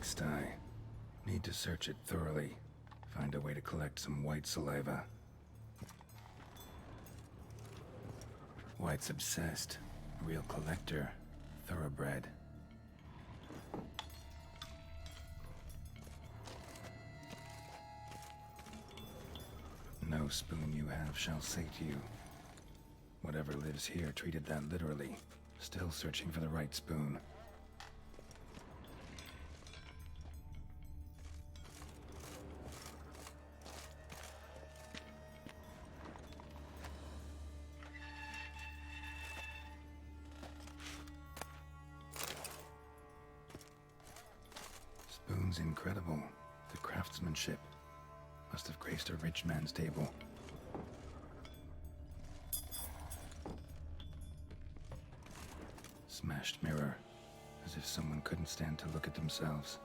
pigsty. Need to search it thoroughly. Find a way to collect some white saliva. White's obsessed. A real collector. Thoroughbred. No spoon you have shall sate you. Whatever lives here treated that literally. Still searching for the right spoon. Spoon's incredible. The craftsmanship. Must have graced a rich man's table. Smashed mirror. As if someone couldn't stand to look at themselves.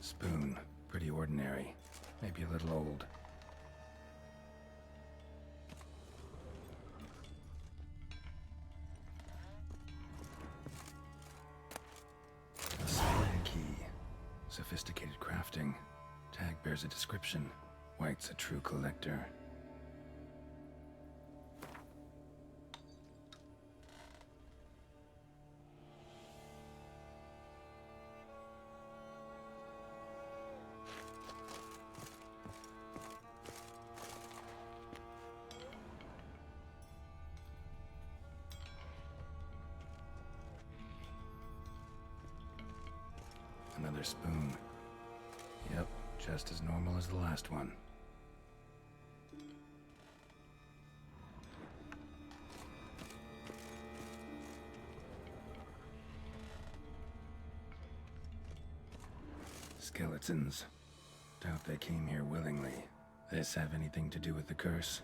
Spoon. Pretty ordinary. Maybe a little old. A spoon key. Sophisticated crafting. Tag bears a description. White's a true collector. Another spoon. Yep, just as normal as the last one. Skeletons. Doubt they came here willingly. This have anything to do with the curse?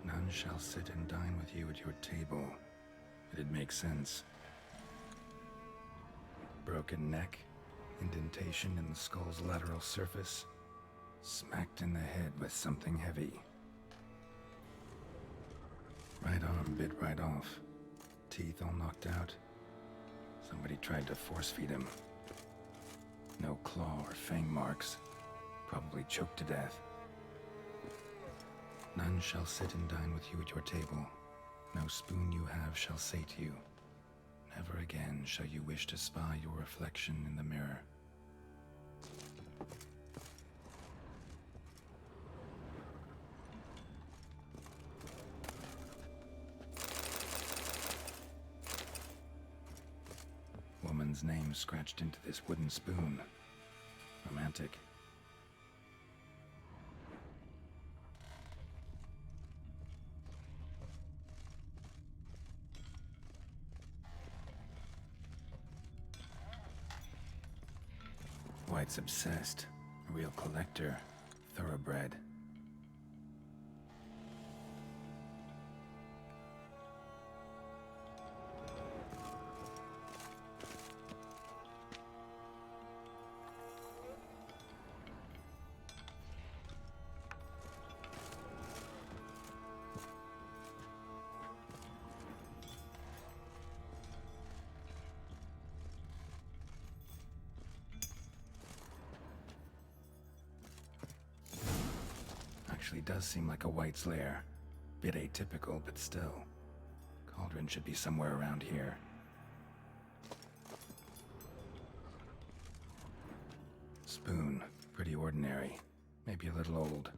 None shall sit and dine with you at your table. It'd make sense. Broken neck. Indentation in the skull's lateral surface. Smacked in the head with something heavy. Right arm bit right off. Teeth all knocked out. Somebody tried to force feed him. No claw or fang marks. Probably choked to death. None shall sit and dine with you at your table. No spoon you have shall sate you. Never again shall you wish to spy your reflection in the mirror. Woman's name scratched into this wooden spoon. Romantic. White's obsessed. A real collector. Thoroughbred. Actually does seem like a White's lair. Bit atypical, but still. Cauldron should be somewhere around here. Spoon. Pretty ordinary. Maybe a little old.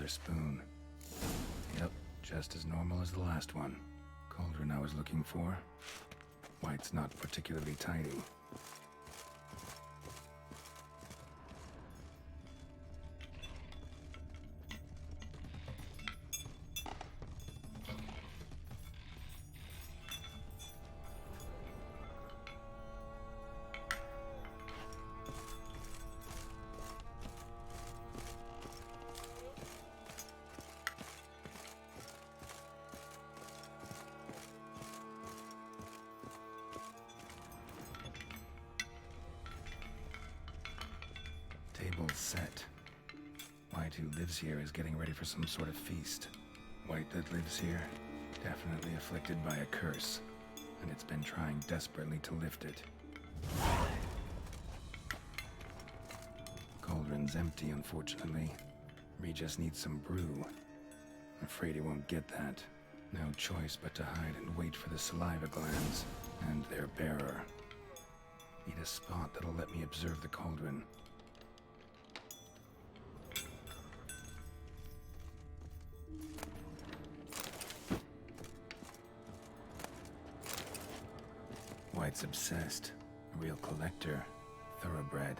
another spoon. Yep, just as normal as the last one. Cauldron I was looking for. White's not particularly tidy. Table set. White, who lives here, is getting ready for some sort of feast. White that lives here, definitely afflicted by a curse, and it's been trying desperately to lift it. Cauldron's empty, unfortunately. Regis needs some brew. Afraid he won't get that. No choice but to hide and wait for the saliva glands and their bearer. Need a spot that'll let me observe the cauldron. White's obsessed. A real collector. Thoroughbred.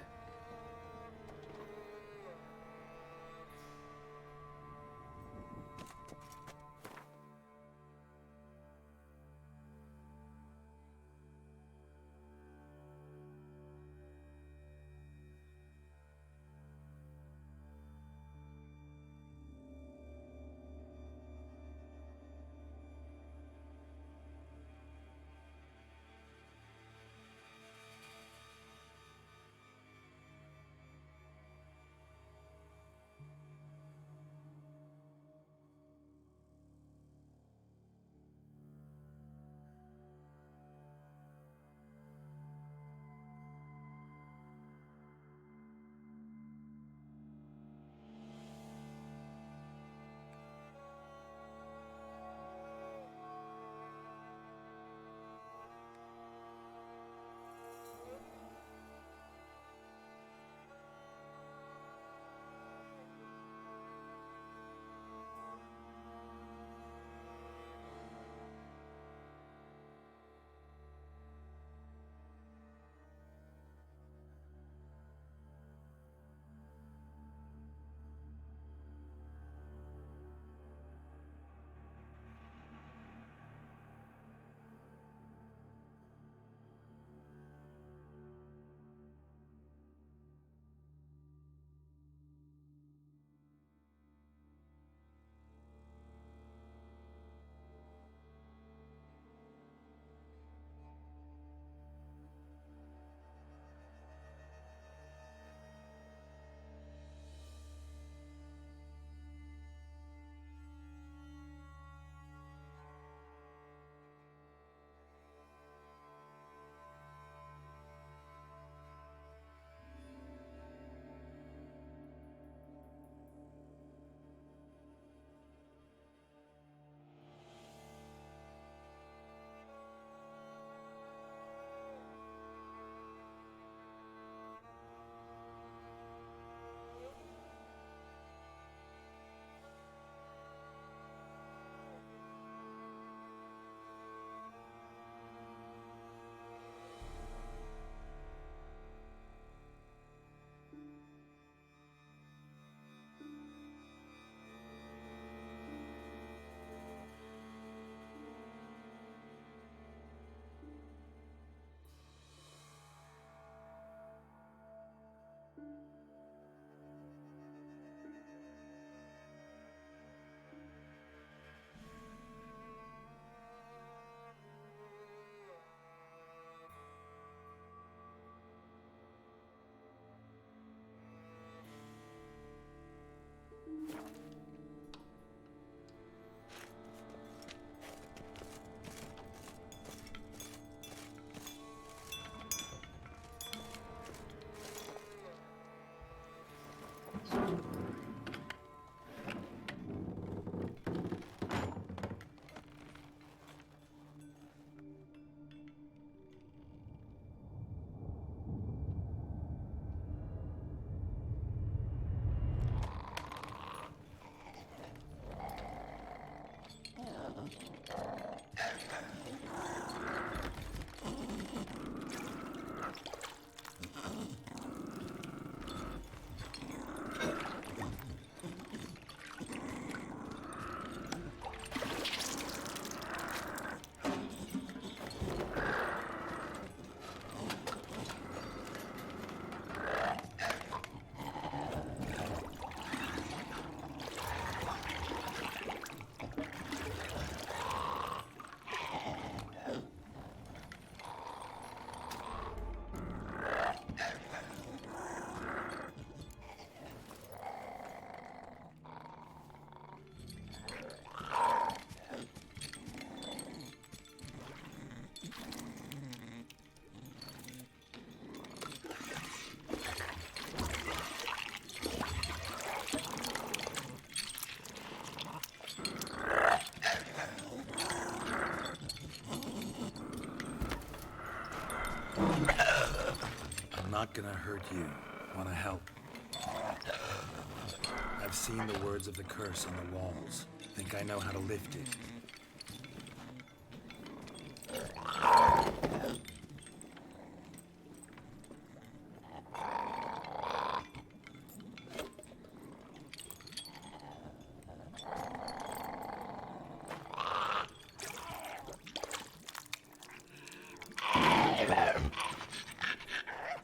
not gonna hurt you. Wanna help? I've seen the words of the curse on the walls. Think I know how to lift it.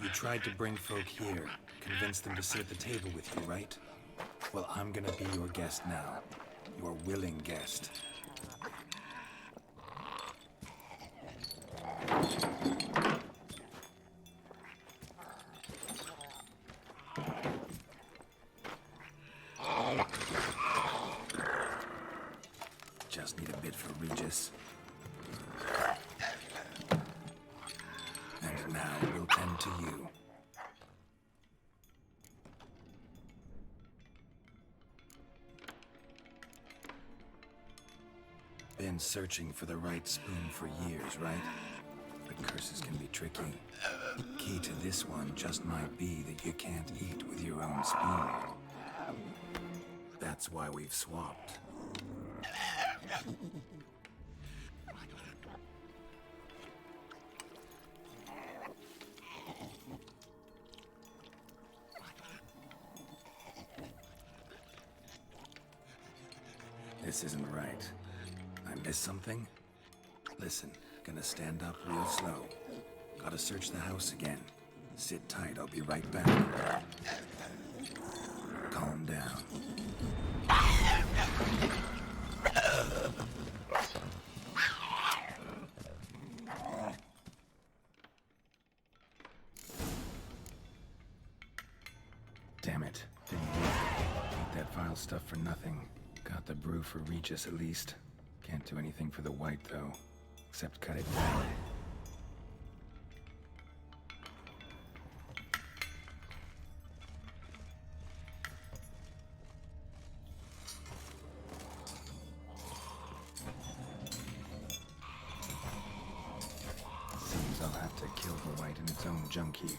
You tried to bring folk here, convince them to sit at the table with you, right? Well, I'm gonna be your guest now. Your willing guest. Just need a bit for Regis. And now we'll tend to you. Been searching for the right spoon for years, right? But curses can be tricky. Key to this one just might be that you can't eat with your own spoon. That's why we've swapped. This isn't right. I missed something? Listen, gonna stand up real slow. Gotta search the house again. Sit tight, I'll be right back. Calm down. Damn it. Didn't work. Ate that vile stuff for nothing. Got the brew for Regis at least. Can't do anything for the white though, except cut it down. Seems I'll have to kill the white in its own junkie.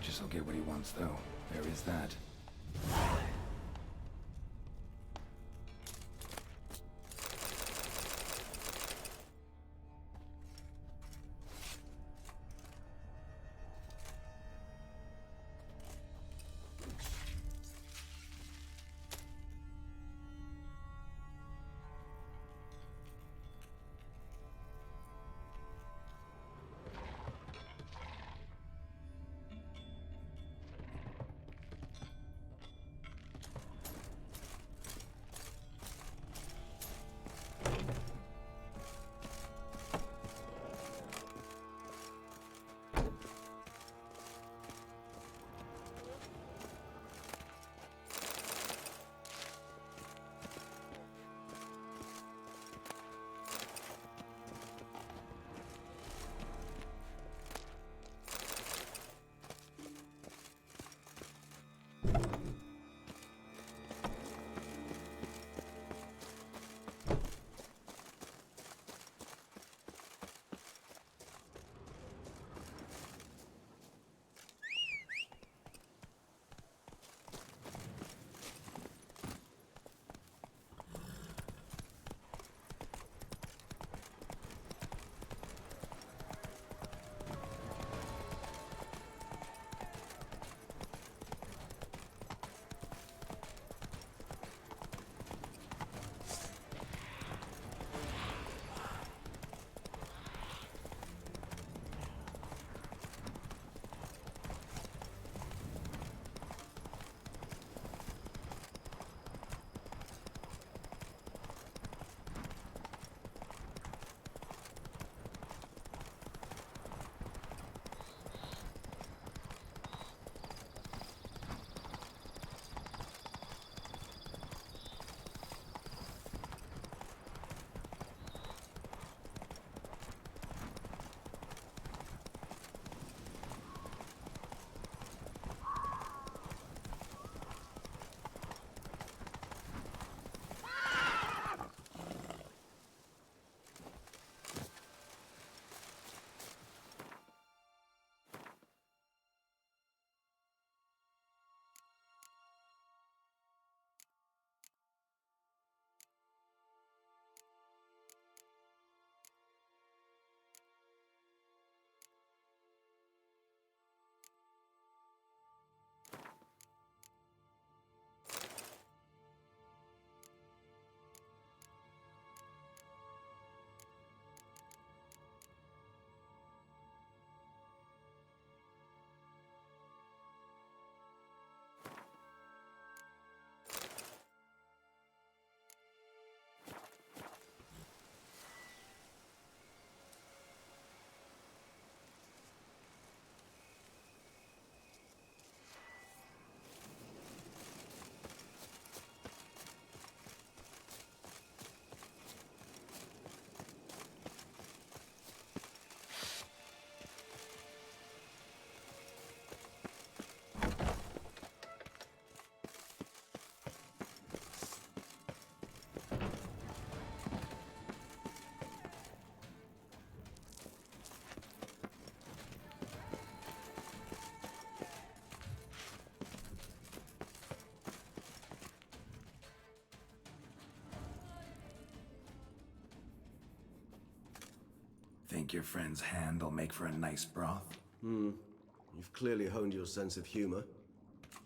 Regis will get what he wants, though. There is that. Think your friend's hand will make for a nice broth? You've clearly honed your sense of humor.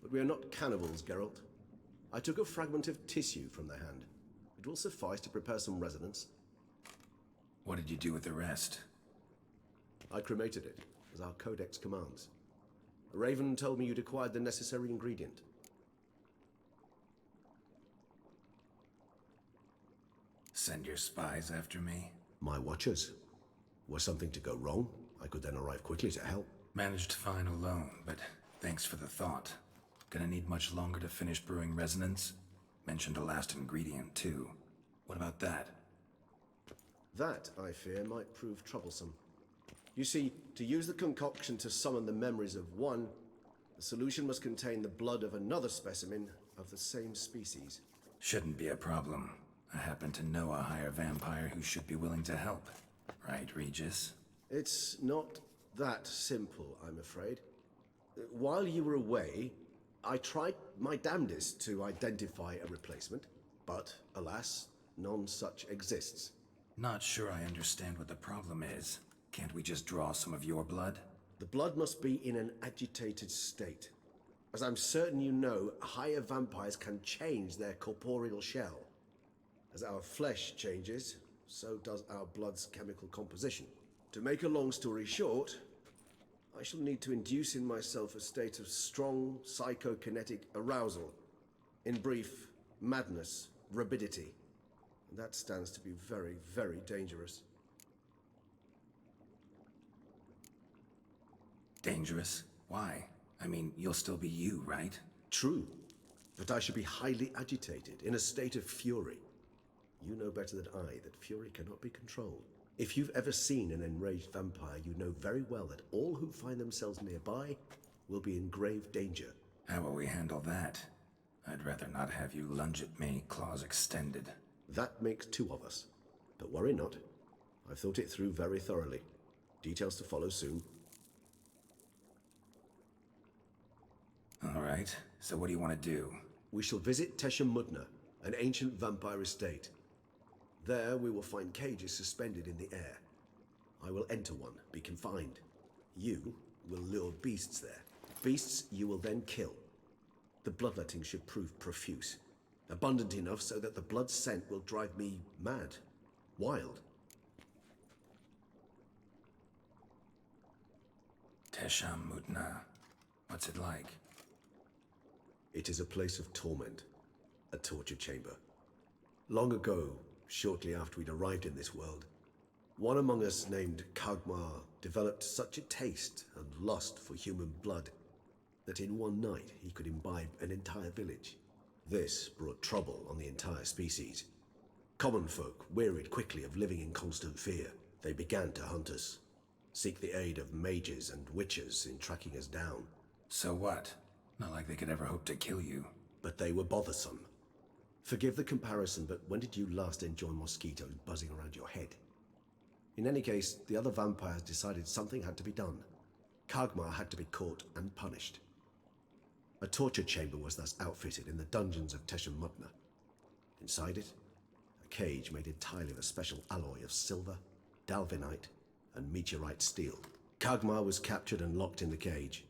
But we are not cannibals, Geralt. I took a fragment of tissue from the hand. It will suffice to prepare some resonance. What did you do with the rest? I cremated it, as our codex commands. Raven told me you'd acquired the necessary ingredient. Send your spies after me? My watchers. Were something to go wrong, I could then arrive quickly to help. Managed fine alone, but thanks for the thought. Gonna need much longer to finish brewing resonance? Mentioned the last ingredient, too. What about that? That, I fear, might prove troublesome. You see, to use the concoction to summon the memories of one, the solution must contain the blood of another specimen of the same species. Shouldn't be a problem. I happen to know a higher vampire who should be willing to help. Right, Regis? It's not that simple, I'm afraid. while you were away, I tried my damnedest to identify a replacement, but alas, none such exists. Not sure I understand what the problem is. Can't we just draw some of your blood? The blood must be in an agitated state. As I'm certain you know, higher vampires can change their corporeal shell. As our flesh changes, so does our blood's chemical composition. To make a long story short, I shall need to induce in myself a state of strong psychokinetic arousal. In brief, madness, rabidity. And that stands to be very, very dangerous. Dangerous? Why? I mean, you'll still be you, right? True, but I should be highly agitated, in a state of fury. You know better than I that fury cannot be controlled. If you've ever seen an enraged vampire, you know very well that all who find themselves nearby will be in grave danger. How will we handle that? I'd rather not have you lunge at me, claws extended. That makes two of us. But worry not. I've thought it through very thoroughly. Details to follow soon. All right, so what do you want to do? We shall visit Tesha Mudna, an ancient vampire estate. There we will find cages suspended in the air. I will enter one, be confined. You will lure beasts there. Beasts you will then kill. The bloodletting should prove profuse. Abundant enough so that the blood scent will drive me mad. Wild. Tesha Mudna. What's it like? It is a place of torment. A torture chamber. Long ago, shortly after we'd arrived in this world, one among us named Kagmar developed such a taste and lust for human blood that in one night he could imbibe an entire village. This brought trouble on the entire species. Common folk wearied quickly of living in constant fear. They began to hunt us, seek the aid of mages and witches in tracking us down. So what? Not like they could ever hope to kill you. But they were bothersome. Forgive the comparison, but when did you last enjoy mosquitoes buzzing around your head? In any case, the other vampires decided something had to be done. Kagmar had to be caught and punished. A torture chamber was thus outfitted in the dungeons of Tesha Mudna. Inside it, a cage made entirely of a special alloy of silver, dalvinite, and meteorite steel. Kagmar was captured and locked in the cage.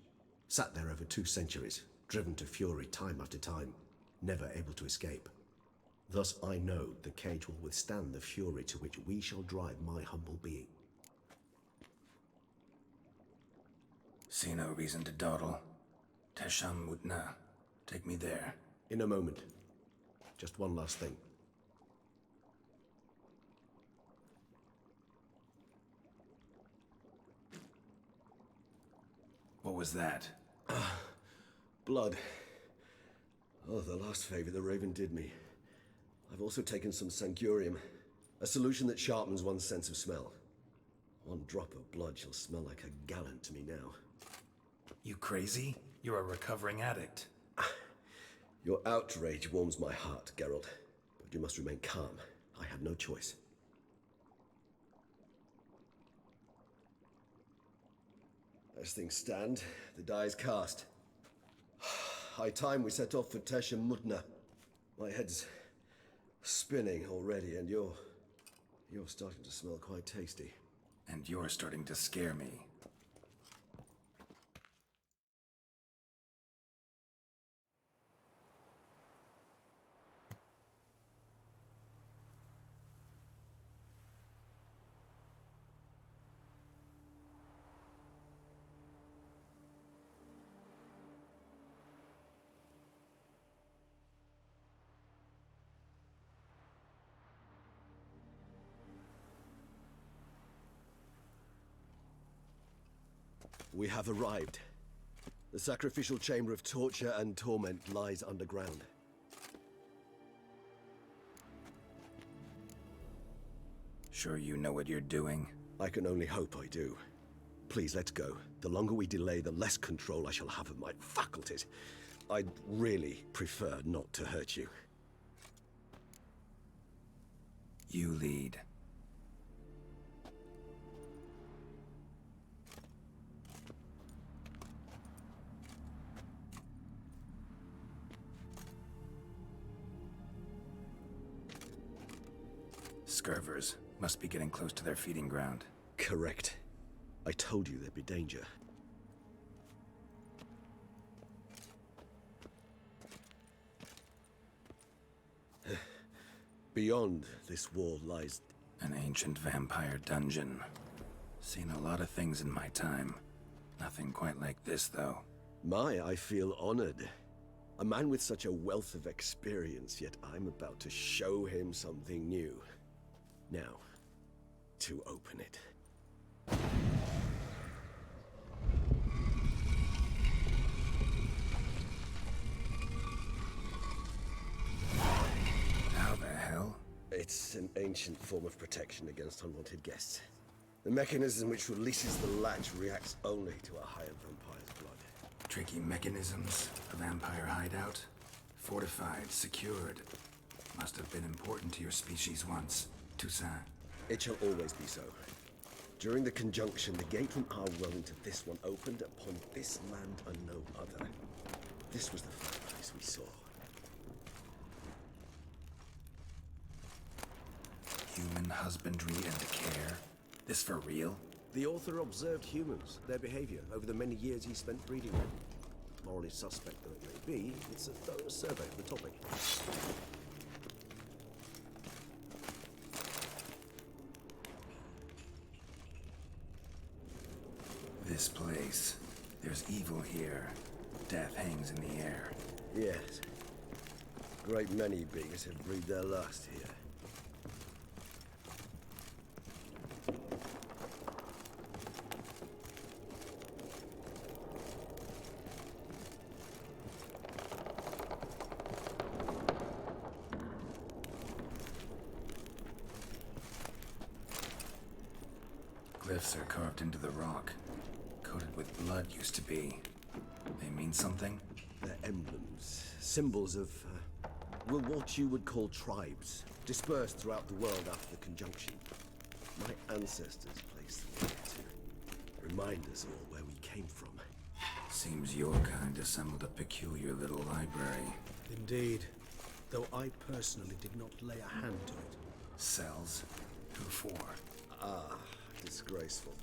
Sat there over 2 centuries, driven to fury time after time, never able to escape. Thus I know the cage will withstand the fury to which we shall drive my humble being. See no reason to dawdle. Tesha Mudna. Take me there. In a moment. Just one last thing. What was that? Blood. Oh, the last favor the Raven did me. I've also taken some Sangurium, a solution that sharpens one's sense of smell. One drop of blood shall smell like a gallon to me now. You crazy? You're a recovering addict. Your outrage warms my heart, Geralt. But you must remain calm. I had no choice. As things stand, the die is cast. High time we set off for Tesha Mudna. My head's spinning already, and you're starting to smell quite tasty. And you're starting to scare me. We have arrived. The sacrificial chamber of torture and torment lies underground. Sure you know what you're doing? I can only hope I do. Please, let's go. The longer we delay, the less control I shall have of my faculties. I'd really prefer not to hurt you. You lead. Scurvers. Must be getting close to their feeding ground. Correct. I told you there'd be danger. Beyond this wall lies... An ancient vampire dungeon. Seen a lot of things in my time. Nothing quite like this, though. I feel honored. A man with such a wealth of experience, yet I'm about to show him something new. Now, to open it. How the hell? It's an ancient form of protection against unwanted guests. The mechanism which releases the latch reacts only to a higher vampire's blood. Tricky mechanisms. A vampire hideout. Fortified, secured. Must have been important to your species once. Toussaint. It shall always be so. During the conjunction, the gate from our world into this one opened upon this land and no other. This was the first place we saw. Human husbandry and care. This for real? The author observed humans, their behavior, over the many years he spent breeding them. Morally suspect though it may be, it's a thorough survey of the topic. This place. There's evil here. Death hangs in the air. Yes. Great many beings have breathed their last here. Glyphs are carved into the rock. Coated with blood used to be. They mean something? They're emblems, symbols of, well, what you would call tribes, dispersed throughout the world after the conjunction. My ancestors placed them here to remind us all where we came from. Seems your kind assembled a peculiar little library. Indeed, though I personally did not lay a hand to it. Cells? Who for? Disgraceful.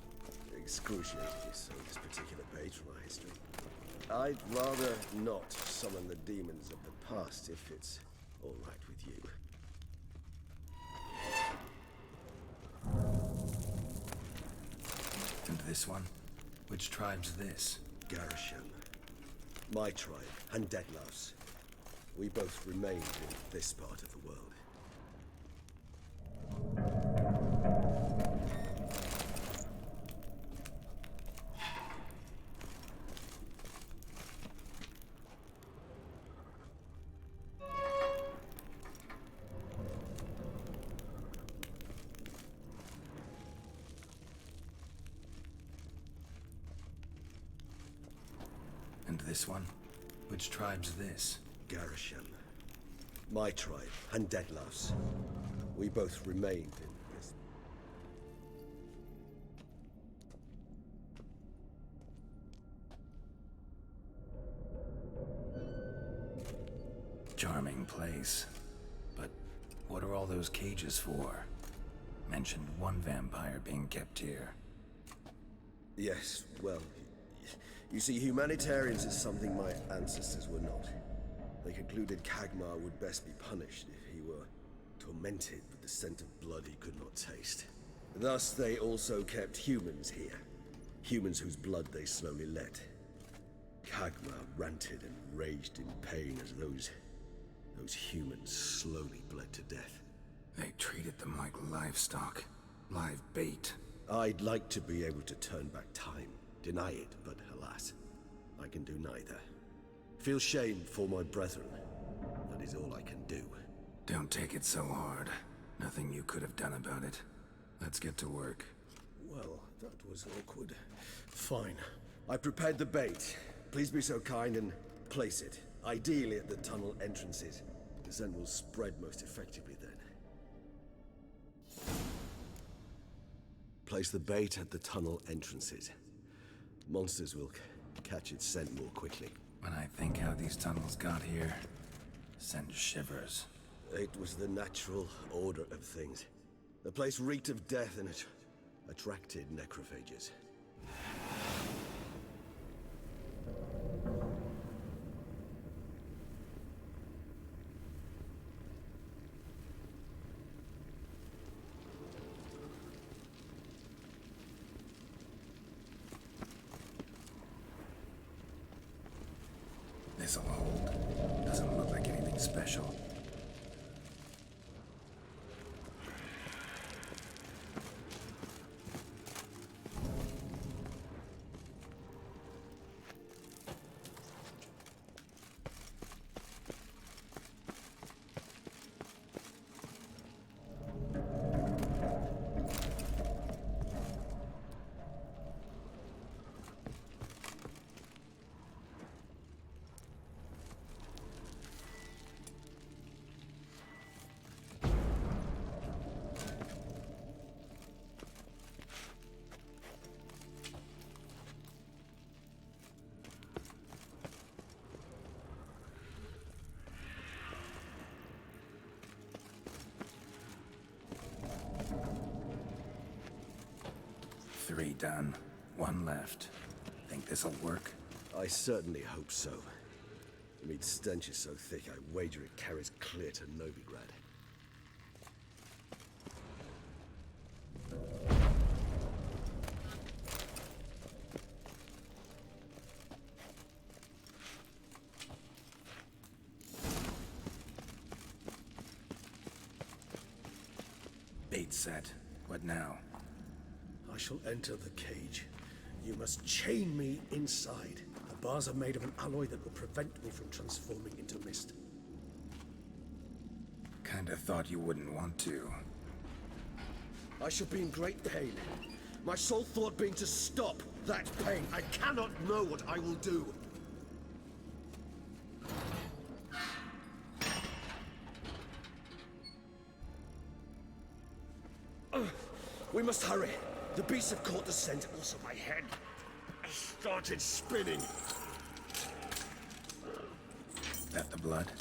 Excruciatingly so, this particular page from our history. I'd rather not summon the demons of the past if it's all right with you. And this one? Which tribe's this? Garisham. My tribe, and Dettlaff's. We both remained in this part of the world. And this one? Which tribe's this? Garisham. My tribe, and Dettlaff's. We both remained in this... Charming place. But what are all those cages for? Mentioned one vampire being kept here. Yes, well, you see, humanitarians is something my ancestors were not. They concluded Kagmar would best be punished if he were tormented with the scent of blood he could not taste. Thus, they also kept humans here. Humans whose blood they slowly let. Kagmar ranted and raged in pain as those humans slowly bled to death. They treated them like livestock. Live bait. I'd like to be able to turn back time, deny it, but alas, I can do neither. Feel shame for my brethren. That is all I can do. Don't take it so hard. Nothing you could have done about it. Let's get to work. Well, that was awkward. Fine. I prepared the bait. Please be so kind and place it. Ideally at the tunnel entrances. The scent will spread most effectively then. Place the bait at the tunnel entrances. Monsters will catch its scent more quickly. When I think how these tunnels got here, send shivers. It was the natural order of things. The place reeked of death and it attracted necrophages. This'll hold. Doesn't look like anything special. Three done. One left. Think this'll work? I certainly hope so. The meat stench is so thick, I wager it carries clear to Novigrad. Bait set. What now? I shall enter the cage. You must chain me inside. The bars are made of an alloy that will prevent me from transforming into mist. Kinda thought you wouldn't want to. I shall be in great pain. My sole thought being to stop that pain. I cannot know what I will do. We must hurry. The beasts have caught the scent, also my head started spinning. That the blood?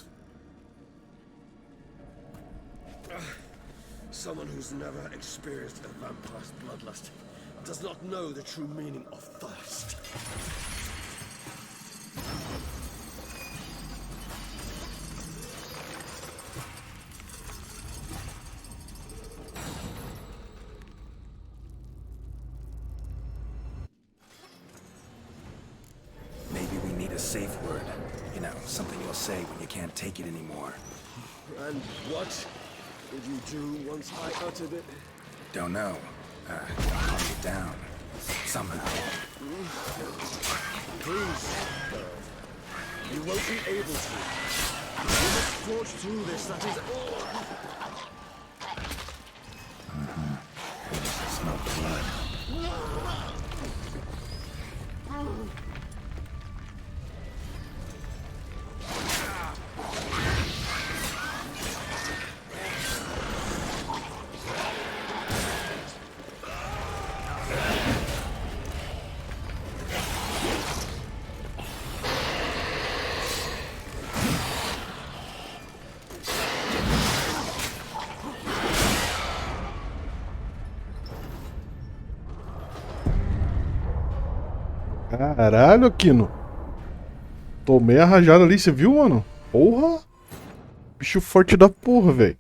Someone who's never experienced a vampire's bloodlust does not know the true meaning of thirst. Maybe we need a safe word. You know, something you'll say when you can't take it anymore. And what would you do once I uttered it? Don't know. Calm you down. Somehow. Please, you won't be able to. You must forge through this, that is all. Smell blood. Caralho, Aquino. Tomei a rajada ali, você viu, mano? Porra! Bicho forte da porra, velho.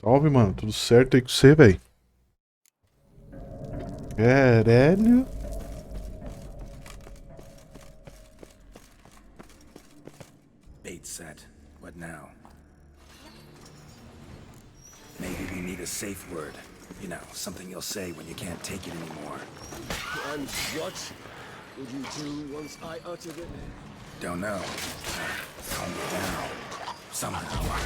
Salve, mano. Tudo certo aí com você, velho? Caralho. Bait set. What now? Maybe we need a safe word. You know, something you'll say when you can't take it anymore. And what would you do once I uttered it? Don't know. Calm you down. Somehow.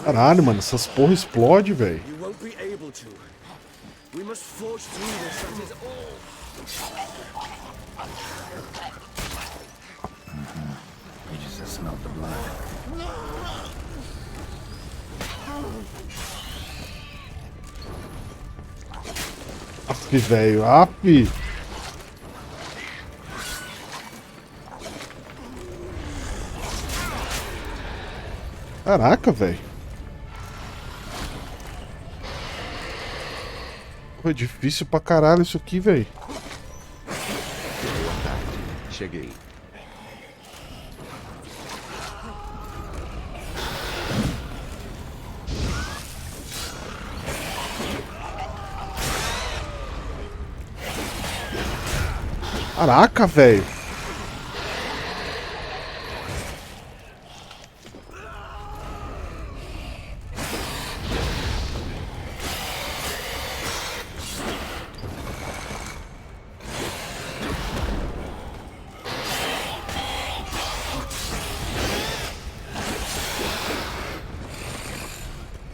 Caralho, mano. Essas porra explodem, velho. You won't be able to. We must forge through this, that is all. You just smelled the blood. Aff, velho. Aff. Caraca, velho. Foi difícil pra caralho isso aqui, velho. Boa tarde. Cheguei. Caraca, velho.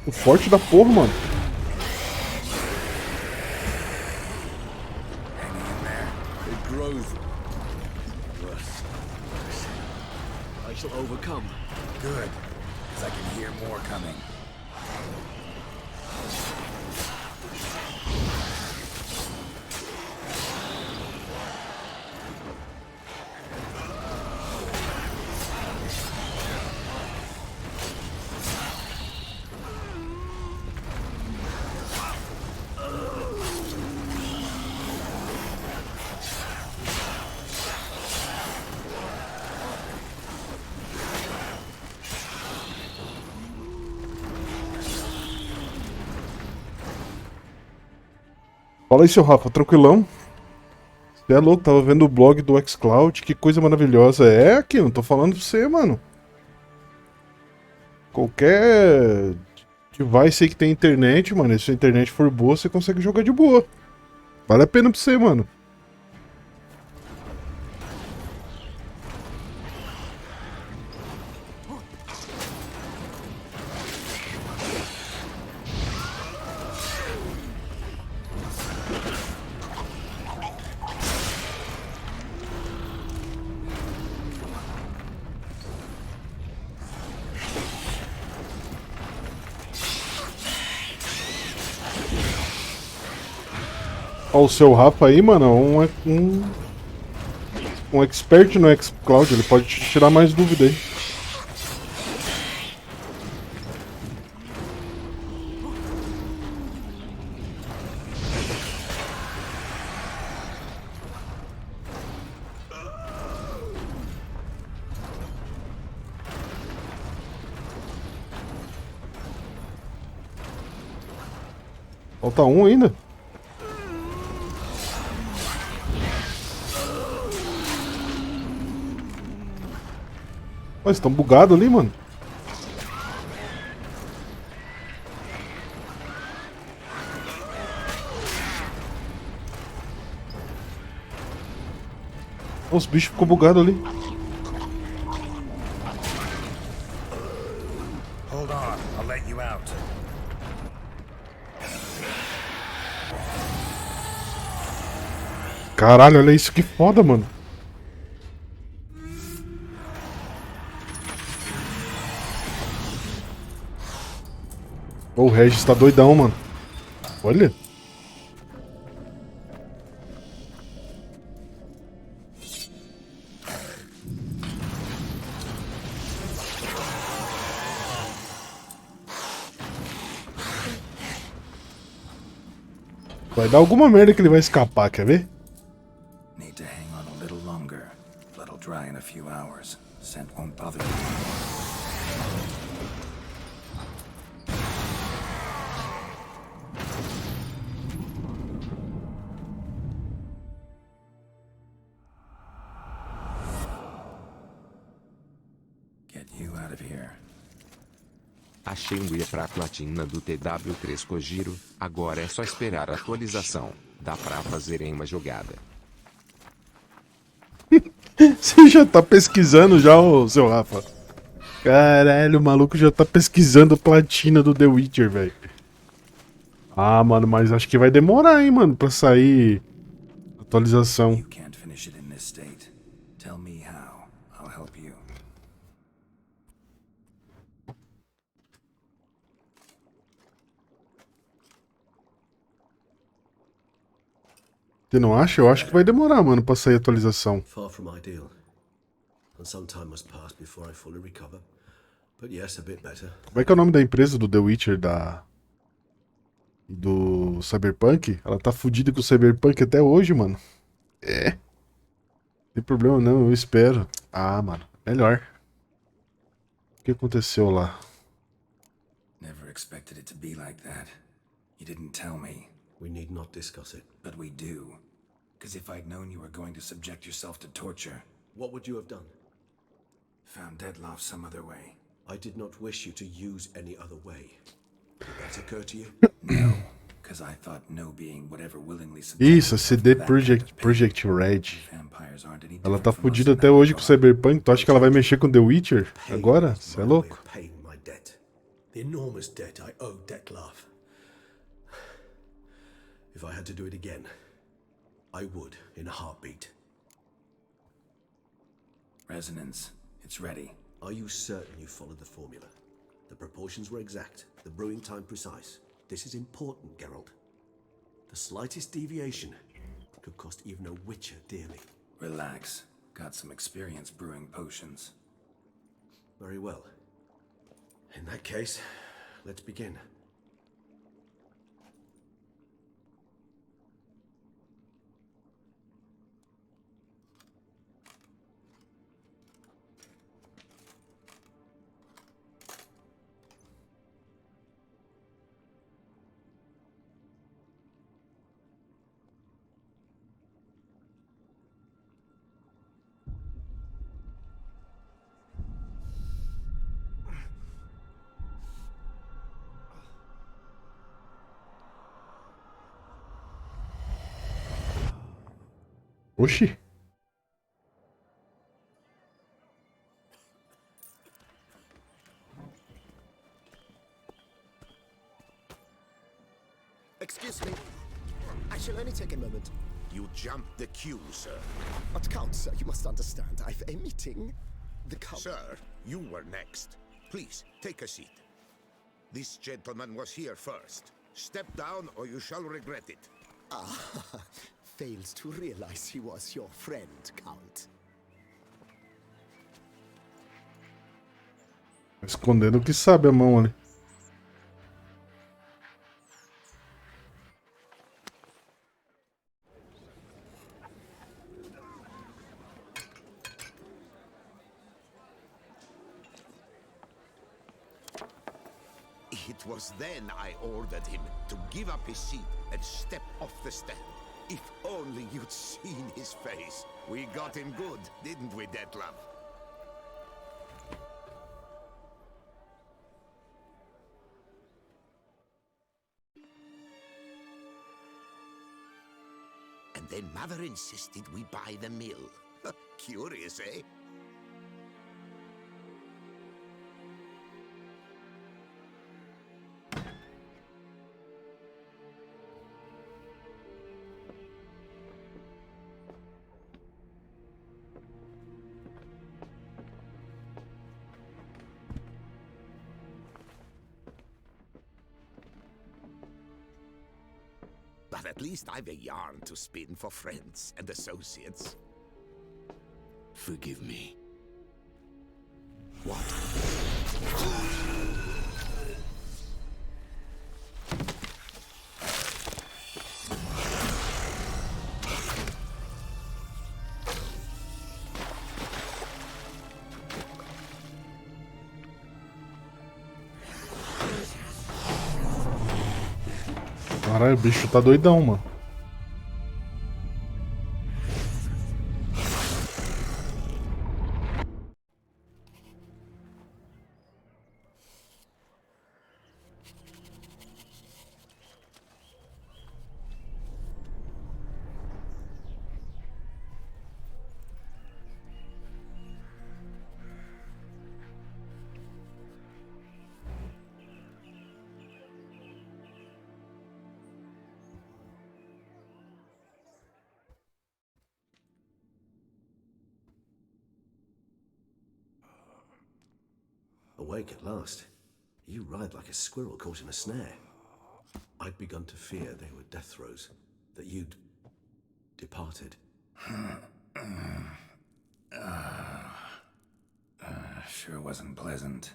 O forte da porra, mano. It grows worse. I shall overcome. Good, because I can hear more coming. Fala aí, seu Rafa, tranquilão? Você é louco, tava vendo o blog do xCloud, que coisa maravilhosa. É aqui, não tô falando pra você, mano. Qualquer device aí que tem internet, mano, se a internet for boa, você consegue jogar de boa. Vale a pena pra você, mano. Ó, o seu Rafa aí, mano, um expert no xCloud, ele pode te tirar mais dúvida aí. Falta um ainda. Mas estão bugados ali, mano. Os bichos ficou bugados ali. Hold on, I'll let you out. Caralho, olha isso, que foda, mano. O Regis tá doidão, mano. Olha. Vai dar alguma merda que ele vai escapar, quer ver? Need to hang on a little longer. Blood'll dry in a few hours. Scent won't bother you. Get you out of here. Achei um guia pra platina do TW3 Kojiro, agora é só esperar a atualização. Dá pra fazer em uma jogada. Você já tá pesquisando já, ô, seu Rafa? Caralho, o maluco já tá pesquisando platina do The Witcher, velho. Ah, mano, mas acho que vai demorar, hein, mano, pra sair atualização. You can't finish it in this state. Tell me how. I'll help you. Você não acha? Eu acho que vai demorar, mano, pra sair atualização. Far from ideal. And some time must pass before I fully recover. But yes, a bit better. Como é que é o nome da empresa do The Witcher do Cyberpunk? Ela tá fudida com o Cyberpunk até hoje, mano. É. Não tem problema não, eu espero. Ah, mano, melhor. O que aconteceu lá? Never expected it to be like that. You didn't tell me, We need not discuss it. but we do. Because if I'd known you were going to subject yourself to torture, What would you have done? found Dettlaff some other way. I did not wish you to use any other way. Did that occur to you? No, because I thought no being would ever willingly subject Isso, a himself CD to that Projekt, kind of pain. Projekt Red. Vampires aren't any Ela different tá from us fudida in até that hoje com o regard. Cyberpunk. Tu acha que ela vai mexer com The Witcher agora? Você é My way louco? of paying my debt. The enormous debt I owe Dettlaff. If I had to do it again, I would in a heartbeat. Resonance, it's ready. Are you certain you followed the formula? The proportions were exact, the brewing time precise. This is important, Geralt. The slightest deviation could cost even a witcher dearly. Relax. Got some experience brewing potions. Very well. In that case, let's begin. Oxi. Excuse me. I shall only take a moment. You jumped the queue, sir. But Count, sir, you must understand. I've a meeting. The Count. Sir, you were next. Please, take a seat. This gentleman was here first. Step down or you shall regret it. Fails to realize he was your friend, Count. Escondendo o que sabe a mão ali. It was then I ordered him to give up his seat and step off the stand. If only you'd seen his face. We got him good, didn't we, Dettlaff? And then Mother insisted we buy the mill. Curious, eh? But at least I've a yarn to spin for friends and associates. Forgive me. What? Caralho, o bicho tá doidão, mano. Awake at last. You ride like a squirrel caught in a snare. I'd begun to fear they were death throes, that you'd departed. Sure wasn't pleasant.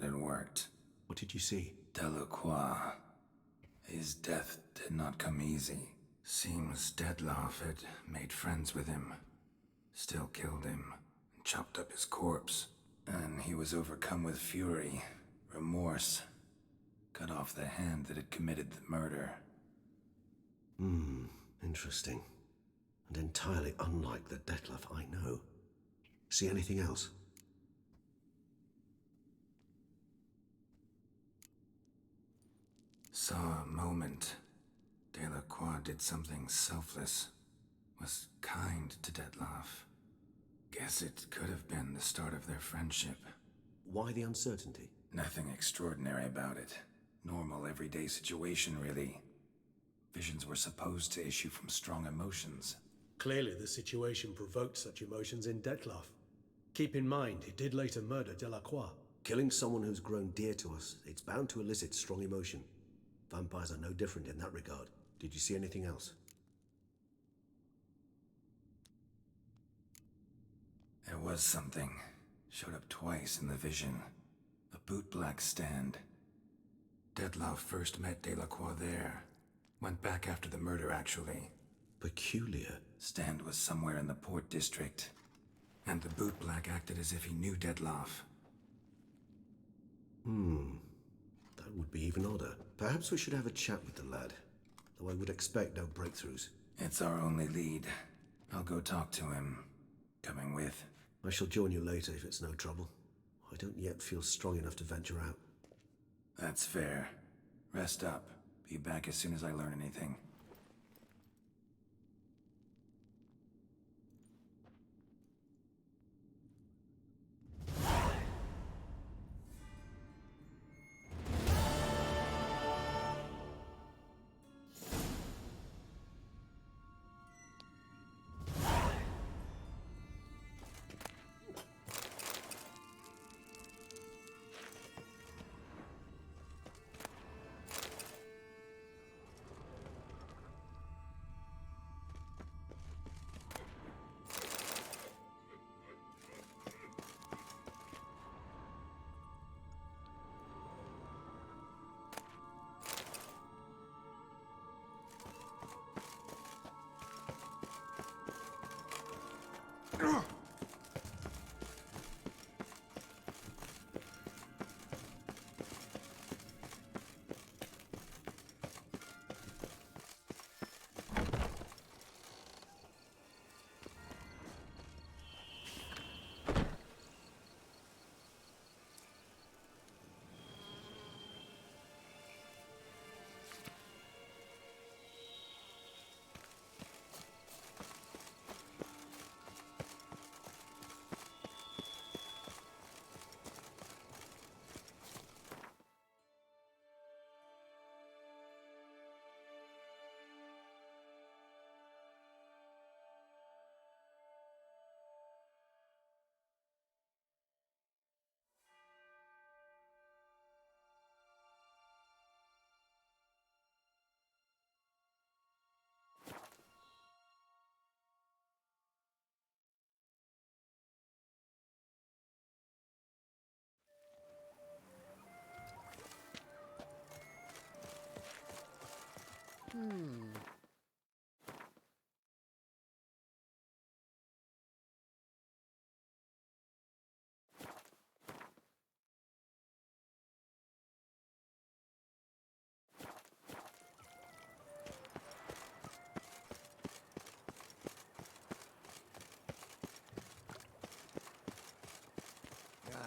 but it worked. What did you see? Delacroix. His death did not come easy. Seems Dettlaff had made friends with him. Still killed him, and chopped up his corpse. And he was overcome with fury, remorse. Cut off the hand that had committed the murder. Interesting. And entirely unlike the Dettlaff I know. See anything else? Saw a moment. Delacroix did something selfless. Was kind to Dettlaff. Guess it could have been the start of their friendship. Why the uncertainty? Nothing extraordinary about it. Normal, everyday situation, really. Visions were supposed to issue from strong emotions. Clearly, the situation provoked such emotions in Dettlaff. Keep in mind, he did later murder Delacroix. Killing someone who's grown dear to us, it's bound to elicit strong emotion. Vampires are no different in that regard. Did you see anything else? There was something. Showed up twice in the vision. A bootblack stand. Dettlaff first met Delacroix there. Went back after the murder, actually. Peculiar. Stand was somewhere in the Port District. And the bootblack acted as if he knew Dettlaff. That would be even odder. Perhaps we should have a chat with the lad. Though I would expect no breakthroughs. It's our only lead. I'll go talk to him. Coming with? I shall join you later if it's no trouble. I don't yet feel strong enough to venture out. That's fair. Rest up. Be back as soon as I learn anything.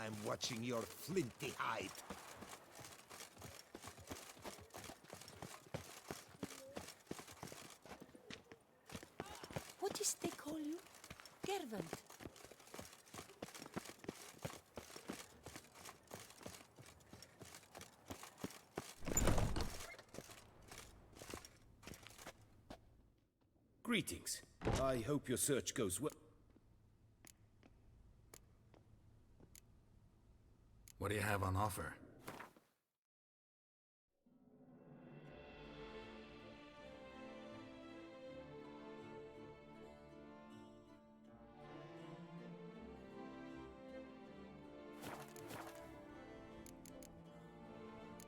I'm watching your flinty hide. What is they call you? Gervant. Greetings. I hope your search goes well. What do you have on offer?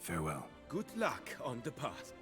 Farewell. Good luck on the path.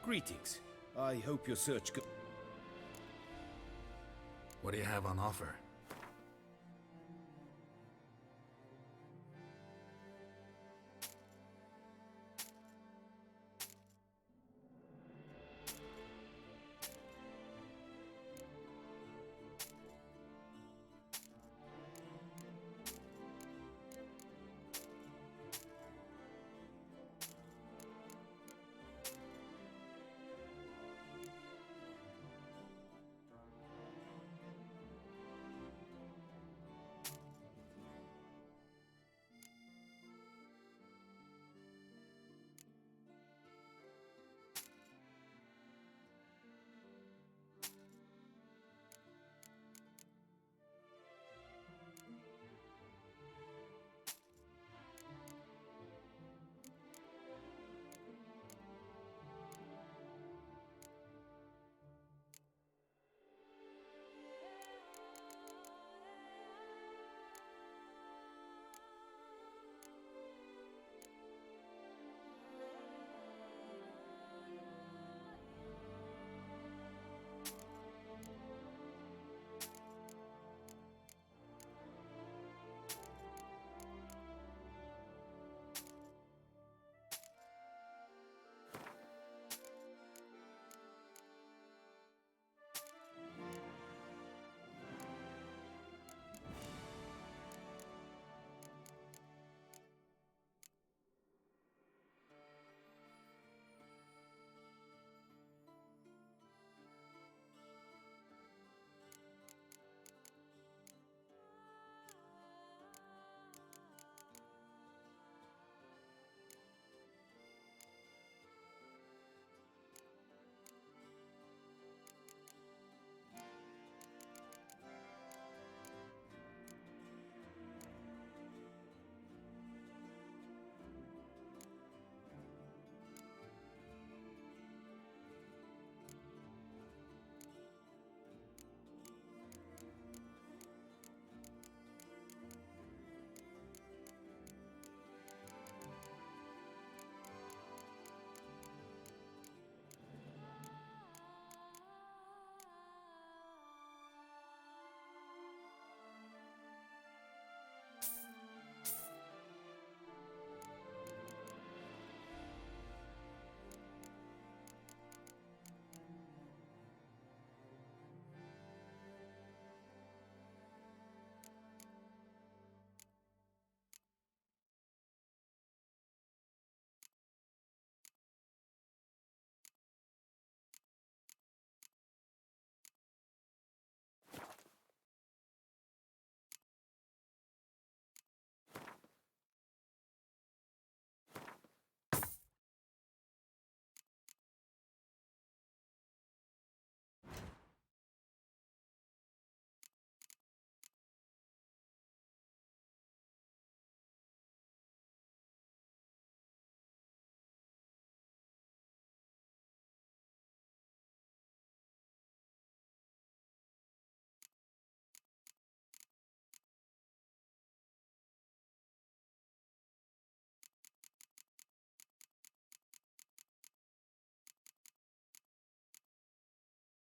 Greetings. I hope your search go... What do you have on offer?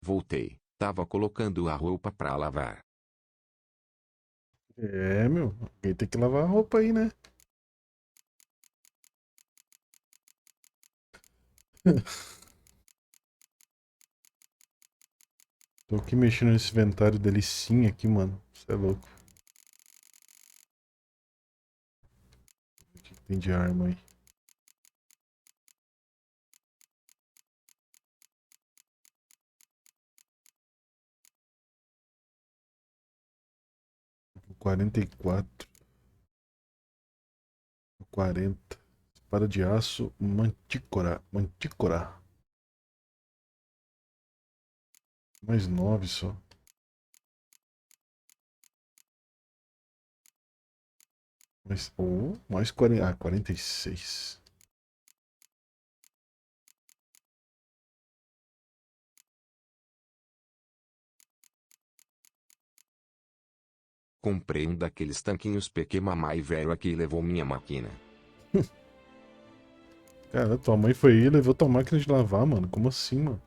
Voltei. Tava colocando a roupa pra lavar. É, meu. Alguém tem que lavar a roupa aí, né? Tô aqui mexendo nesse inventário delicinha aqui, mano. Você é louco. O que tem de arma aí? O 44. O 40. Espada de aço. Mantícora. Mantícora. Mais 9 só. Mais 40. Ah, 46. Comprei um daqueles tanquinhos PQ mamai velho aqui e levou minha máquina. Cara, tua mãe foi aí e levou tua máquina de lavar, mano. Como assim, mano?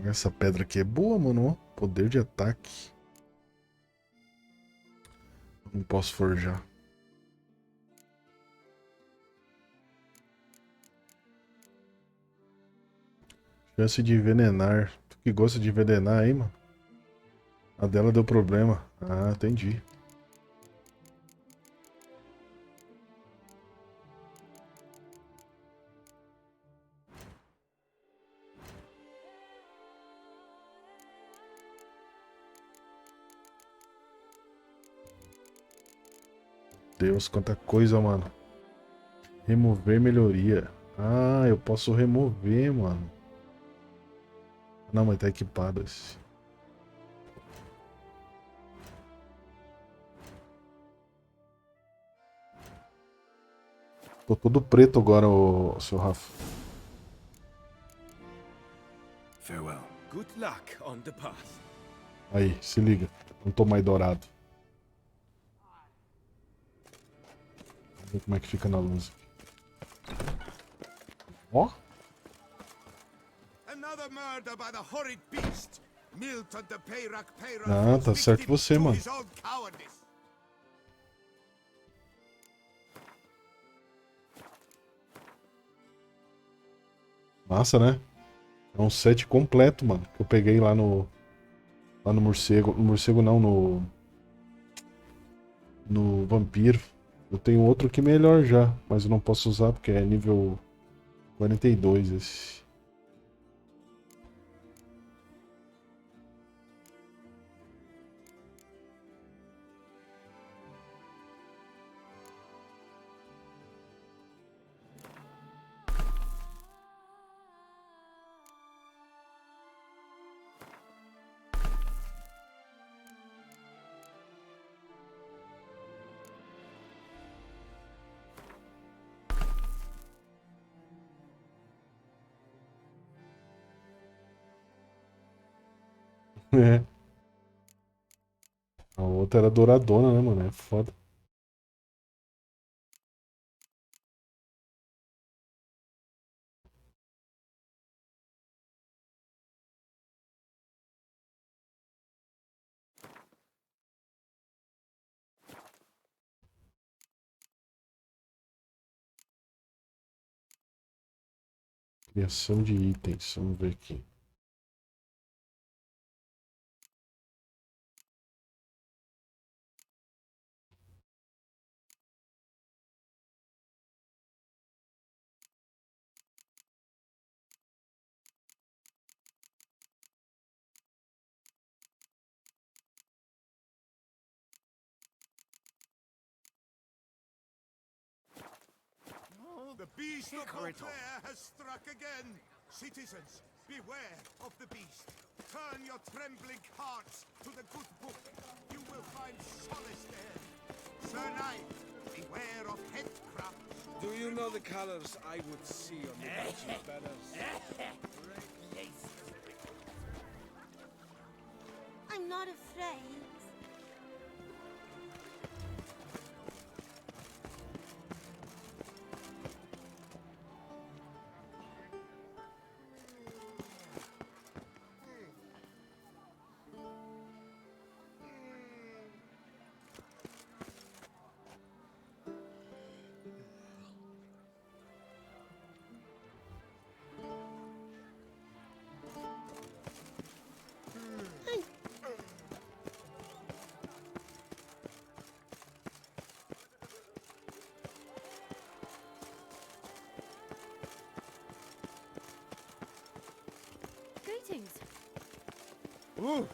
Essa pedra aqui é boa, mano. Ó. Poder de ataque. Não posso forjar. Chance de envenenar. Tu que gosta de envenenar aí, mano? A dela deu problema. Ah, entendi. Deus, quanta coisa, mano. Remover melhoria. Ah, eu posso remover, mano. Não, mas tá equipado esse. Tô todo preto agora, o seu Rafa. Farewell. Good luck on the path. Aí, se liga. Não tô mais dourado. Vamos ver como é que fica na luz. Ó. Another murder by the horrid beast. Milton the Peyrac Peyrac. Ah, tá certo você, mano. His own cowardice. Massa, né? É um set completo, mano. Que eu peguei lá no. Lá no morcego. No morcego não, no vampiro. Eu tenho outro aqui melhor já. Mas eu não posso usar porque é nível 42 esse. É. A outra era douradona, né, mano? É foda. Criação de itens. Vamos ver aqui. The beast of Beauclair has struck again. Citizens, beware of the beast. Turn your trembling hearts to the good book. You will find solace there. Sir Knight, beware of headcrabs. Do you know the colors I would see on the Viking banners? I I'm not afraid. Greetings. Ooh.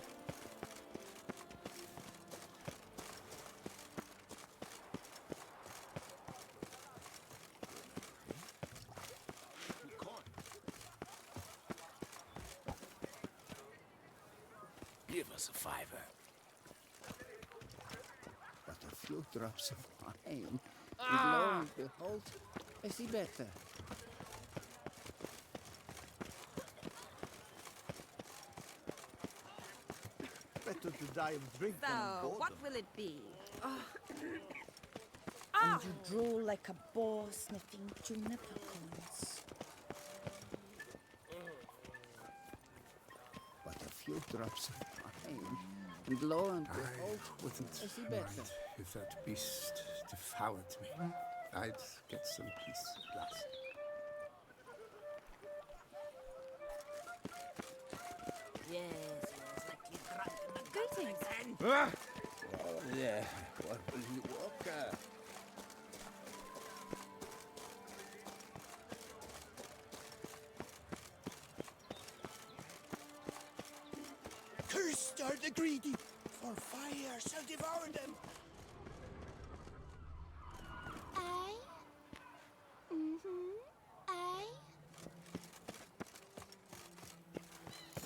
Give us a fiver. But a few drops of wine, and lo and behold, I see better. Better to die of drink than of So, boredom. what will it be? And you drool like a boar sniffing juniper cones. But a few drops of wine, and lo and behold, Wouldn't I see better. mind if that beast devoured me. I'd get some peace at last. Yes, like you drunk in the Greetings. Yeah, what will you walk? Cursed are the greedy, for fire shall devour them. Aye? Aye?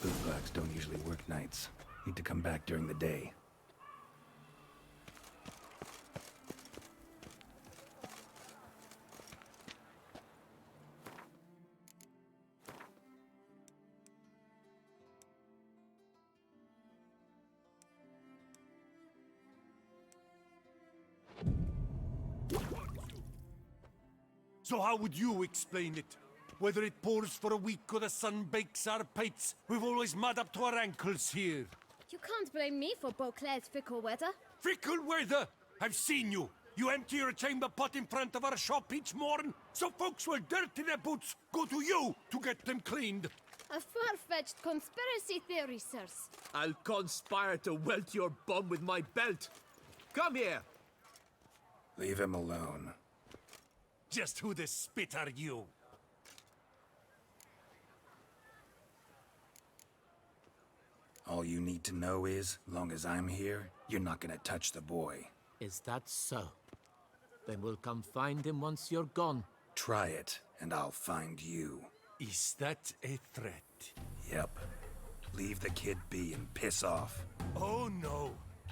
Bootblacks don't usually work nights. Need to come back during the day. So how would you explain it? Whether it pours for a week or the sun bakes our pates, we've always mud up to our ankles here. You can't blame me for Beauclair's fickle weather. Fickle weather! I've seen you. You empty your chamber pot in front of our shop each morn, so folks will dirty their boots, go to you to get them cleaned. A far-fetched conspiracy theory, sirs. I'll conspire to welt your bum with my belt. Come here. Leave him alone. Just who the spit are you? All you need to know is, long as I'm here, you're not gonna touch the boy. Is that so? Then we'll come find him once you're gone. Try it, and I'll find you. Is that a threat? Yep. Leave the kid be and piss off. Oh no.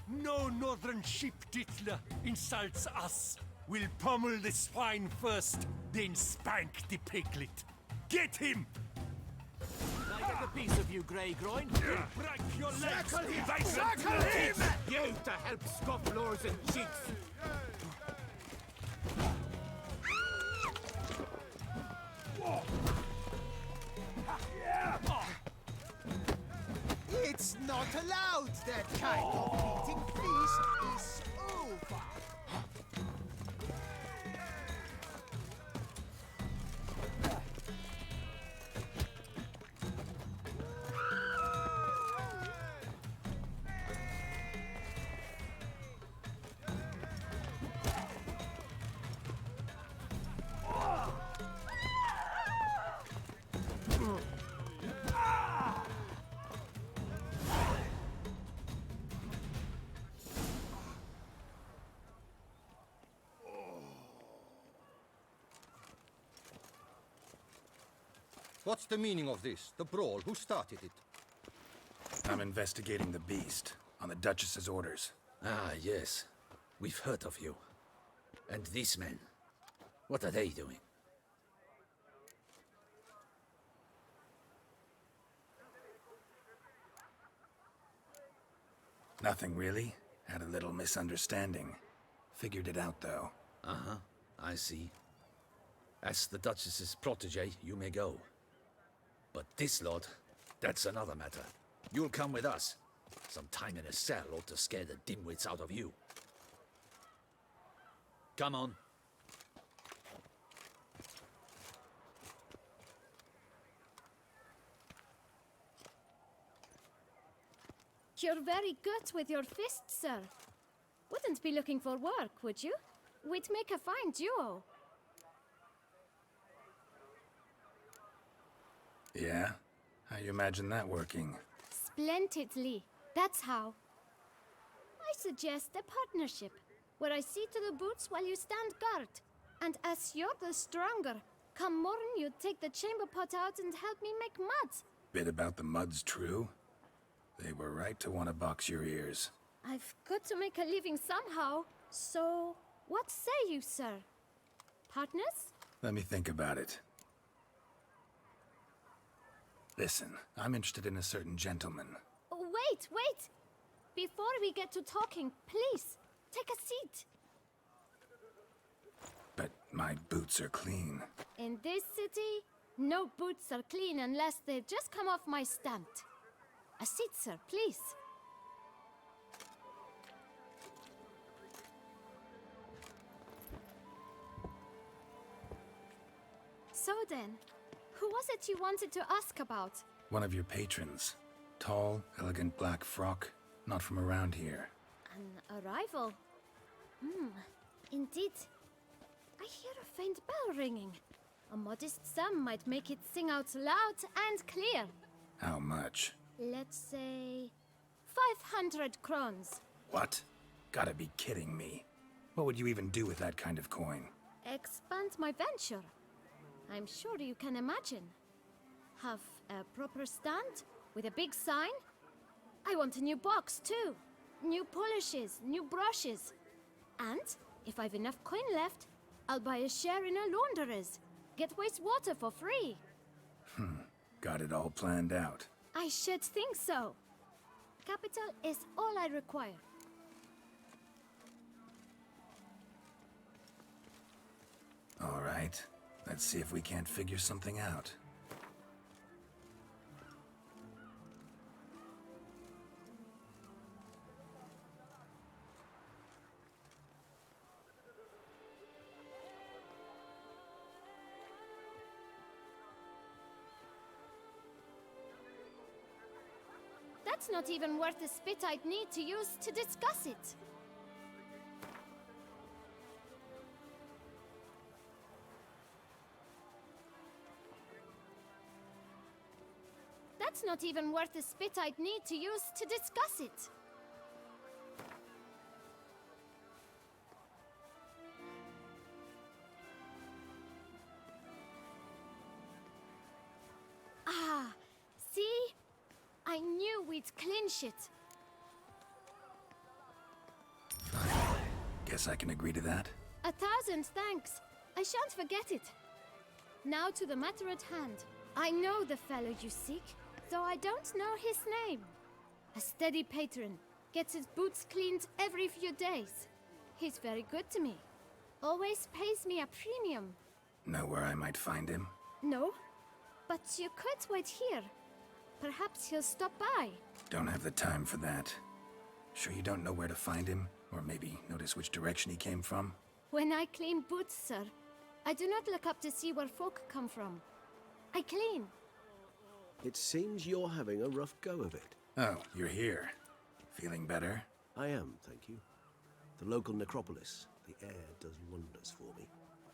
No northern sheep dittler insults us. We'll pummel the swine first, then spank the piglet. Get him! I get a piece of you, Grey Groin. Break your legs! Circle him! Vagrant Circle him! brutes! You to help scofflaws and cheats. It's not allowed. That kind of eating feast is over. What's the meaning of this? The brawl? Who started it? I'm investigating the beast, on the Duchess's orders. Ah, yes. We've heard of you. And these men, what are they doing? Nothing really. Had a little misunderstanding. Figured it out, though. Uh-huh, I see. As the Duchess's protege, you may go. But this lot, that's another matter. You'll come with us. Some time in a cell ought to scare the dimwits out of you. Come on. You're very good with your fists, sir. Wouldn't be looking for work, would you? We'd make a fine duo. Yeah? How you imagine that working? Splendidly. That's how. I suggest a partnership, where I see to the boots while you stand guard. And as you're the stronger, come morn you take the chamber pot out and help me make mud. Bit about the mud's true? They were right to want to box your ears. I've got to make a living somehow, so what say you, sir? Partners? Let me think about it. Listen, I'm interested in a certain gentleman. Wait, wait! Before we get to talking, please, take a seat. But my boots are clean. In this city, no boots are clean unless they just come off my stand. A seat, sir, please. So then, who was it you wanted to ask about? One of your patrons. Tall, elegant black frock. Not from around here. An arrival? Indeed. I hear a faint bell ringing. A modest sum might make it sing out loud and clear. How much? Let's say 500 crowns. What? Gotta be kidding me. What would you even do with that kind of coin? Expand my venture. I'm sure you can imagine. Have a proper stand with a big sign. I want a new box too. New polishes, new brushes. And if I've enough coin left, I'll buy a share in a launderer's. Get wastewater for free. Got it all planned out. I should think so. Capital is all I require. All right. Let's see if we can't figure something out. That's not even worth the spit I'd need to use to discuss it. That's not even worth the spit I'd need to use to discuss it. Ah, see? I knew we'd clinch it. Guess I can agree to that. 1,000 thanks. I shan't forget it. Now to the matter at hand. I know the fellow you seek, though I don't know his name. A steady patron, gets his boots cleaned every few days. He's very good to me. Always pays me a premium. Know where I might find him? No, but you could wait here. Perhaps he'll stop by. Don't have the time for that. Sure you don't know where to find him? Or maybe notice which direction he came from? When I clean boots, sir, I do not look up to see where folk come from. I clean. It seems you're having a rough go of it. Oh, you're here. Feeling better? I am, thank you. The local necropolis. The air does wonders for me.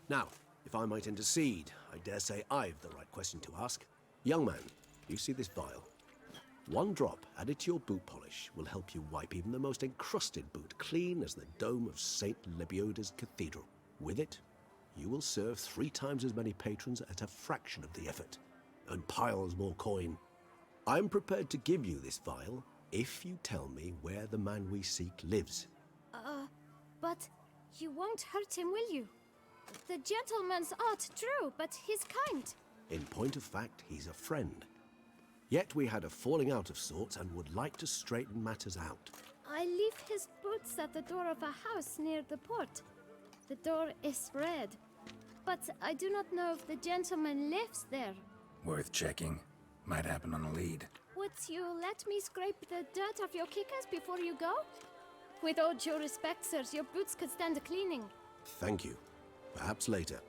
Now, if I might intercede, I dare say I've the right question to ask. Young man, you see this vial? One drop added to your boot polish will help you wipe even the most encrusted boot clean as the dome of St. Lebioda's Cathedral. With it, you will serve 3 times as many patrons at a fraction of the effort, and piles more coin. I'm prepared to give you this vial if you tell me where the man we seek lives. But you won't hurt him, will you? The gentleman's art, true, but he's kind. In point of fact, he's a friend. Yet we had a falling out of sorts and would like to straighten matters out. I leave his boots at the door of a house near the port. The door is red, but I do not know if the gentleman lives there. Worth checking. Might happen on a lead. Would you let me scrape the dirt off your kickers before you go? With all due respect, sirs, your boots could stand a cleaning. Thank you. Perhaps later.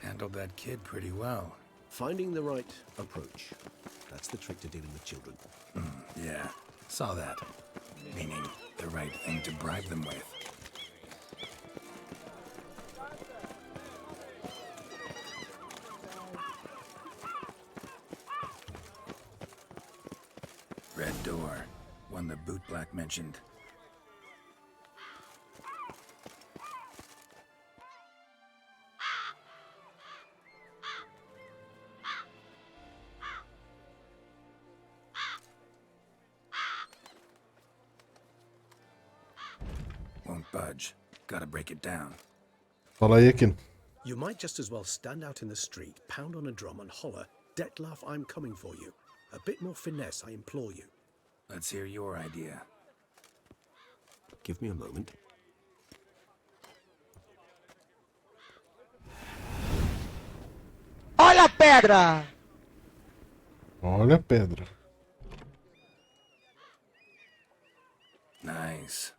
Handled that kid pretty well. Finding the right approach. That's the trick to dealing with children. Yeah, saw that. Meaning the right thing to bribe them with. Red door. One the bootblack mentioned. Won't budge. Gotta break it down. Fala aí, Akin. You might just as well stand out in the street, pound on a drum and holler, Dettlaff, I'm coming for you. A bit more finesse, I implore you. Let's hear your idea. Give me a moment. Olha a pedra! Olha a pedra. Nice.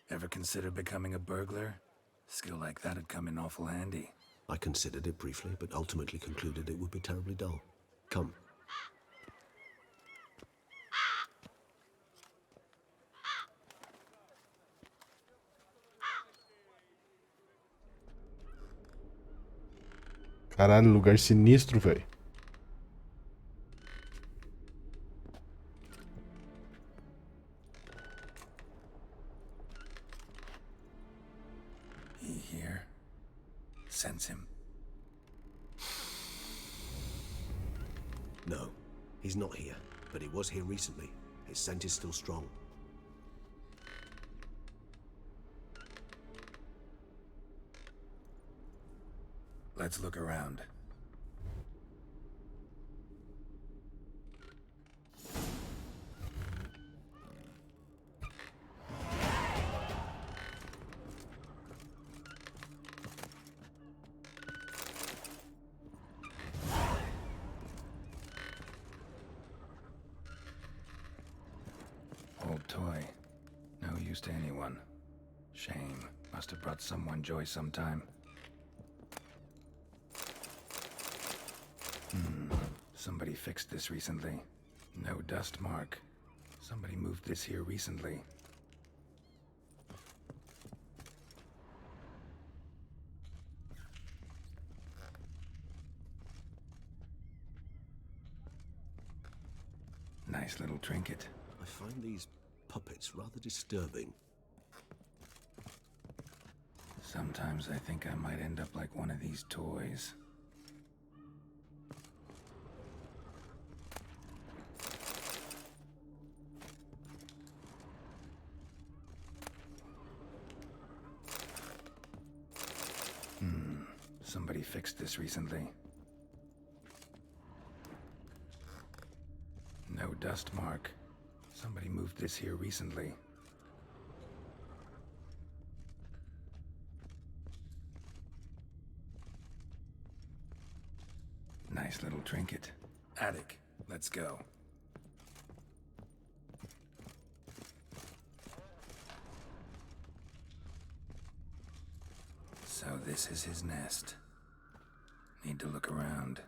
Ever consider becoming a burglar? Skill like that'd come in awful handy. I considered it briefly, but ultimately concluded it would be terribly dull. Come. Caralho, lugar sinistro, velho. He here? Sense him. No, he's not here, but he was here recently. His scent is still strong. Let's look around. Old toy. No use to anyone. Shame. Must have brought someone joy sometime. Somebody fixed this recently. No dust mark. Somebody moved this here recently. Nice little trinket. I find these puppets rather disturbing. Sometimes I think I might end up like one of these toys. Somebody fixed this recently. No dust mark. Somebody moved this here recently. Nice little trinket. Attic. Let's go. So this is his nest. Need to look around.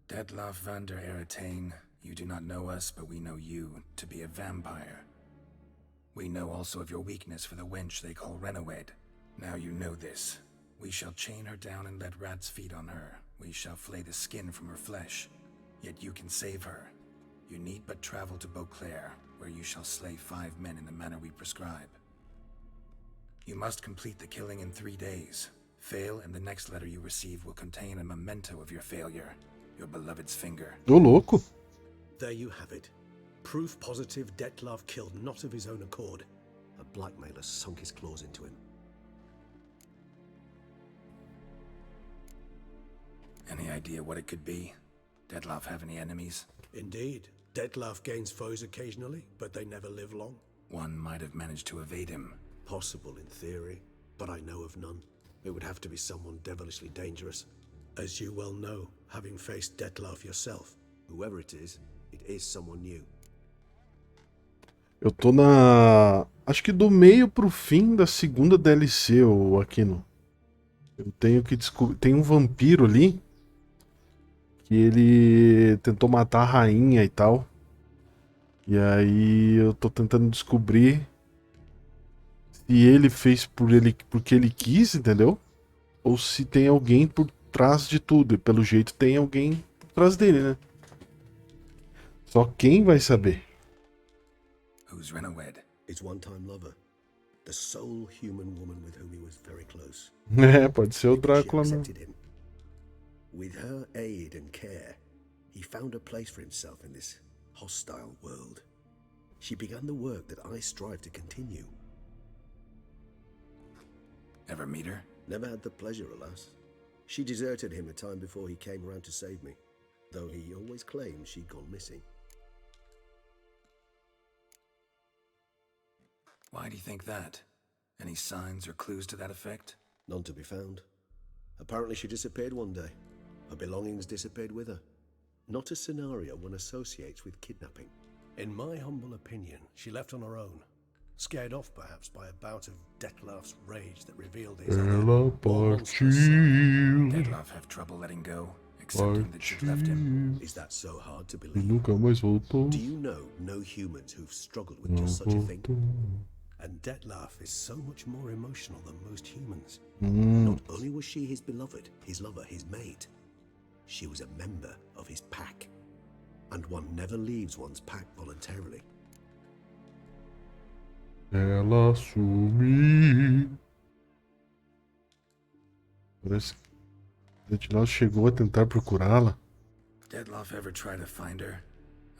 Dettlaff van der Eretain, you do not know us, but we know you to be a vampire. We know also of your weakness for the wench they call Renawed. Now you know this. We shall chain her down and let rats feed on her. We shall flay the skin from her flesh. Yet you can save her. You need but travel to Beauclair, where you shall slay 5 men in the manner we prescribe. You must complete the killing in 3 days. Fail, and the next letter you receive will contain a memento of your failure. Your beloved's finger. Ô, louco. There you have it. Proof positive Dettlaff killed not of his own accord. A blackmailer sunk his claws into him. Any idea what it could be? Dettlaff have any enemies? Indeed. Dettlaff gains foes occasionally, but they never live long. One might have managed to evade him. Possible in theory, but I know of none. It would have to be someone devilishly dangerous. As you well know, having faced Dettlaff yourself. Whoever it is someone new. Eu tô na... Acho que do meio pro fim da segunda DLC, ô Aquino. Eu tenho que descobrir... Tem um vampiro ali que ele tentou matar a rainha e tal. E aí eu tô tentando descobrir se ele fez porque ele quis, entendeu? Ou se tem alguém por trás de tudo. E pelo jeito tem alguém por trás dele, né? Só quem vai saber? Who's Renowed? His one-time lover. The sole human woman with whom he was very close. É, pode ser o Drácula mesmo. With her aid and care, he found a place for himself in this hostile world. She began the work that I strive to continue. Ever meet her? Never had the pleasure, alas. She deserted him a time before he came around to save me, though he always claimed she'd gone missing. Why do you think that? Any signs or clues to that effect? None to be found. Apparently she disappeared one day. Her belongings disappeared with her. Not a scenario one associates with kidnapping. In my humble opinion, she left on her own. Scared off, perhaps, by a bout of Dettlaff's rage that revealed his Ela partiu. Dettlaff have trouble letting go, accepting that you've left him. Is that so hard to E believe? nunca mais voltou. Do you know no humans who've struggled with just such a thing? And Dettlaff is so much more emotional than most humans. Not only was she his beloved, his lover, his mate, she was a member of his pack. And one never leaves one's pack voluntarily. Ela sumiu. Parece que Dettlaff chegou a tentar procurá-la. Dettlaff ever try to find her?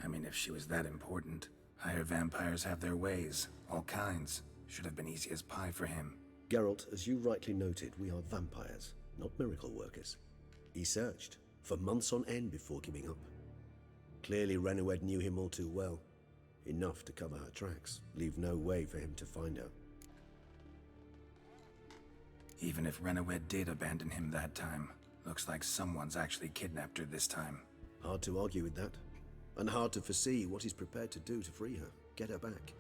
I mean, if she was that important. Higher vampires have their ways, all kinds. Should have been easy as pie for him. Geralt, as you rightly noted, we are vampires, not miracle workers. He searched for months on end before giving up. Clearly Renowed knew him all too well. Enough to cover her tracks, leave no way for him to find her. Even if Renowed did abandon him that time, looks like someone's actually kidnapped her this time. Hard to argue with that. And hard to foresee what he's prepared to do to free her, get her back.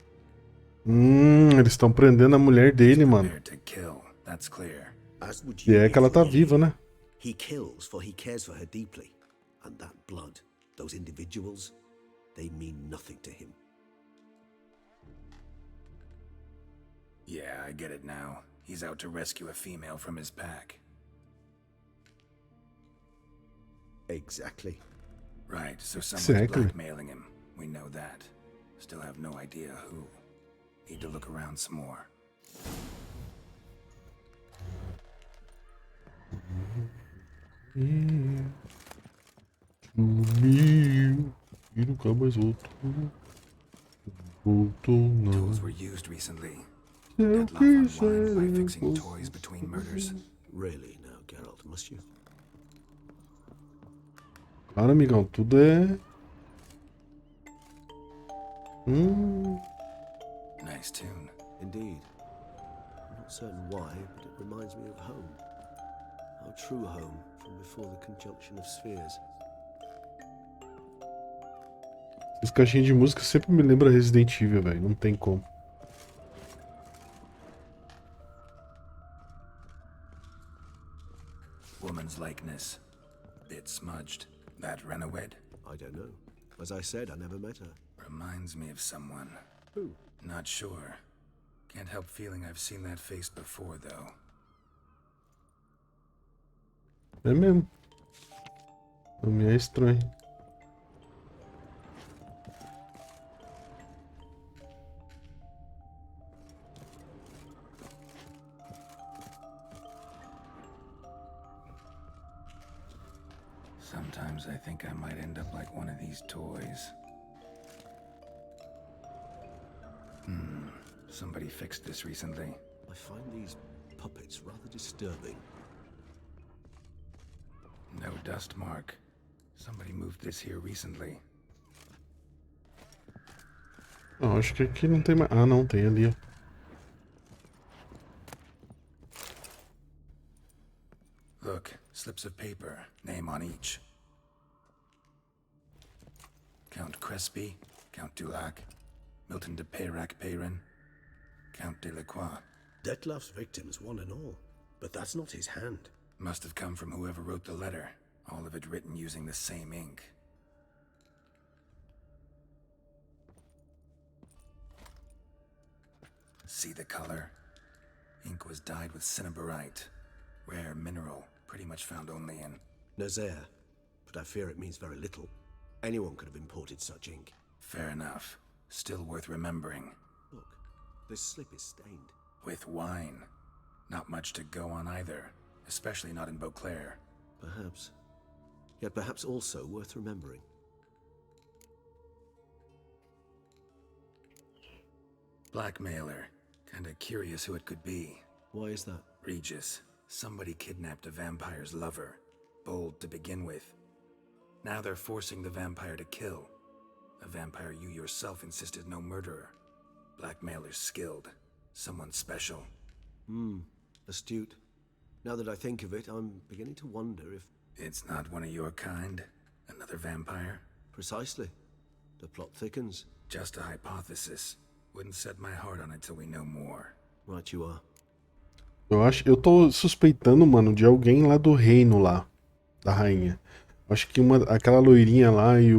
Eles estão prendendo a mulher dele, mano. To kill, that's clear. As would E you é be que ela tá for me. viva, né? He kills for he cares for her deeply. And that blood, those individuals, they mean nothing to him. Yeah, I get it now. He's out to rescue a female from his pack. Exactly. Right, so someone's Exactly. blackmailing him. We know that. Still have no idea who. Need to look around some more. Sumiu e nunca mais voltou. Voltou não. Tools were used recently. Se eu Dettlaff unwinds quiser, by eu fixing posso. toys between murders. Really now, Geralt, must you? Claro, amigão, tudo é. Nice tune. Indeed. I'm not certain why, but it reminds me of home. Our true home from before the conjunction of spheres. Esse caixinha de música sempre me lembra Resident Evil, velho. Não tem como. Woman's likeness. Bit smudged. That Renowed? I don't know. As I said, I never met her. Reminds me of someone. Who? Not sure. Can't help feeling I've seen that face before, though. É mesmo. Não me é estranho. Sometimes I think I might end up like one of these toys. Somebody fixed this recently. I find these puppets rather disturbing. No dust mark. Somebody moved this here recently. Não, acho que aqui não tem mais. Ah, não, tem ali, ó. Look, slips of paper, name on each. Count Crespi, Count Dulac, Milton de Peyrac-Peyrin, Count Delacroix. Detlef's victims, one and all. But that's not his hand. Must have come from whoever wrote the letter. All of it written using the same ink. See the color? Ink was dyed with cinnabarite. Rare mineral, pretty much found only in... Nazaire, but I fear it means very little. Anyone could have imported such ink. Fair enough. Still worth remembering. Look, this slip is stained. With wine. Not much to go on either. Especially not in Beauclair. Perhaps. Yet perhaps also worth remembering. Blackmailer. Kinda curious who it could be. Why is that? Regis. Somebody kidnapped a vampire's lover. Bold to begin with. Now they're forcing the vampire to kill. A vampire you yourself insisted no murderer. Blackmailer's skilled. Someone special. Astute. Now that I think of it, I'm beginning to wonder if... It's not one of your kind? Another vampire? Precisely. The plot thickens. Just a hypothesis. Wouldn't set my heart on it till we know more. Right you are. Eu tô suspeitando, mano, de alguém lá do reino lá. Da rainha. Acho que aquela loirinha lá e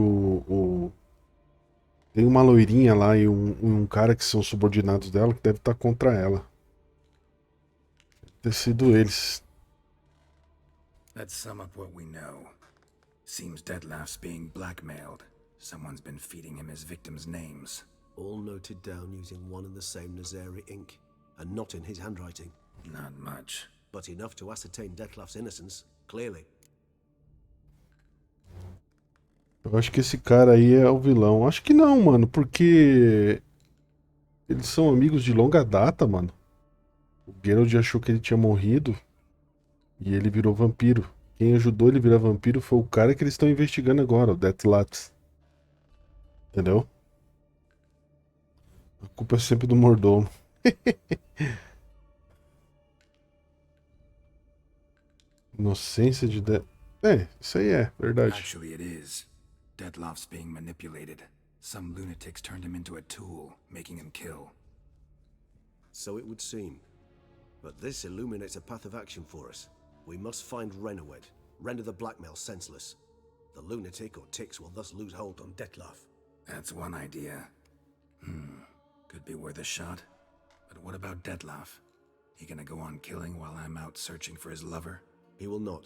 tem uma loirinha lá e um cara que são subordinados dela que deve estar contra ela. Deve ter sido eles. Let's sum up what we know. Seems Detlef's being blackmailed. Someone's been feeding him his victims' names. All noted down using one and the same Nazari ink, and not in his handwriting. Not much. But enough to ascertain Detlef's innocence, clearly. Eu acho que esse cara aí é o vilão. Acho que não, mano, porque eles são amigos de longa data, mano. O Geralt achou que ele tinha morrido e ele virou vampiro. Quem ajudou ele a virar vampiro foi o cara que eles estão investigando agora, o Detlef. Entendeu? A culpa é sempre do mordomo. Inocência de isso aí é verdade. Actually, it is. Detlef's being manipulated. Some lunatics turned him into a tool, making him kill. So it would seem. But this illuminates a path of action for us. We must find Renowed, render the blackmail senseless. The lunatic or ticks will thus lose hold on Detlef. That's one idea. Could be worth a shot. But what about Detlef? He gonna go on killing while I'm out searching for his lover? He will not.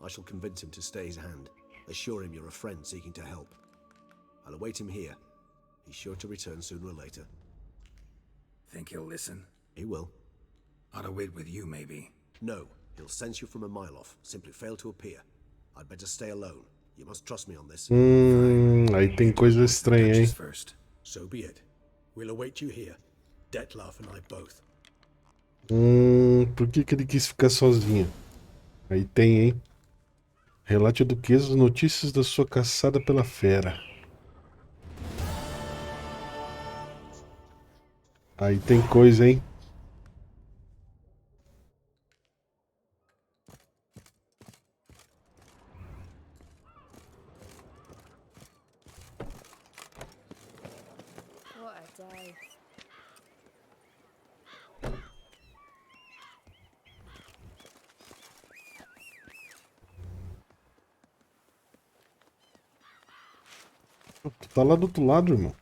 I shall convince him to stay his hand. Assure him you're a friend seeking to help. I'll await him here. He's sure to return sooner or later. Think he'll listen? He will. Ought to wait with you, maybe. No, he'll sense you from a mile off. Simply fail to appear. I'd better stay alone. You must trust me on this. Aí tem coisa estranha, hein? First. So be it. We'll await you here. Detlef and I both. Por que ele quis ficar sozinho? Aí tem, hein? Relate a Duquesa as notícias da sua caçada pela fera. Aí tem coisa, hein? What a day. Tu tá lá do outro lado, irmão.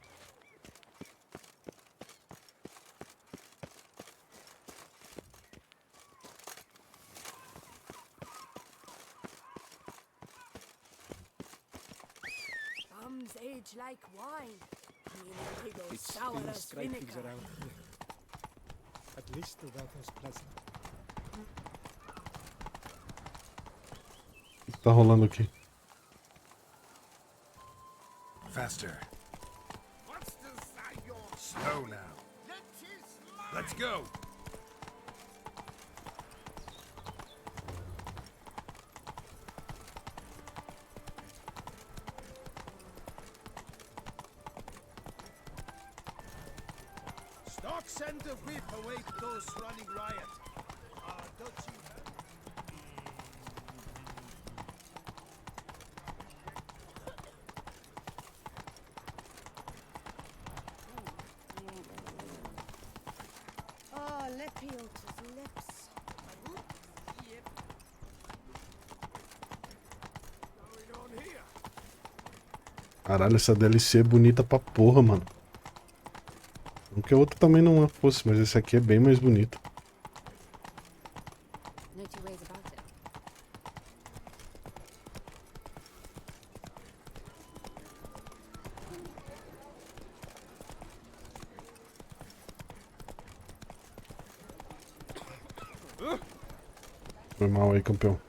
Bums age like wine. Meaning they go sour as vinegar. Around here. At least the weather's pleasant. O que tá rolando aqui? Faster. Slow now. Let's go. Stock send a whip await those running riot. Don't you have... Oh, Lepiota's lips. Caralho, essa DLC é bonita pra porra, mano. Não que a outra também não fosse, mas esse aqui é bem mais bonito. No two ways about it. Foi mal aí, campeão.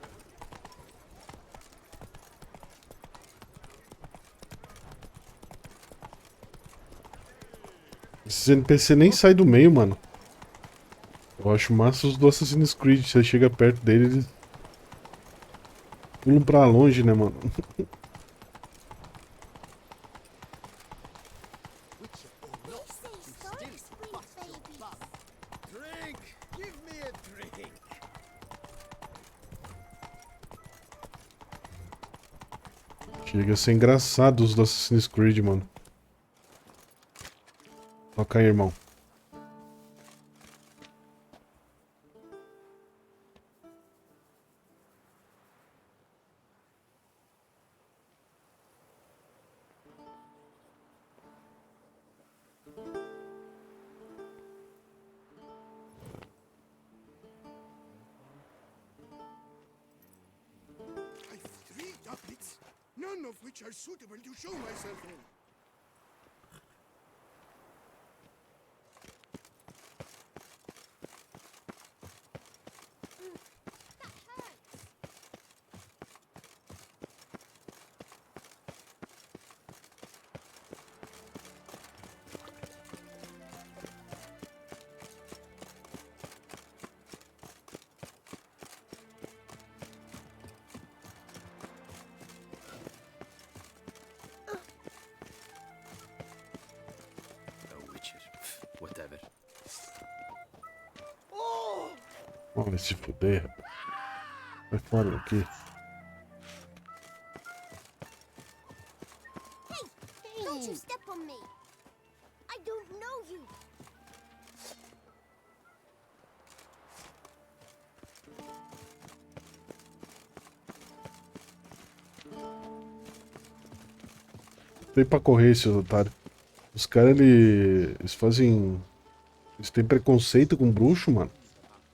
Esses NPC nem saem do meio, mano. Eu acho massa os do Assassin's Creed. Você chega perto dele, eles pulam pra longe, né, mano? Drink! Give me a drink! Chega a ser engraçado os do Assassin's Creed, mano. Toca aí, irmão. I've 3 doublets, none of which are suitable to show myself in. Whatever. Olha se fuder, rapaz. Vai fora daqui. Hey, don't you step on me. I don't know you. Tem pra correr esse otário. Os caras, eles fazem... Eles têm preconceito com bruxo, mano.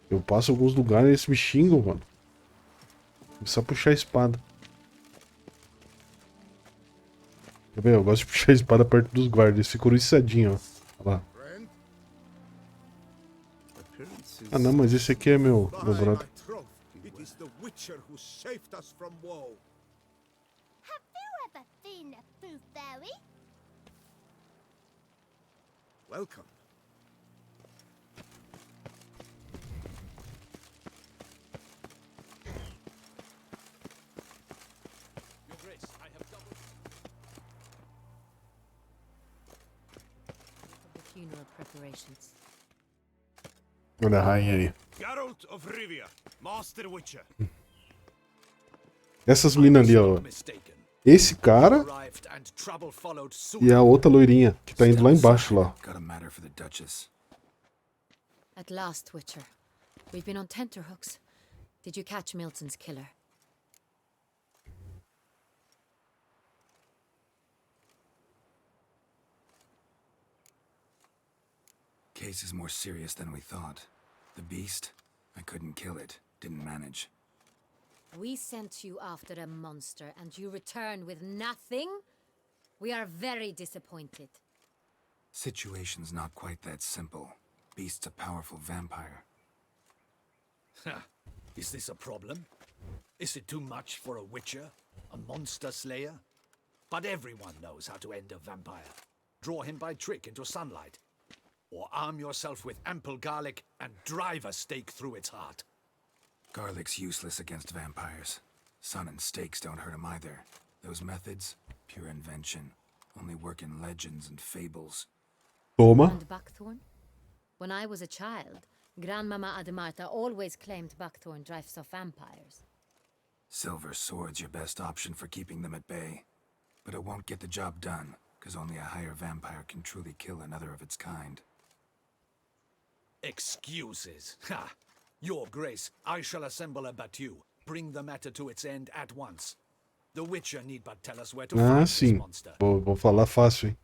Eu passo em alguns lugares e eles me xingam, mano. É só puxar a espada. Quer ver? Eu gosto de puxar a espada perto dos guardas. Eles ficam oriçadinhos, ó. Olha lá. Ah não, mas esse aqui é meu brother. It is the Witcher who saved us from woe. Have you ever seen a Booth Fairy? Welcome. Your Grace, I have doubled. The funeral preparations. Olha a rainha aí. Geralt of Rivia, Master Witcher. Essas minas ali, ó. Esse cara e a outra loirinha que tá indo lá embaixo lá. Got a matter for the Duchess. At last, Witcher. We've been on tenterhooks. Did you catch Milton's killer? Case is more serious than we thought. The beast? I couldn't kill it. Didn't manage. We sent you after a monster and you return with nothing? We are very disappointed. Situation's not quite that simple. Beast's a powerful vampire. Is this a problem? Is it too much for a witcher? A monster slayer? But everyone knows how to end a vampire. Draw him by trick into sunlight. or arm yourself with ample garlic and drive a stake through its heart. Garlic's useless against vampires. Sun and stakes don't hurt him either. Those methods, pure invention, only work in legends and fables. Toma. And buckthorn? When I was a child, Grandmama Ademarta always claimed buckthorn drives off vampires. Silver sword's your best option for keeping them at bay. But it won't get the job done, because only a higher vampire can truly kill another of its kind. Excuses. Ha! Your Grace, I shall assemble a battue. Bring the matter to its end at once. The Witcher need but tell us where to Ah, find this sim. monster. Vou falar fácil, hein?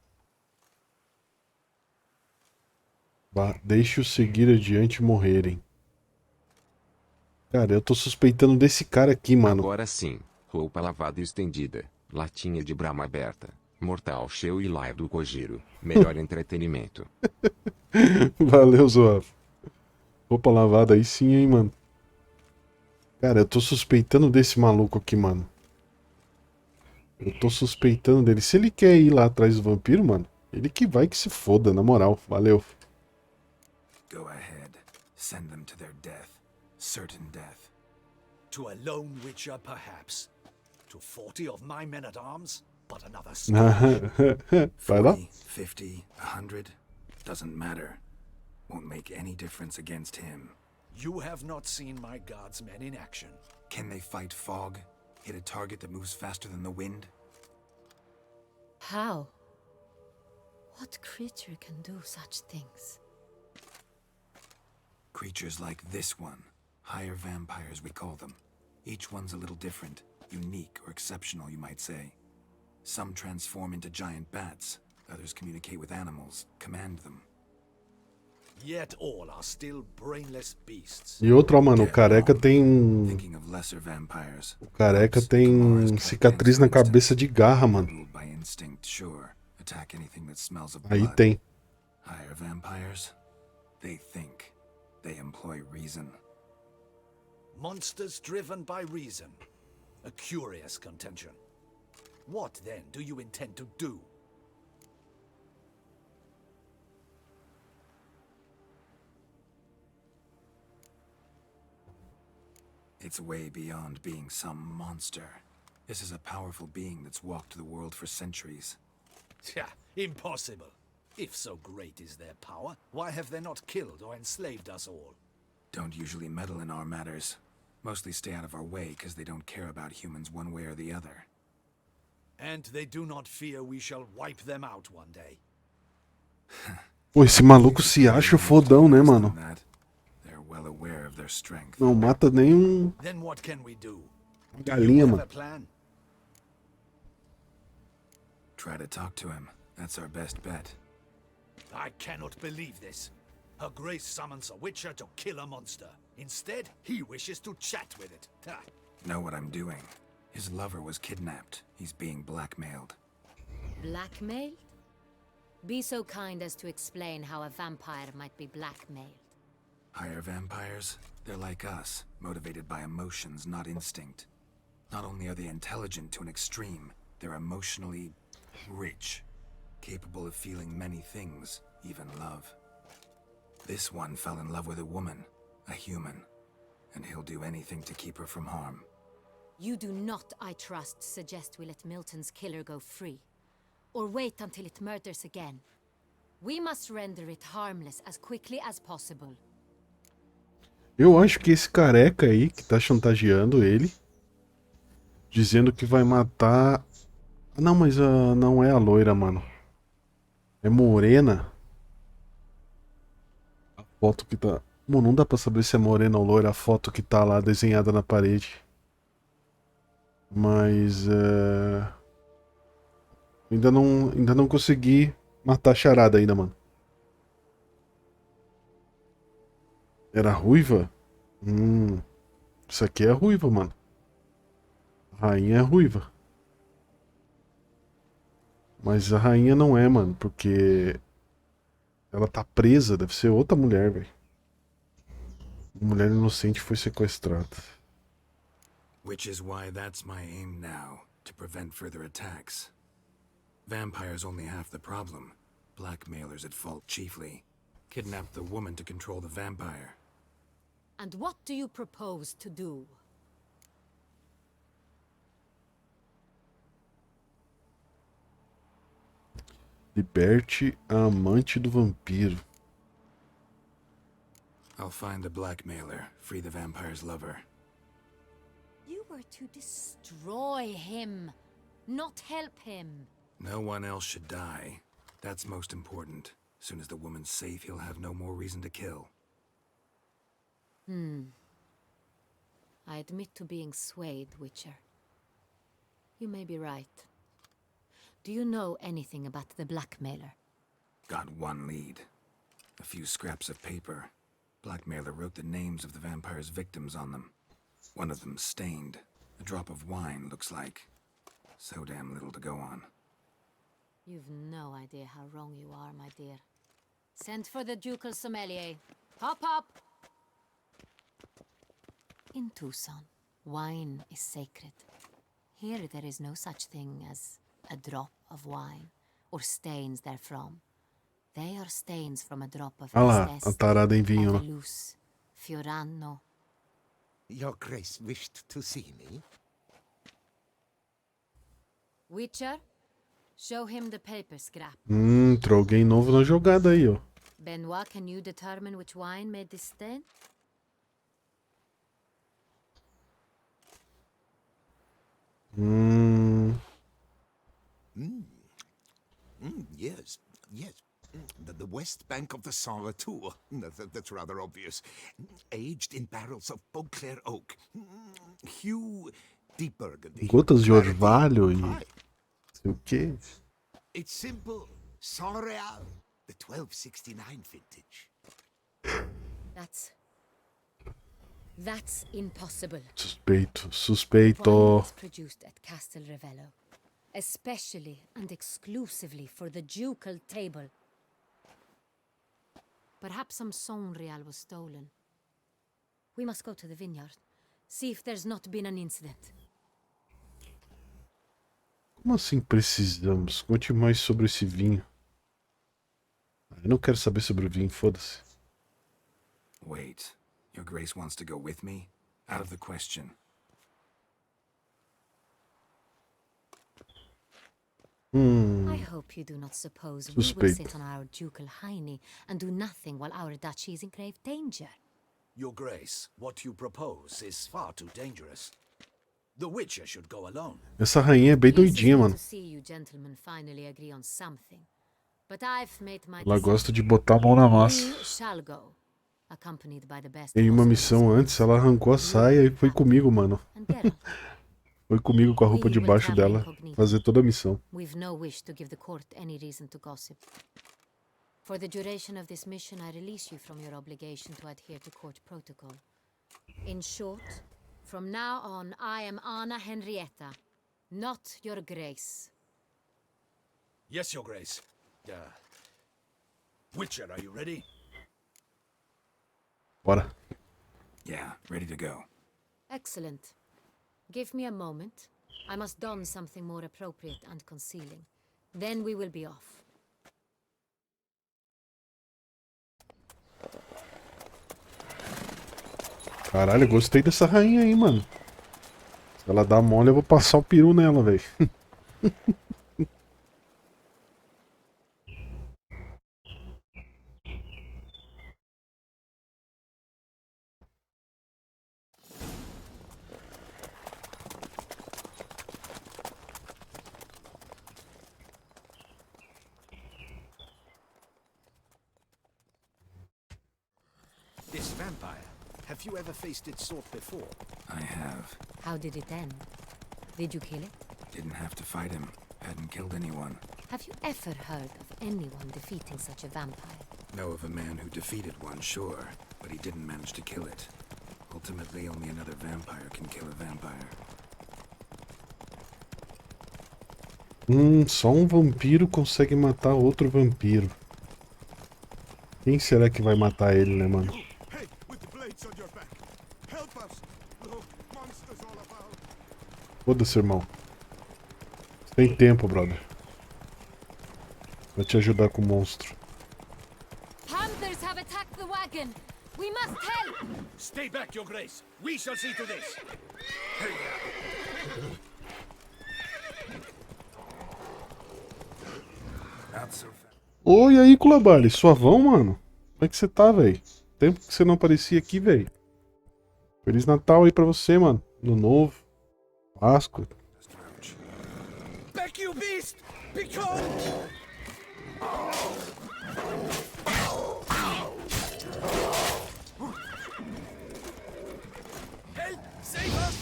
Deixe-os seguir adiante e morrerem. Cara, eu tô suspeitando desse cara aqui, mano. Agora sim. Roupa lavada e estendida. Latinha de brama aberta. Mortal cheio e laia do Kojiro. Melhor entretenimento. Valeu, Zoaf. Roupa lavada aí sim, hein, mano. Cara, eu tô suspeitando desse maluco aqui, mano. Eu tô suspeitando dele. Se ele quer ir lá atrás do vampiro, mano, ele que vai que se foda, na moral. Valeu. Go ahead. Send them to their death. Certain death. To a lone Witcher, perhaps. To 40 of my men-at-arms, but another Vai lá. 40, 50, 100. Doesn't matter. Won't make any difference against him. You have not seen my guards' men in action. Can they fight fog? Hit a target that moves faster than the wind? How? What creature can do such things? Creatures like this one. Higher vampires, we call them. Each one's a little different. Unique or exceptional, you might say. Some transform into giant bats. Others communicate with animals, command them. Yet all are still brainless beasts. E outra, ó, mano, o careca tem. Thinking of lesser vampires. O careca tem cicatriz na cabeça de garra, mano. Ruled by instinct, sure. Attack anything that smells of Aí blood. tem. Higher vampires? They think. They employ reason. Monsters driven by reason. A curious contention. What, then, do you intend to do? It's way beyond being some monster. This is a powerful being that's walked the world for centuries. Yeah, impossible. If so great is their power, why have they not killed or enslaved us all? Don't usually meddle in our matters. Mostly stay out of our way because they don't care about humans one way or the other. And they do not fear we shall wipe them out one day. Pô, esse maluco se acha fodão, né, mano? They're well aware of their strength. Não mata nem Then what can we do? galinha, Have a mano. plan? Try to talk to him. That's our best bet. I cannot believe this. Her Grace summons a Witcher to kill a monster. Instead, he wishes to chat with it. Ah. Know what I'm doing. His lover was kidnapped. He's being blackmailed. Blackmailed? Be so kind as to explain how a vampire might be blackmailed. Higher vampires? They're like us, motivated by emotions, not instinct. Not only are they intelligent to an extreme, they're emotionally rich, capable of feeling many things, even love. This one fell in love with a woman, a human, and he'll do anything to keep her from harm. You do not, I trust, suggest we let Milton's killer go free. Or wait until it murders again. We must render it harmless as quickly as possible. Eu acho que esse careca aí que tá chantageando ele, dizendo que vai matar. Não, mas não é a loira, mano. É morena. A foto que tá. Bom, não dá pra saber se é morena ou loira a foto que tá lá desenhada na parede. Mas ainda não consegui matar a charada ainda, mano. Era ruiva? Isso aqui é ruiva, mano. A rainha é ruiva. Mas a rainha não é, mano, porque ela tá presa, deve ser outra mulher, velho. Uma mulher inocente foi sequestrada. Which is why that's my aim now, to prevent further attacks. Vampires only half the problem. Blackmailers at fault chiefly. Kidnap the woman to control the vampire. And what do you propose to do? Liberte a amante do vampiro. I'll find the blackmailer, free the vampire's lover. You were to destroy him, not help him. No one else should die. That's most important. As soon as the woman's safe, he'll have no more reason to kill. I admit to being swayed, Witcher. You may be right. Do you know anything about the blackmailer? Got one lead. A few scraps of paper. Blackmailer wrote the names of the vampire's victims on them. One of them stained. A drop of wine, looks like. So damn little to go on. You've no idea how wrong you are, my dear. Send for the ducal sommelier. Hop, hop! In Tucson, wine is sacred. Here there is no such thing as a drop of wine, or stains therefrom. They are stains from a drop of lá, a tarada em vinho, né? Evelus, Fiorano. Your Grace wished to see me? Witcher, show him the paper scrap. Entrou alguém novo na jogada aí, ó. Benoit, can you determine which wine made this stain? Yes, yes. The west bank of the Saint Latour. That's rather obvious. Aged in barrels of Beauclair oak. Hue deep burgundy. Gotas de orvalho e sei o quê. It's simple. Saint Real, the 1269 vintage. That's impossible. Suspeito. Wine was produced at Castel Revello, especially and exclusively for the ducal table. Perhaps some Saint Real was stolen. We must go to the vineyard, see if there's not been an incident. Como assim precisamos? Conte mais sobre esse vinho. Eu não quero saber sobre o vinho, foda-se. Wait, Your Grace wants to go with me? Out of the question. I hope you do not suppose we will Suspeito. sit on our ducal hiney and do nothing while our duchy is in grave danger. Your Grace, what you propose is far too dangerous. The Witcher should go alone. Essa rainha é bem doidinha, mano. To see you gentlemen finally agree on something. But I've made my Ela gosta de botar a mão na massa. You shall go, accompanied by the best. Em uma missão antes, ela arrancou a saia e foi comigo, mano. Foi comigo com a roupa debaixo dela, fazer toda a missão. We've no wish to give the court any reason to gossip. For the duration of this mission, I release you from your obligation to adhere to court protocol. In short, from now on, I am Anna Henrietta, not your Grace. Yes, Your Grace. Witcher, are you ready? Bora. Yeah, ready to go. Excellent. Give me a moment. I must don something more appropriate and concealing. Then we will be off. Caralho, eu gostei dessa rainha aí, mano. Se ela dá mole, eu vou passar o peru nela, velho. This vampire, have you ever faced its sort before? I have. How did it end? Did you kill it? Didn't have to fight him. Hadn't killed anyone. Have you ever heard of anyone defeating such a vampire? Know of a man who defeated one, sure, but he didn't manage to kill it. Ultimately, only another vampire can kill a vampire. Só um vampiro consegue matar outro vampiro. Quem será que vai matar ele, né, mano? Hey, with the blades on your back. Help us. Look, monsters all about. Foda-se, irmão. Você tem tempo, brother. Vou te ajudar com o monstro. Panthers have attacked the wagon. We must help. Stay back, Your Grace. We shall see to this. Not so fast. Oi, aí, Kulabali. Suavão, mano? Como é que você tá, velho? Tempo que você não aparecia aqui, velho. Feliz Natal aí pra você, mano. Ano novo. Páscoa. Back, you beast! Begone! Help! Save us!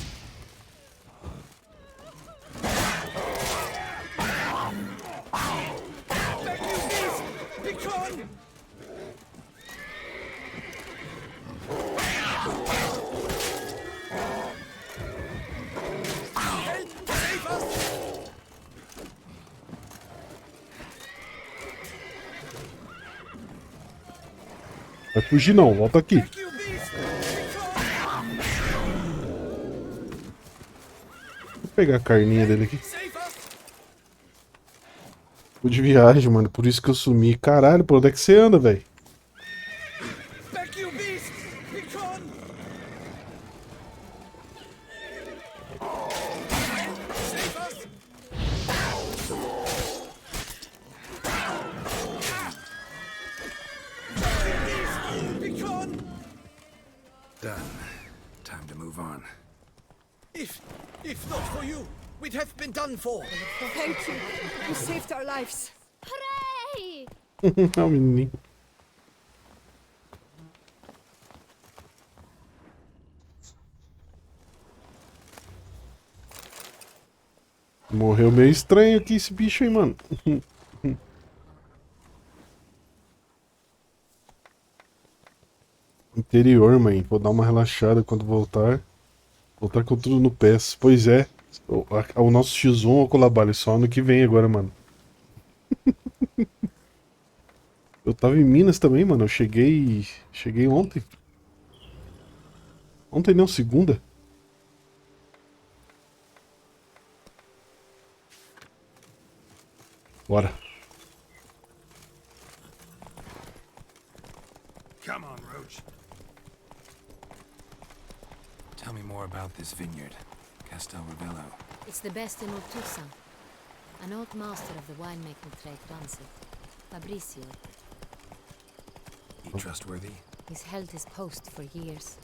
Back, you beast! Begone! Help! Save us! Vai fugir não, volta aqui. Vou pegar a carninha dele aqui. Tô de viagem, mano. Por isso que eu sumi. Caralho, por onde é que você anda, velho? Back, you beast! Begone! Save us! Begone! Done. Time to move on. If not for you, we'd have been done for. Thank you. You saved our lives. Hooray! Ah, o menininho. Morreu meio estranho aqui esse bicho aí, mano. Interior, mãe. Vou dar uma relaxada quando voltar. Voltar com tudo no pé. Pois é. O nosso X1 ou Kulabali só ano que vem agora, mano. Eu tava em Minas também, mano. Eu cheguei ontem. Ontem não, segunda. Bora. Come on, Roach. Tell me more about this vineyard, Castel Ravello. It's the best in Ortusa. An old master of the winemaking trade runs it. Fabrizio. He trustworthy? He's held his post for years.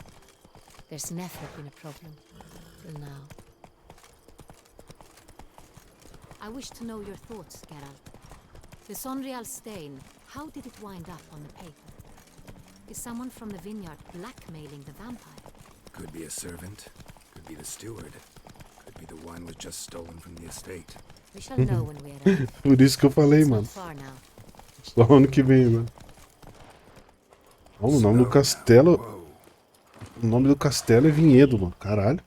There's never been a problem. Till now. I wish to know your thoughts, Geralt. The Sonreal stain, how did it wind up on the paper? Is someone from the vineyard blackmailing the vampire? Could be a servant, could be the steward, could be the one was just stolen from the estate. We shall know when we arrive. Por isso que eu falei, mano. Far now. Só ano que vem, mano. O nome do castelo. O nome do castelo é Vinhedo, mano. Caralho.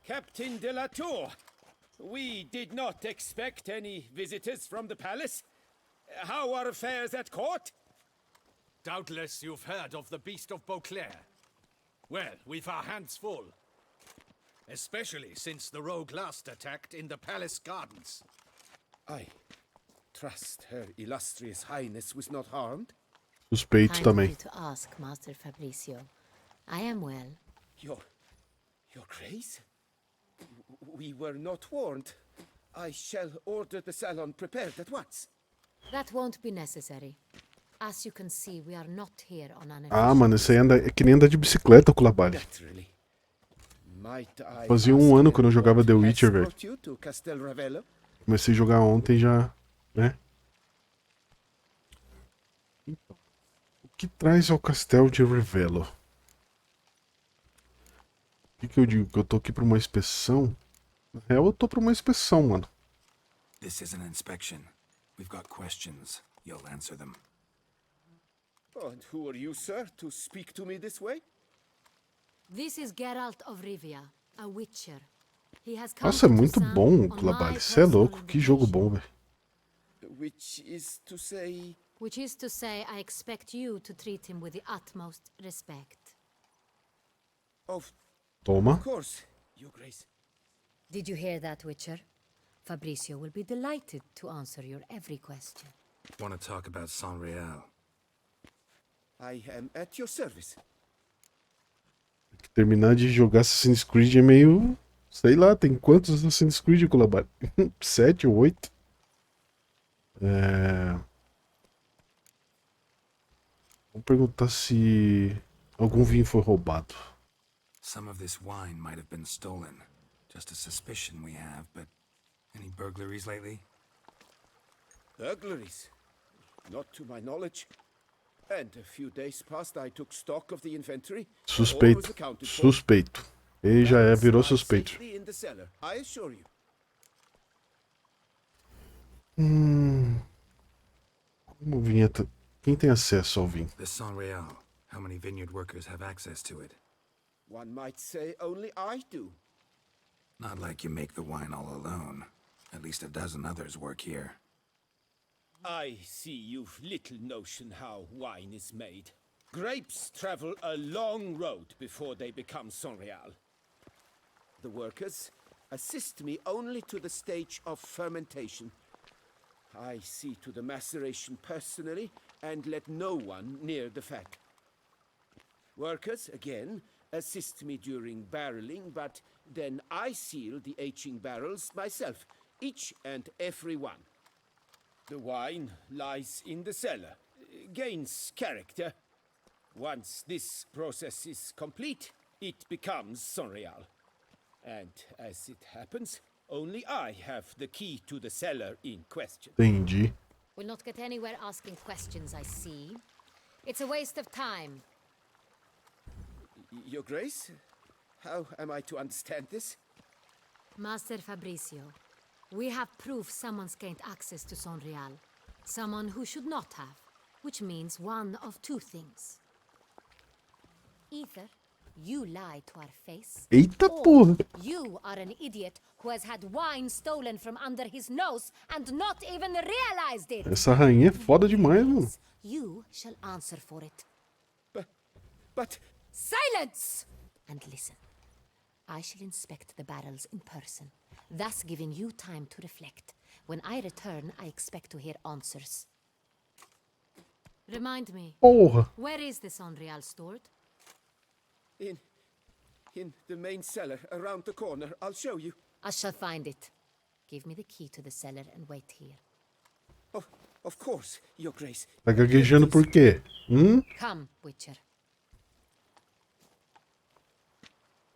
Captain de la Tour, we did not expect any visitors from the palace. How are affairs at court? Doubtless you've heard of the Beast of Beauclair. Well, we've our hands full. Especially since the rogue last attacked in the palace gardens. I trust Her Illustrious Highness was not harmed. Suspeito Kind of também. you to ask, Master Fabrizio. I am well. Your Grace? We were not warned. I shall order the salon prepared at once. That won't be necessary. As you can see, we are not here on an Ah, mano, isso aí é que nem andar de bicicleta, Kulabali. Fazia um ano que eu não jogava The Witcher, velho. Comecei a jogar ontem já, né? Então, o que traz ao castelo de Ravello? O que eu digo? Que eu tô aqui pra uma inspeção? Na real, eu tô pra uma inspeção, mano. This is an inspection. We've got questions. You'll answer them. And who are you, sir, to speak to me this way? This is Geralt of Rivia, a Witcher. He has come Nossa, é to muito Toussaint bom, on Kulabali. my Você é personal louco. Que jogo bom, velho. Which is to say... Which is to say, I expect you to treat him with the utmost respect. Toma. Of course, Your Grace. Did you hear that, Witcher? Fabrizio will be delighted to answer your every question. Want to talk about San Real? I am at your service. Terminar de jogar Assassin's Creed é meio... Sei lá, tem quantos Assassin's Creed, Colabari? 7 ou 8? Vou perguntar se algum vinho foi roubado. Some of this wine might have been stolen. Just a suspicion we have, but any burglaries lately? Burglaries? Not to my knowledge. And a few days past I took stock of the inventory. Suspeito. Suspeito. Ele já virou suspeito. Safely in the cellar, I assure you. Como vinheta? Quem tem acesso ao vinho? The San Real. How many vineyard workers have access to it? One might say only I do. Not like you make the wine all alone. At least a dozen others work here. I see you've little notion how wine is made. Grapes travel a long road before they become San Real. The workers assist me only to the stage of fermentation. I see to the maceration personally and let no one near the fat. Workers, again, assist me during barreling, but then I seal the aging barrels myself, each and every one. The wine lies in the cellar, gains character. Once this process is complete, it becomes San Real. And as it happens, only I have the key to the cellar in question. Entendi. We'll not get anywhere asking questions, I see. It's a waste of time. Your Grace, how am I to understand this? Master Fabricio, we have proof someone's gained access to San Real. Someone who should not have, which means one of two things. Either you lie to our face, Eita or porra! you are an idiot who has had wine stolen from under his nose and not even realized it. Essa rainha é foda demais, mano. You shall answer for it. But... Silence! And listen. I shall inspect the barrels in person, thus giving you time to reflect. When I return, I expect to hear answers. Remind me. Porra! Where is the San Real stored? In the main cellar, around the corner. I'll show you. I shall find it. Give me the key to the cellar and wait here. Oh, of course, Your Grace. Tá gaguejando por quê? Come, Witcher.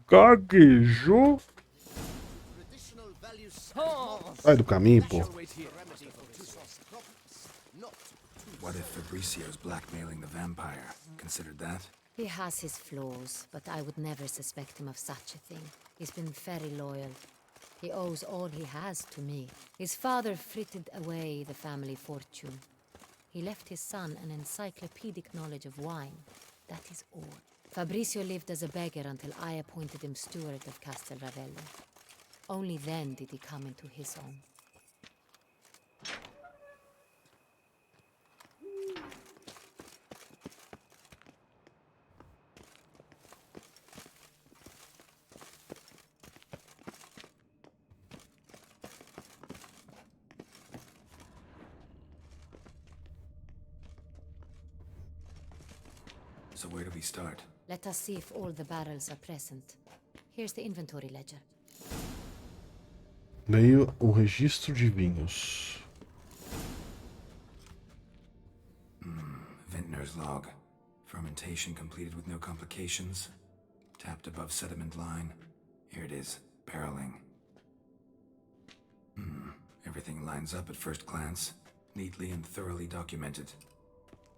Gaguejou? Sai do caminho, pô. What if Fabricio's blackmailing the vampire? Considered that? He has his flaws, but I would never suspect him of such a thing. He's been very loyal. He owes all he has to me. His father frittered away the family fortune. He left his son an encyclopedic knowledge of wine. That is all. Fabricio lived as a beggar until I appointed him steward of Castel Ravello. Only then did he come into his own. So where do we start? Let us see if all the barrels are present. Here's the inventory ledger. Leio o registro de vinhos. Vintner's log. Fermentation completed with no complications. Tapped above sediment line. Here it is. Barreling. Everything lines up at first glance. Neatly and thoroughly documented.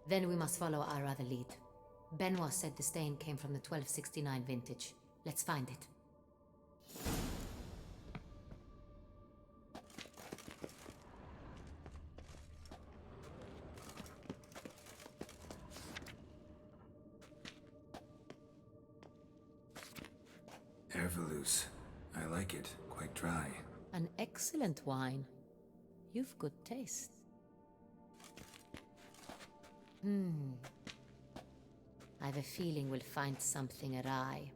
Then we must follow our other lead. Benoit said the stain came from the 1269 vintage. Let's find it. Ervelous. I like it. Quite dry. An excellent wine. You've good taste. I have a feeling we'll find something awry.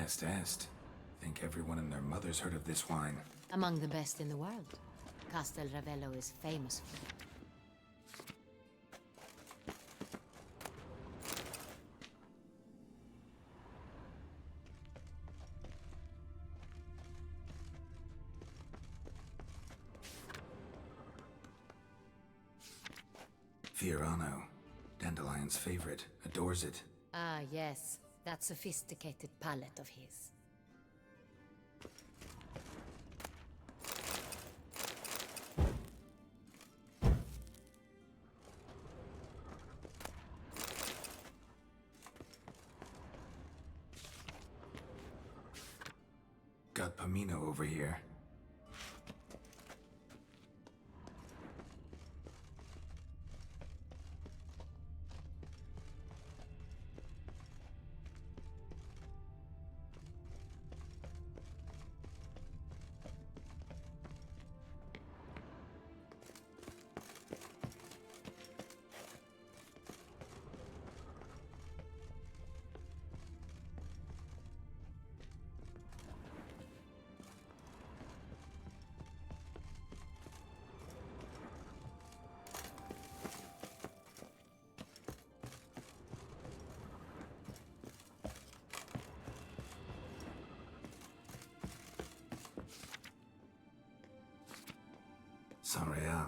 Est. Think everyone and their mother's heard of this wine. Among the best in the world. Castel Ravello is famous for it. Fiorano, Dandelion's favorite, adores it. Ah, yes. That sophisticated palate of his. Got Pomino over here. San Real,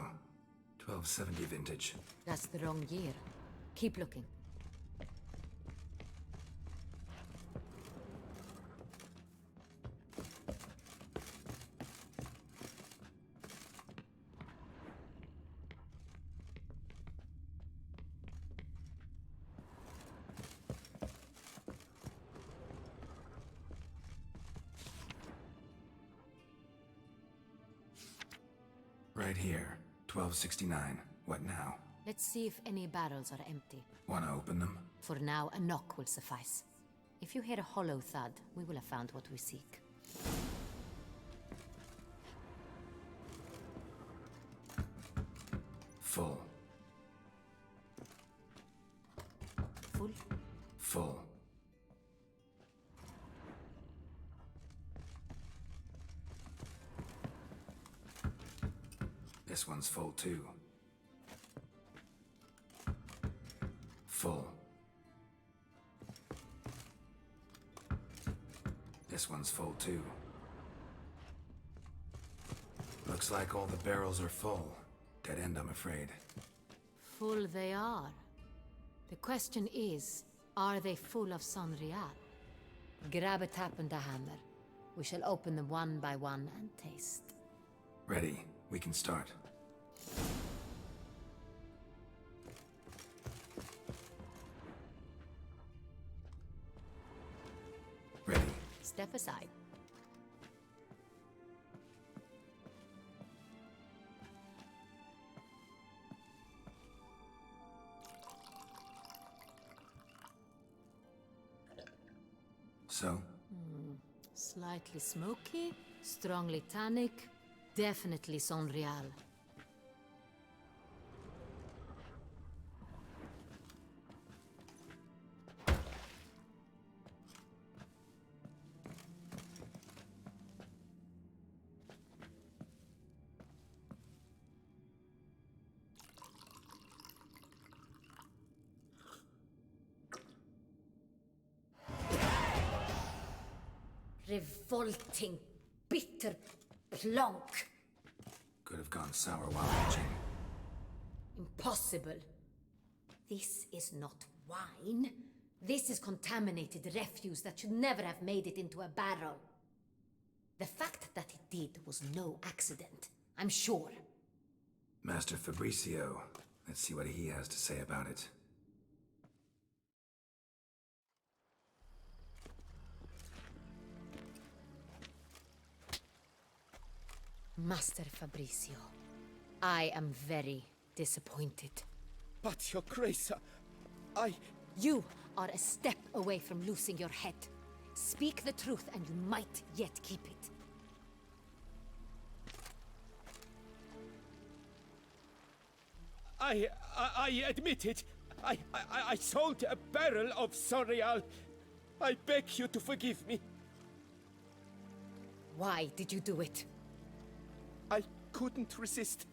1270 vintage. That's the wrong year. Keep looking. Right here, 1269. What now? Let's see if any barrels are empty. Wanna open them? For now, a knock will suffice. If you hear a hollow thud, we will have found what we seek. Full. Full? Full. This one's full too. Full. This one's full too. Looks like all the barrels are full. Dead end, I'm afraid. Full they are. The question is, are they full of San Real? Grab a tap and a hammer. We shall open them one by one and taste. Ready. We can start. Ready. Step aside. So? Slightly smoky, strongly tannic, definitely San Real. Revolting, bitter plonk. Could have gone sour while aging. Impossible. This is not wine. This is contaminated refuse that should never have made it into a barrel. The fact that it did was no accident, I'm sure. Master Fabricio. Let's see what he has to say about it. Master Fabricio, I am very disappointed. But, Your Grace, You are a step away from losing your head. Speak the truth and you might yet keep it. I admit it. I sold a barrel of San Real. I beg you to forgive me. Why did you do it? I couldn't resist.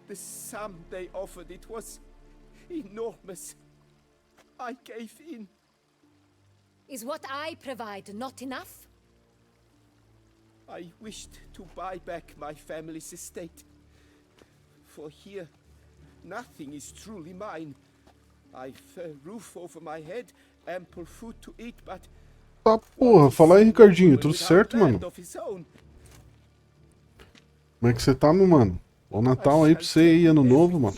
The sum they offered, it was enormous. I gave in. Is what I provide not enough? I wished to buy back my family's estate. For here, nothing is truly mine. I've a roof over my head, ample food to eat, but Tá porra, fala aí, Ricardinho, tudo certo, mano? land of his own. Como é que você tá, meu mano? Bom Natal aí pra você aí, ano novo, mano.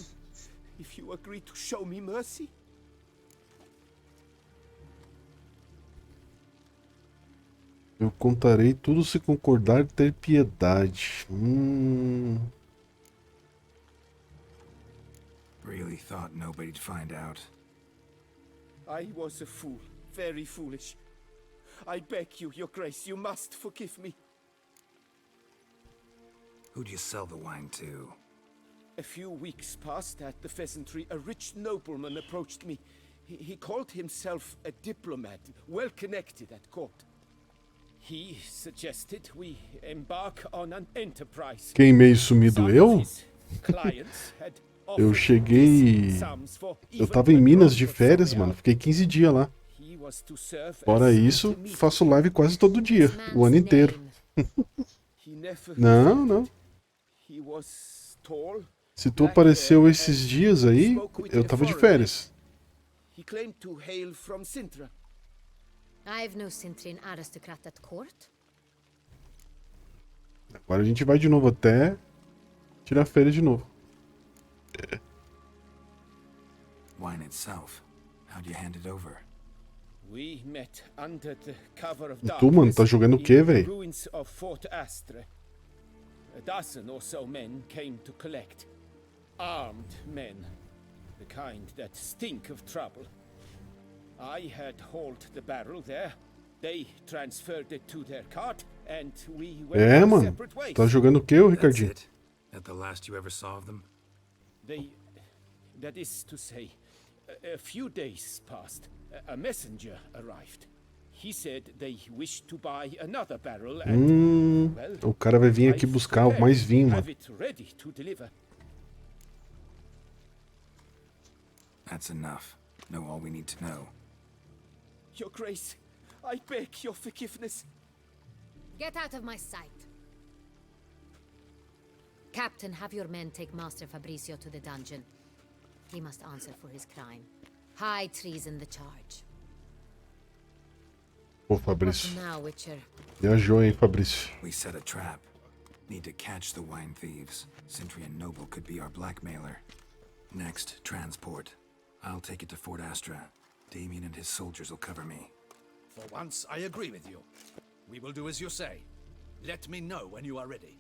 If you agree to show me mercy, Eu contarei tudo se concordar e ter piedade. Really thought nobody'd find out. I was a fool, very foolish. I beg you, Your Grace, you must forgive me. Who'd you sell the wine to? A few weeks past at the Pheasantry, a rich nobleman approached me. He called himself a diplomat, well connected at court. He suggested we embark on an enterprise. Quem meio sumido eu? Clients had Eu cheguei. Eu tava em Minas de férias, mano. Fiquei 15 dias lá. Fora isso, faço live quase todo dia, o ano inteiro. Não, não. Se tu apareceu esses dias aí, eu tava de férias. He claimed to hail from Sintra. I've no Cintrian aristocrat at court. Agora a gente vai de novo até tirar férias de novo. Wine itself. How'd you hand it over? We met under the cover of E tu, mano, tá jogando o quê, véi? ruins of Fort Astre. A dozen or so men came to collect. Armed men. The kind that stink of trouble. I had hauled the barrel there. They transferred it to their cart, and we went É, our mano. separate ways. Tá jogando o quê, ô Ricardinho? That the last you ever saw of them? That is to say, a few days passed. A messenger arrived. He said they wished to buy another barrel and, well, O cara vai vir aqui buscar mais vinho, mano. have it ready to deliver. That's enough. Know all we need to know. Your Grace, I beg your forgiveness. Get out of my sight. Captain, have your men take Master Fabrizio to the dungeon. He must answer for his crime. High treason the charge. Pô, Fabrício. What now, Witcher? Viajou, hein, Fabrício. We set a trap. Need to catch the wine thieves. Centurion Noble could be our blackmailer. Next, transport. I'll take it to Fort Astra. Damien and his soldiers will cover me. For once, I agree with you. We will do as you say. Let me know when you are ready.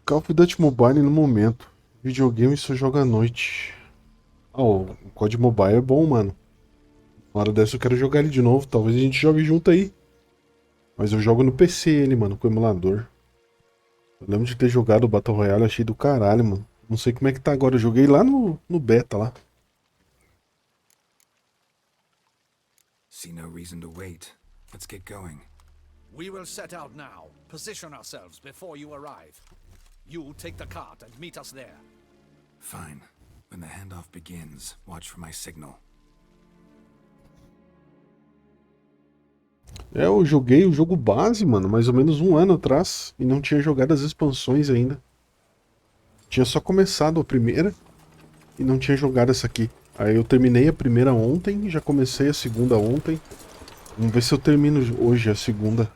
Call of Duty Mobile no momento. Videogame só joga à noite. O COD Mobile é bom, mano. Uma hora dessa eu quero jogar ele de novo. Talvez a gente jogue junto aí. Mas eu jogo no PC ele, mano, com o emulador. Eu lembro de ter jogado o Battle Royale, achei do caralho, mano. Não sei como é que tá agora. Eu joguei lá no beta lá. See no reason to wait. Let's get going. We will set out now. Position ourselves before you arrive. You'll take the cart and meet us there. Fine. When the handoff begins, watch for my signal. Eu joguei o jogo base, mano, mais ou menos um ano atrás. E não tinha jogado as expansões ainda. Tinha só começado a primeira. E não tinha jogado essa aqui. Aí eu terminei a primeira ontem. Já comecei a segunda ontem. Vamos ver se eu termino hoje a segunda.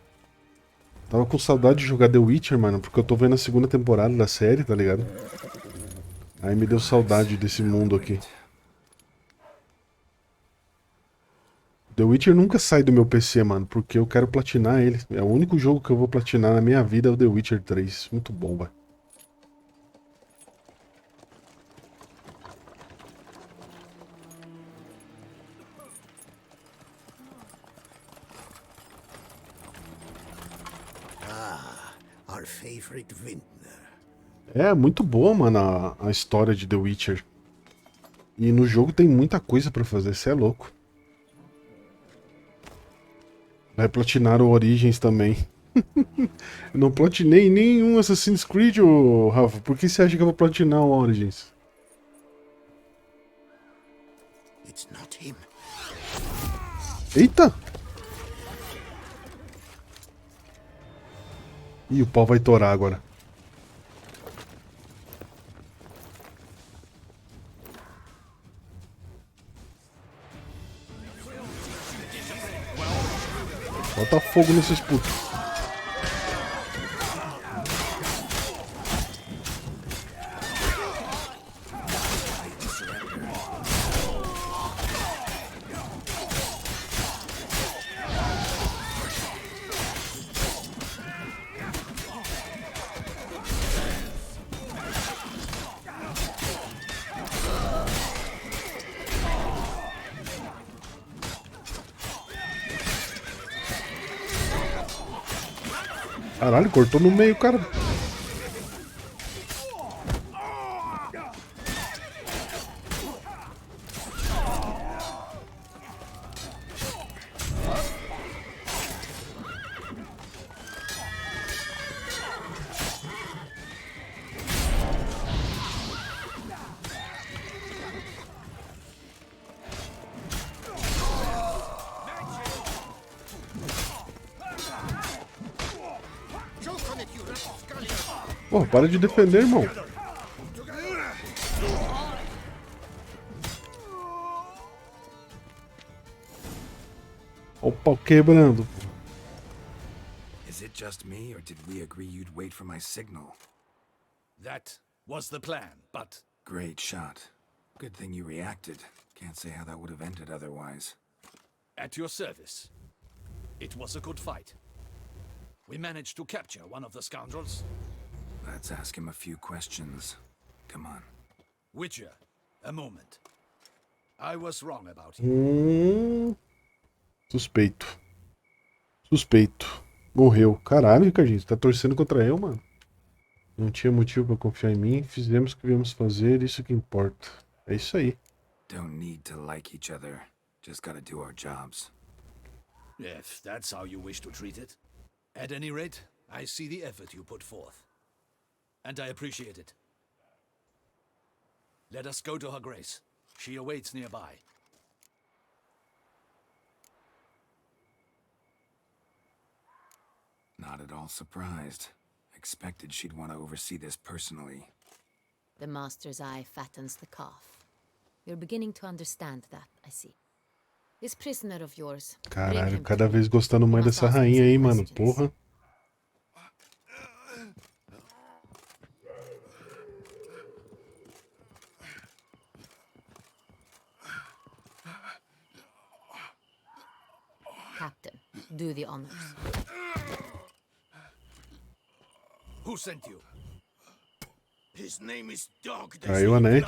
Tava com saudade de jogar The Witcher, mano. Porque eu tô vendo a segunda temporada da série, tá ligado? Aí me deu saudade desse mundo aqui. The Witcher nunca sai do meu PC, mano, porque eu quero platinar ele. É o único jogo que eu vou platinar na minha vida é o The Witcher 3. Muito bom, velho. Our favorite vintner. É muito boa, mano, a história de The Witcher. E no jogo tem muita coisa pra fazer, cê é louco. Vai platinar o Origins também. Eu não platinei nenhum Assassin's Creed, ô Rafa. Por que você acha que eu vou platinar o Origins? It's not him. Eita! Ih, o pau vai torar agora. Bota fogo nesses putos. Caralho, cortou no meio, cara. Pô, para de defender, irmão. Ó o pau quebrando. Is it just me, or did we agree you'd wait for my signal? That was the plan, but... Great shot. Good thing you reacted. Can't say how that would have ended otherwise. At your service. It was a good fight. We managed to capture one of the scoundrels. Let's ask him a few questions. Come on. Witcher, a moment. I was wrong about him. Suspeito. Suspeito. Morreu. Caralho, Ricardinho, você tá torcendo contra eu, mano? Não tinha motivo pra confiar em mim. Fizemos o que viemos fazer, isso que importa. É isso aí. Don't need to like each other. Just gotta do our jobs. If that's how you wish to treat it. At any rate, I see the effort you put forth. And I appreciate it. Let us go to her grace. She awaits nearby. Not at all surprised. Expected she'd want to oversee this personally. The master's eye fattens the calf. You're beginning to understand that, I see. This prisoner of yours. Caralho, cada vez gostando mais dessa rainha aí, mano. Porra. Captain, do the honors. Who sent you? His name is Dog. Caiu a net.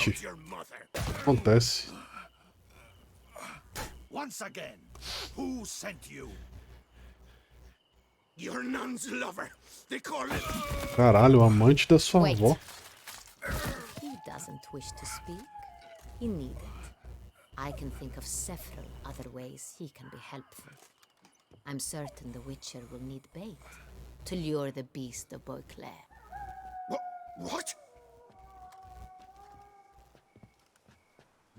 Acontece. Once again, who sent you? Your nun's lover. They call it. Caralho, o amante da sua avó. He doesn't wish to speak. He need it. I can think of several other ways he can be helpful. I'm certain the Witcher will need bait to lure the beast of Beauclair. What?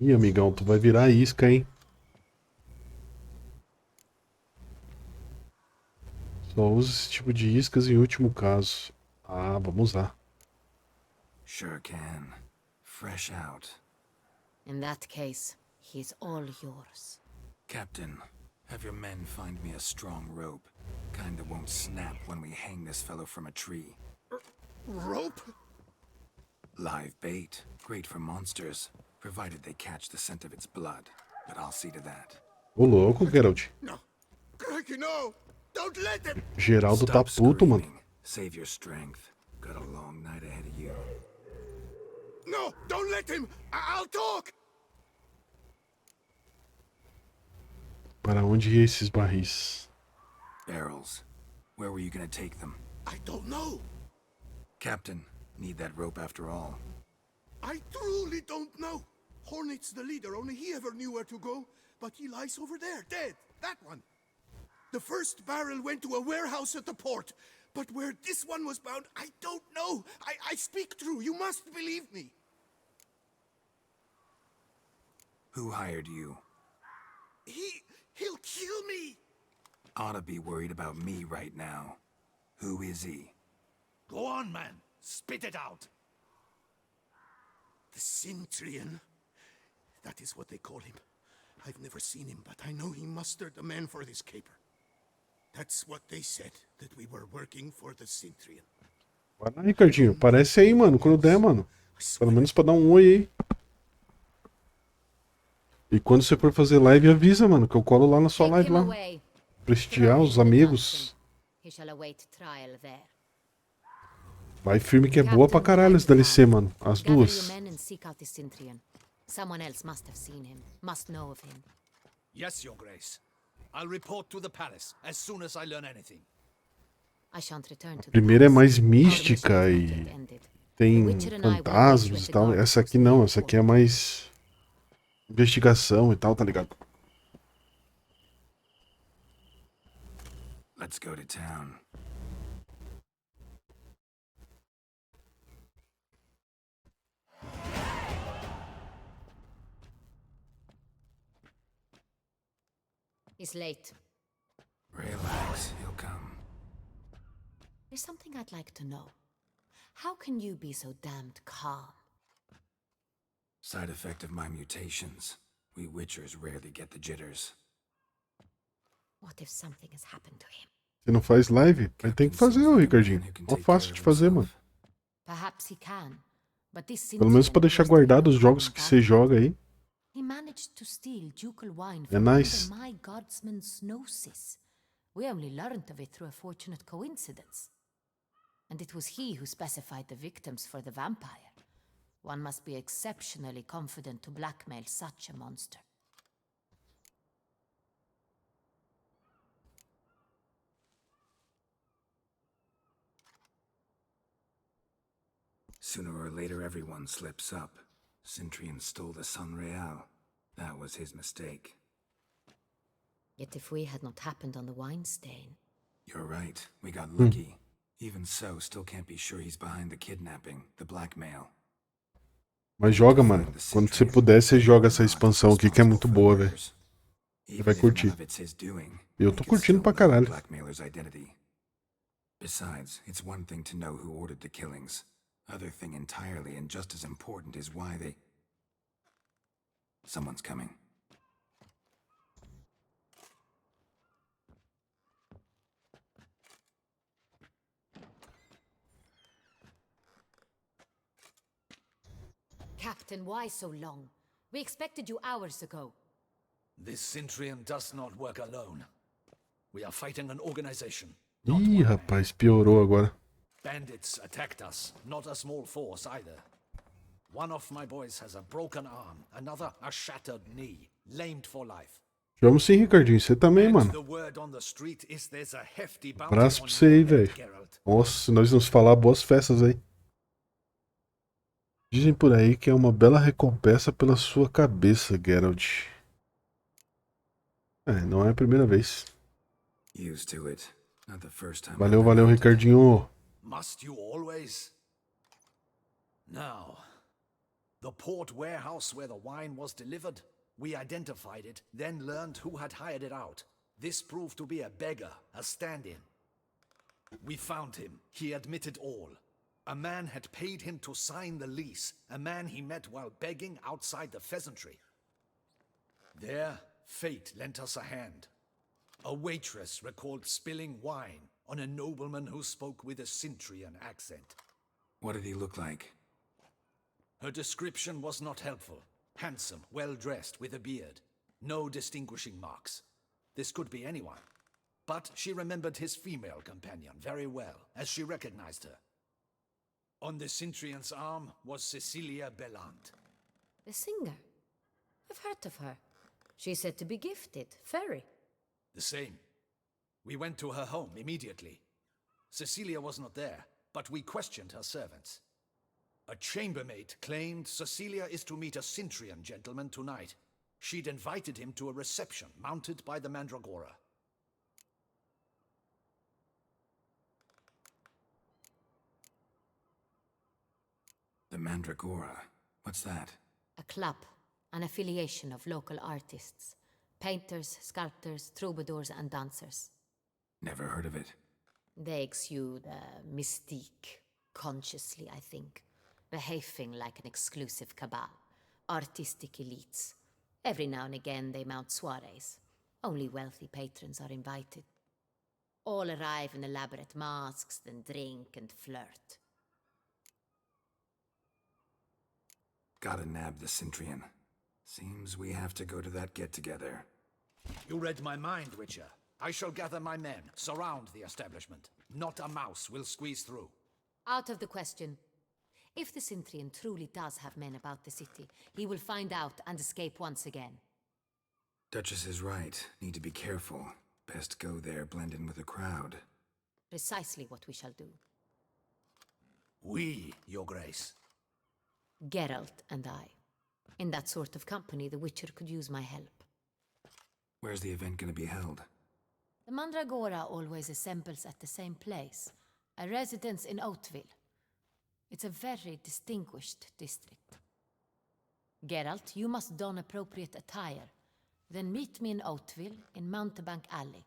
Ih, amigão, tu vai virar isca, hein? Só usa esse tipo de iscas em último caso. Ah, vamos usar. Sure can. Fresh out. In that case, he's all yours. Captain, have your men find me a strong rope. Kinda won't snap when we hang this fellow from a tree. Rope? Live bait. Great for monsters, provided they catch the scent of its blood. But I'll see to that. Ô louco, Geralt. No. Crikey, no! Don't let them! Geraldo tá puto, mano. Save your strength. Got a long night ahead of you. No! Don't let him! I'll talk! Para onde ia esses barris? Barrels. Where were you gonna take them? I don't know. Captain, need that rope after all. I truly don't know. Hornet's the leader, only he ever knew where to go. But he lies over there, dead. That one. The first barrel went to a warehouse at the port. But where this one was bound, I don't know. I speak true. You must believe me. Who hired you? He'll kill me. Ought to be worried about me right now. Who is he? Go on, man. Spit it out. The Cintrian. That is what they call him. I've never seen him, but I know he mustered the men for this caper. That's what they said, that we were working for the Cintrian. Vai lá, Ricardinho. Aparece aí, mano, quando der, mano. Pelo menos pra dar um oi aí. E quando você for fazer live, avisa, mano, que eu colo lá na sua live lá. Prestigiar os amigos. Vai firme que é boa pra caralho esse DLC, mano. As duas. Someone else must have seen him, must know of him. Yes, Your Grace. I'll report to the palace as soon as I learn anything. I shan't return to A primeira é mais mística e tem fantasmas e tal. Essa aqui não, essa aqui é mais investigação e tal, tá ligado? Let's go to town. He's late. Relax, he'll come. There's something I'd like to know. How can you be so damned calm? Side effect of my mutations. We Witchers rarely get the jitters. What if something has happened to him? Você não faz live? Mas tem que fazer, ô Ricardinho. Ó, fácil de fazer, mano. Perhaps he can, but this Pelo menos pra deixar guardado os jogos que você joga aí. He managed to steal ducal wine É from nice. under my guardsman's gnosis. We only learned of it through a fortunate coincidence. And it was he who specified the victims for the vampire. One must be exceptionally confident to blackmail such a monster. Sooner or later, everyone slips up. Cintrian stole the Sun Real. That was his mistake. Yet if we had not happened on the wine stain... You're right. We got lucky. Even so, still can't be sure he's behind the kidnapping, the blackmail. Mas joga, mano. Quando você puder, você joga essa expansão aqui que é muito boa, velho. Você vai curtir. Eu tô curtindo pra caralho. Besides, it's one thing to know who ordered the killings. Other thing entirely, and just as important, is why they... Someone's coming. Captain, why so long? We expected you hours ago. This Cintrian does not work alone. We are fighting an organization. Ih, rapaz, piorou agora. Bandits attacked us, not a small force either. One of my boys has a broken arm, another a shattered knee, lamed for life. Vamos sim, Ricardinho. Você também, mano. The word on the street is there's a hefty bounty Abraço on pra você aí, your head, velho. Geralt. Nossa, se nós nos falar, boas festas aí. Dizem por aí que é uma bela recompensa pela sua cabeça, Geralt. É, não é a primeira vez. Used to it. Not the first time. Valeu, valeu, Ricardinho. Must you always? Now, the port warehouse where the wine was delivered, we identified it, then learned who had hired it out. This proved to be a beggar, a stand-in. We found him. He admitted all. A man had paid him to sign the lease, a man he met while begging outside the pheasantry. There, fate lent us a hand. A waitress recalled spilling wine on a nobleman who spoke with a Cintrian accent. What did he look like? Her description was not helpful. Handsome, well-dressed, with a beard. No distinguishing marks. This could be anyone. But she remembered his female companion very well, as she recognized her. On the Cintrian's arm was Cecilia Bellant. The singer? I've heard of her. She's said to be gifted, fairy. The same. We went to her home immediately. Cecilia was not there, but we questioned her servants. A chambermaid claimed Cecilia is to meet a Cintrian gentleman tonight. She'd invited him to a reception mounted by the Mandragora. Mandragora. What's that? A club, an affiliation of local artists. Painters, sculptors, troubadours, and dancers. Never heard of it. They exude mystique, consciously, I think. Behaving like an exclusive cabal. Artistic elites. Every now and again they mount soirees. Only wealthy patrons are invited. All arrive in elaborate masks, then drink and flirt. Gotta nab the Cintrian. Seems we have to go to that get-together. You read my mind, Witcher. I shall gather my men, surround the establishment. Not a mouse will squeeze through. Out of the question. If the Cintrian truly does have men about the city, he will find out and escape once again. Duchess is right. Need to be careful. Best go there, blend in with the crowd. Precisely what we shall do. We, Your Grace. Geralt and I. In that sort of company, the Witcher could use my help. Where's the event gonna be held? The Mandragora always assembles at the same place, a residence in Oatville. It's a very distinguished district. Geralt, you must don appropriate attire. Then meet me in Oatville, in Mountebank Alley.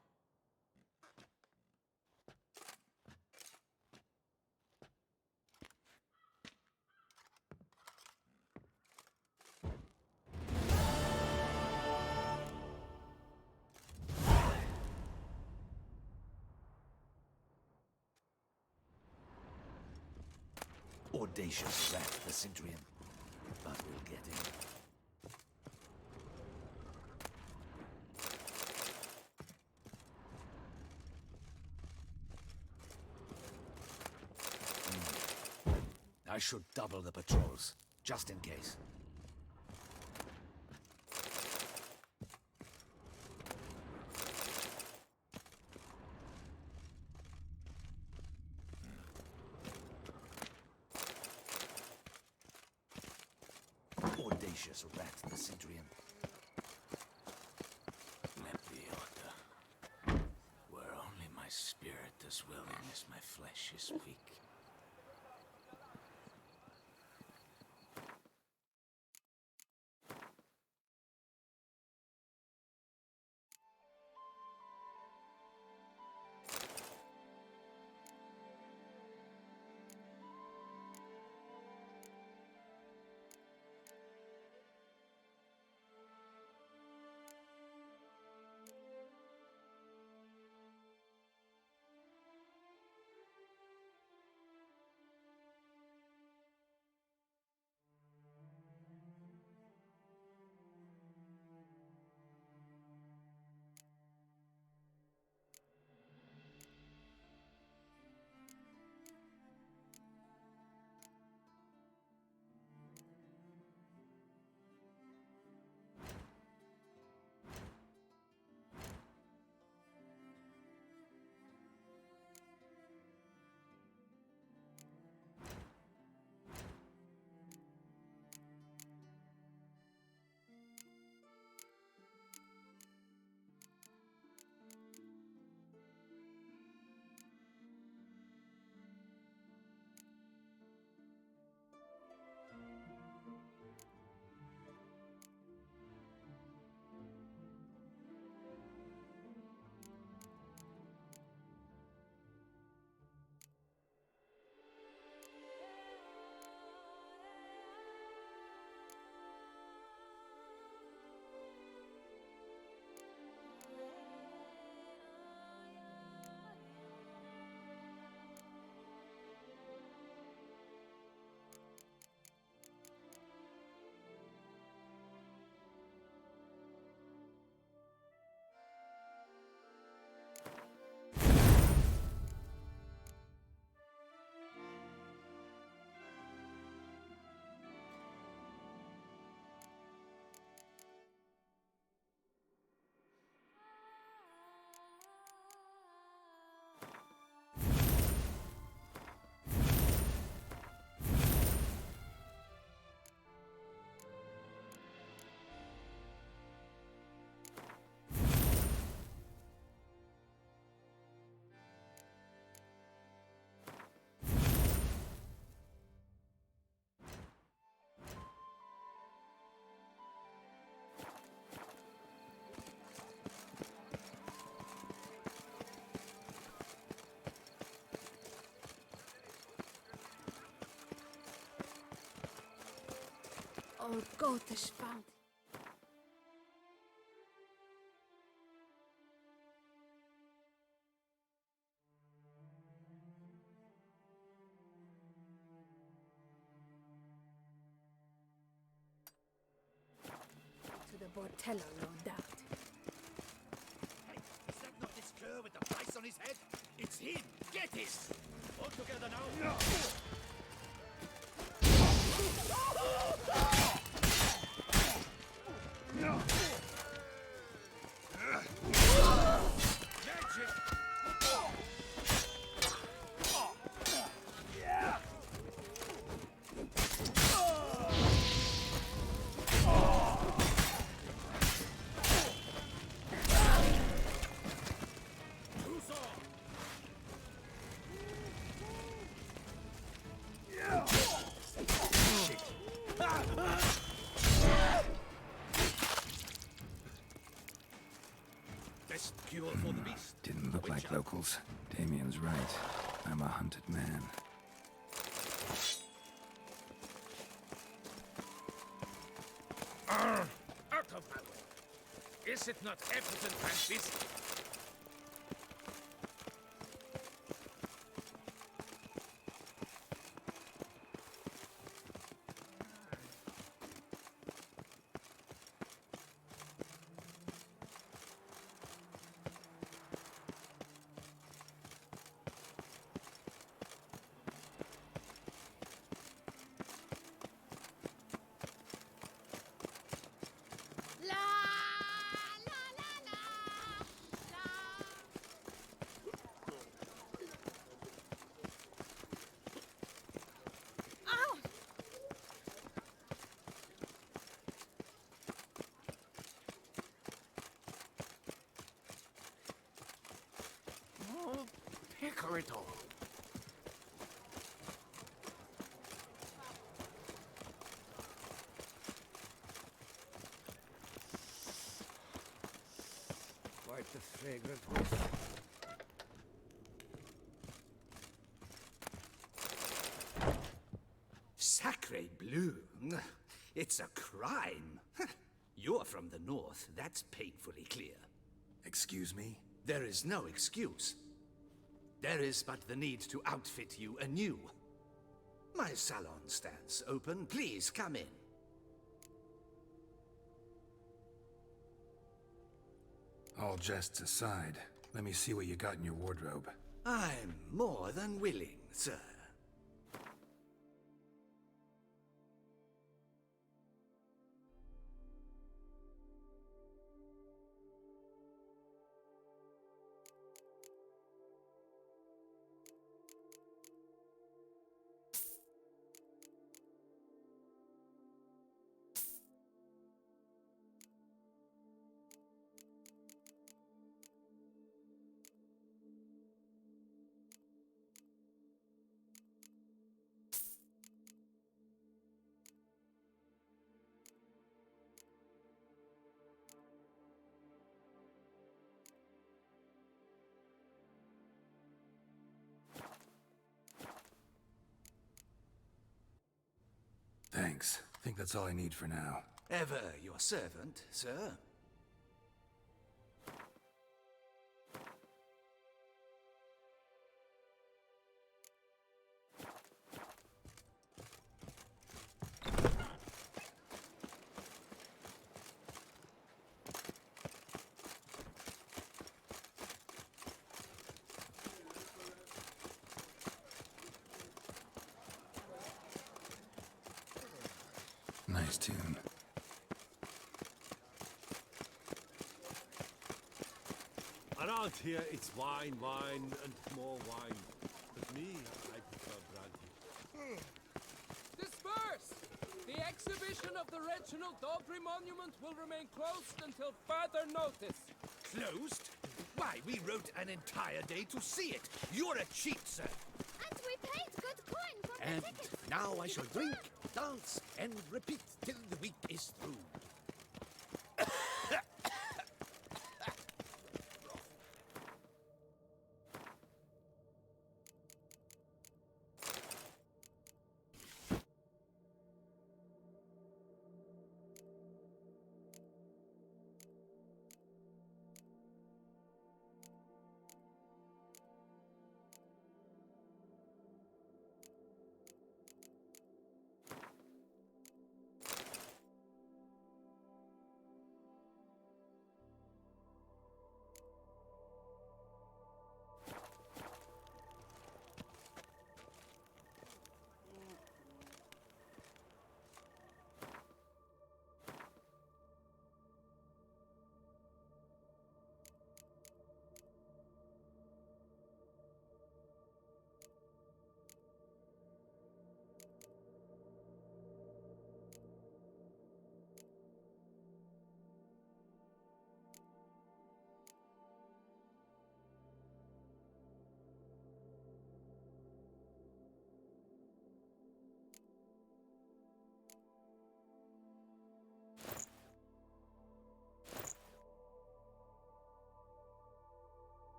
Audacious rat, the Cintrian. But we'll get him. I should double the patrols, just in case. Audacious rat, the Cintrian. Lepioda. Were only my spirit as willing as my flesh is weak. Our goat is found. To the Bortello, no doubt. Hey, is that not this cur with the price on his head? It's him! Get it! All together now! No! Cure for the beast. Didn't look like locals. Damien's right. I'm a hunted man. Out of my way. Is it not evident I'm busy? Pecorito. Quite the fragrant whiff. Sacre bleu! It's a crime. You're from the north, that's painfully clear. Excuse me? There is no excuse. There is but the need to outfit you anew. My salon stands open. Please come in. All jests aside, let me see what you got in your wardrobe. I'm more than willing, sir. Thanks. Think that's all I need for now. Ever your servant, sir. Nice tune. Around here, it's wine, wine, and more wine. But me, I prefer brandy. Disperse! The exhibition of the Reginald Dobry monument will remain closed until further notice. Closed? Why, we wrote an entire day to see it. You're a cheat, sir. And we paid good coin for the And tickets. now I shall drink, dance, and repeat till the week is through.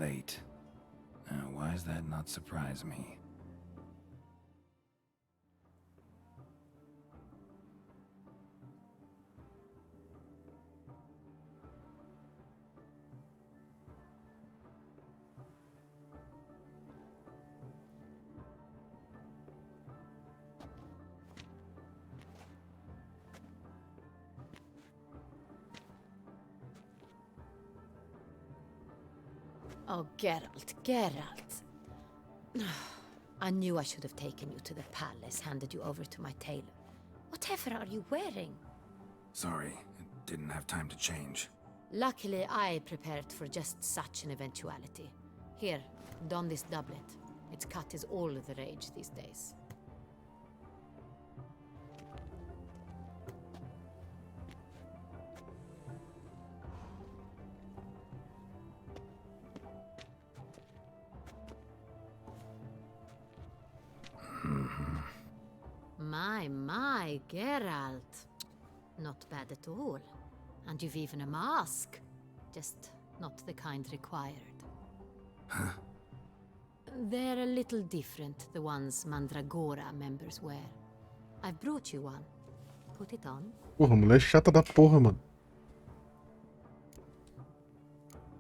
Late. Why does that not surprise me? Oh, Geralt, Geralt. I knew I should have taken you to the palace, handed you over to my tailor. Whatever are you wearing? Sorry, I didn't have time to change. Luckily, I prepared for just such an eventuality. Here, don this doublet. Its cut is all the rage these days. My, Geralt. Not bad at all. And you've even a mask. Just not the kind required. Huh? They're a little different, the ones Mandragora members wear. I've brought you one. Put it on. Porra, mulher chata da porra, mano.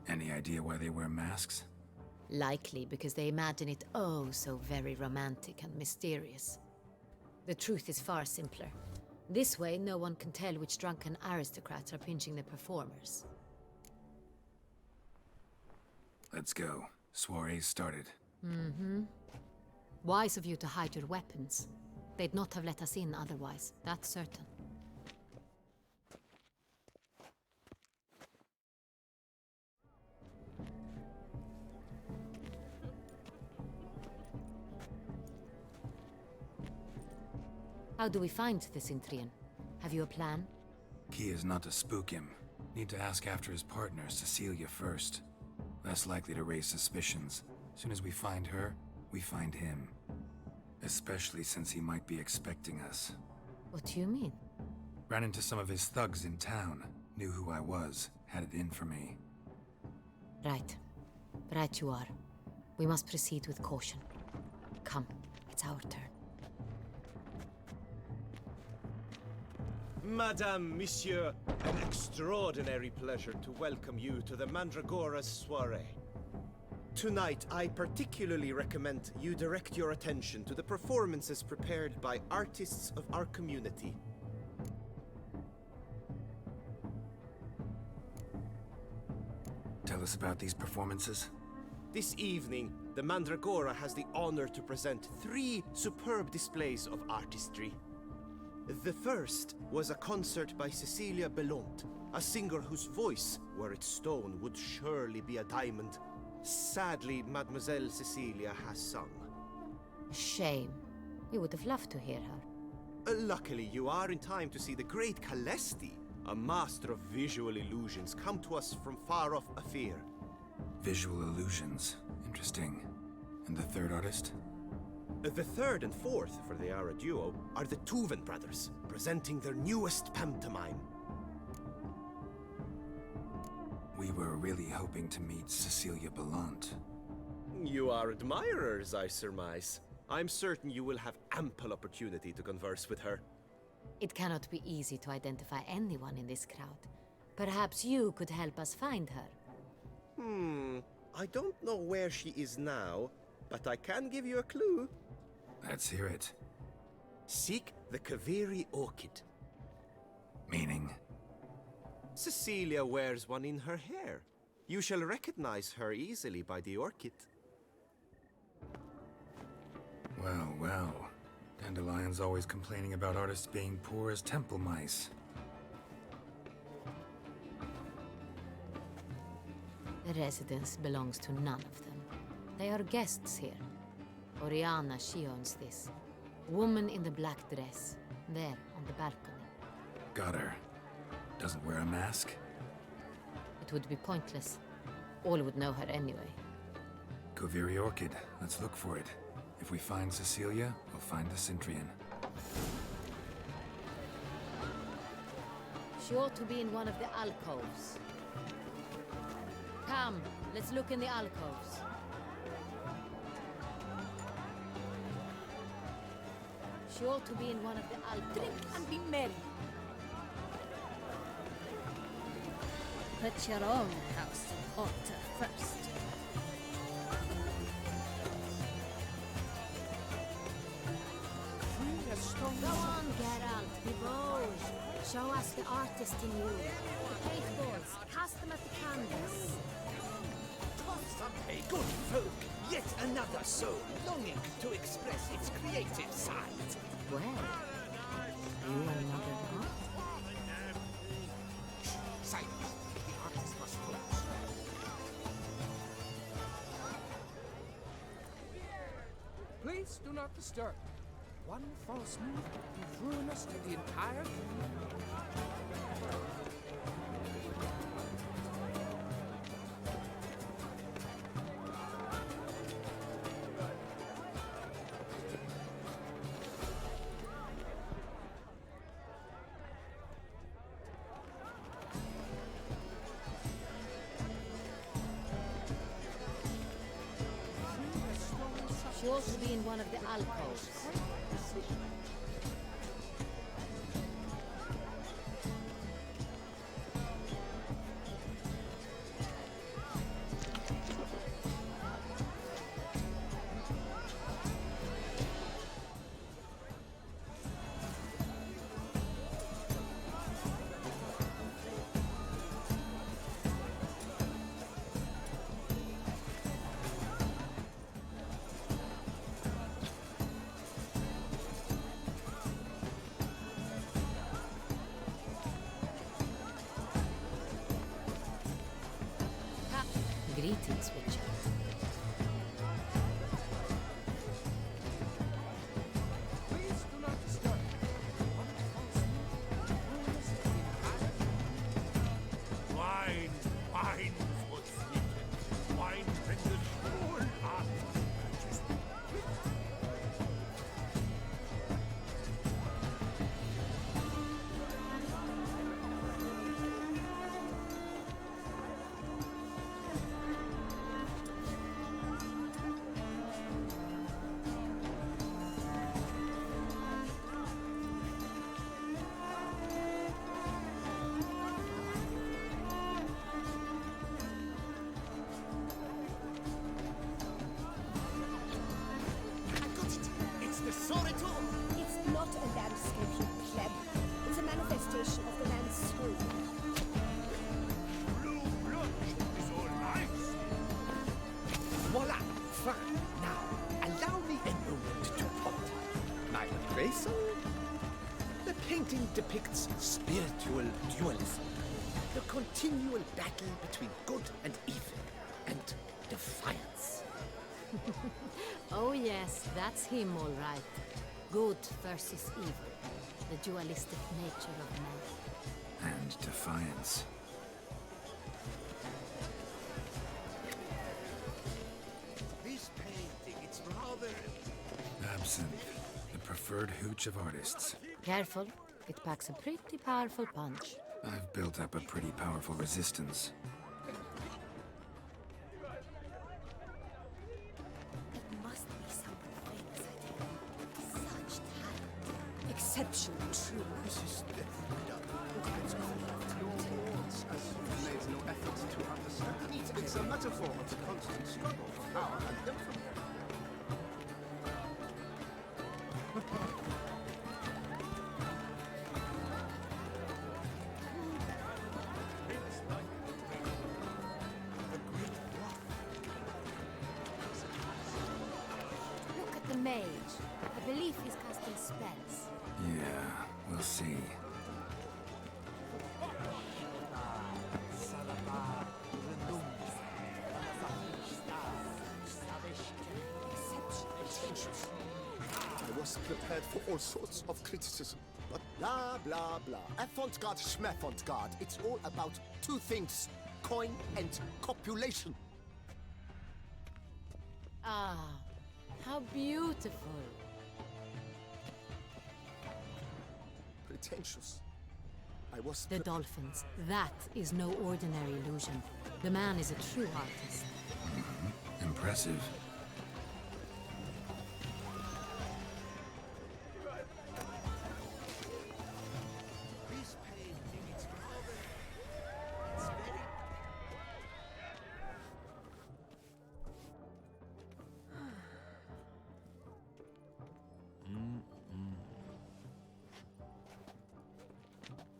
Any idea why they wear masks? Likely because they imagine it oh so very romantic and mysterious. The truth is far simpler. This way, no one can tell which drunken aristocrats are pinching the performers. Let's go. Soiree's started. Mm-hmm. Wise of you to hide your weapons. They'd not have let us in otherwise, that's certain. How do we find the Cintrian? Have you a plan? Key is not to spook him. Need to ask after his partner, Cecilia, first. Less likely to raise suspicions. Soon as we find her, we find him. Especially since he might be expecting us. What do you mean? Ran into some of his thugs in town. Knew who I was. Had it in for me. Right. Right you are. We must proceed with caution. Come, it's our turn. Madame, Monsieur, an extraordinary pleasure to welcome you to the Mandragora's soiree. Tonight, I particularly recommend you direct your attention to the performances prepared by artists of our community. Tell us about these performances. This evening, the Mandragora has the honor to present 3 superb displays of artistry. The first was a concert by Cecilia Belont, a singer whose voice, were it stone, would surely be a diamond. Sadly, Mademoiselle Cecilia has sung. Shame. We would have loved to hear her. Luckily, you are in time to see the great Calesti, a master of visual illusions, come to us from far off Afir. Visual illusions. Interesting. And the third artist? The third and fourth, for they are a duo, are the Tuven brothers, presenting their newest pantomime. We were really hoping to meet Cecilia Belont. You are admirers, I surmise. I'm certain you will have ample opportunity to converse with her. It cannot be easy to identify anyone in this crowd. Perhaps you could help us find her. I don't know where she is now, but I can give you a clue. Let's hear it. Seek the Kaviri orchid. Meaning? Cecilia wears one in her hair. You shall recognize her easily by the orchid. Well, well. Dandelion's always complaining about artists being poor as temple mice. The residence belongs to none of them. They are guests here. Oriana, she owns this. Woman in the black dress. There, on the balcony. Got her. Doesn't wear a mask? It would be pointless. All would know her anyway. Kaviri Orchid. Let's look for it. If we find Cecilia, we'll find the Cintrian. She ought to be in one of the alcoves. Come, Let's look in the alcoves. She ought to be in one of the alcoves. Drink and be merry. Put your own house in order first. Go on, Geralt, be bold. Show us the artist in you. The paintballs, cast them at the canvas. A good folk, yet another soul longing to express its creative side. Well, you are another art. Silence. The artist must focus. Please do not disturb. One false move will ruin us to the entire She ought to be in one of the alcoves. Greetings, Witcher. Please do not disturb. Wine, wine, Volksliebe. Wine bringt Wohl an. It's not a landscape, you pleb. It's a manifestation of the man's soul. Blue blood is all nice. Voila! Fine. Now, allow me a moment to point. My appraisal? The painting depicts spiritual dualism. The continual battle between good and evil. And defiance. Oh yes, that's him all right. Good versus evil. The dualistic nature of man. And defiance. This painting, it's rather... Absinthe, the preferred hooch of artists. Careful, it packs a pretty powerful punch. I've built up a pretty powerful resistance. It must be something famous, I think. Such talent. Exceptional, true. This is as made no effort to understand. It's a metaphor of the constant struggle for power and infamy. Look at the mage. I believe he's casting spells. Yeah, we'll see. I was prepared for all sorts of criticism, but blah, blah, blah. Avant-garde, schmeffant-garde. It's all about two things, coin and copulation. Ah, how beautiful. Pretentious. I was The dolphins. That is no ordinary illusion. The man is a true artist. Impressive.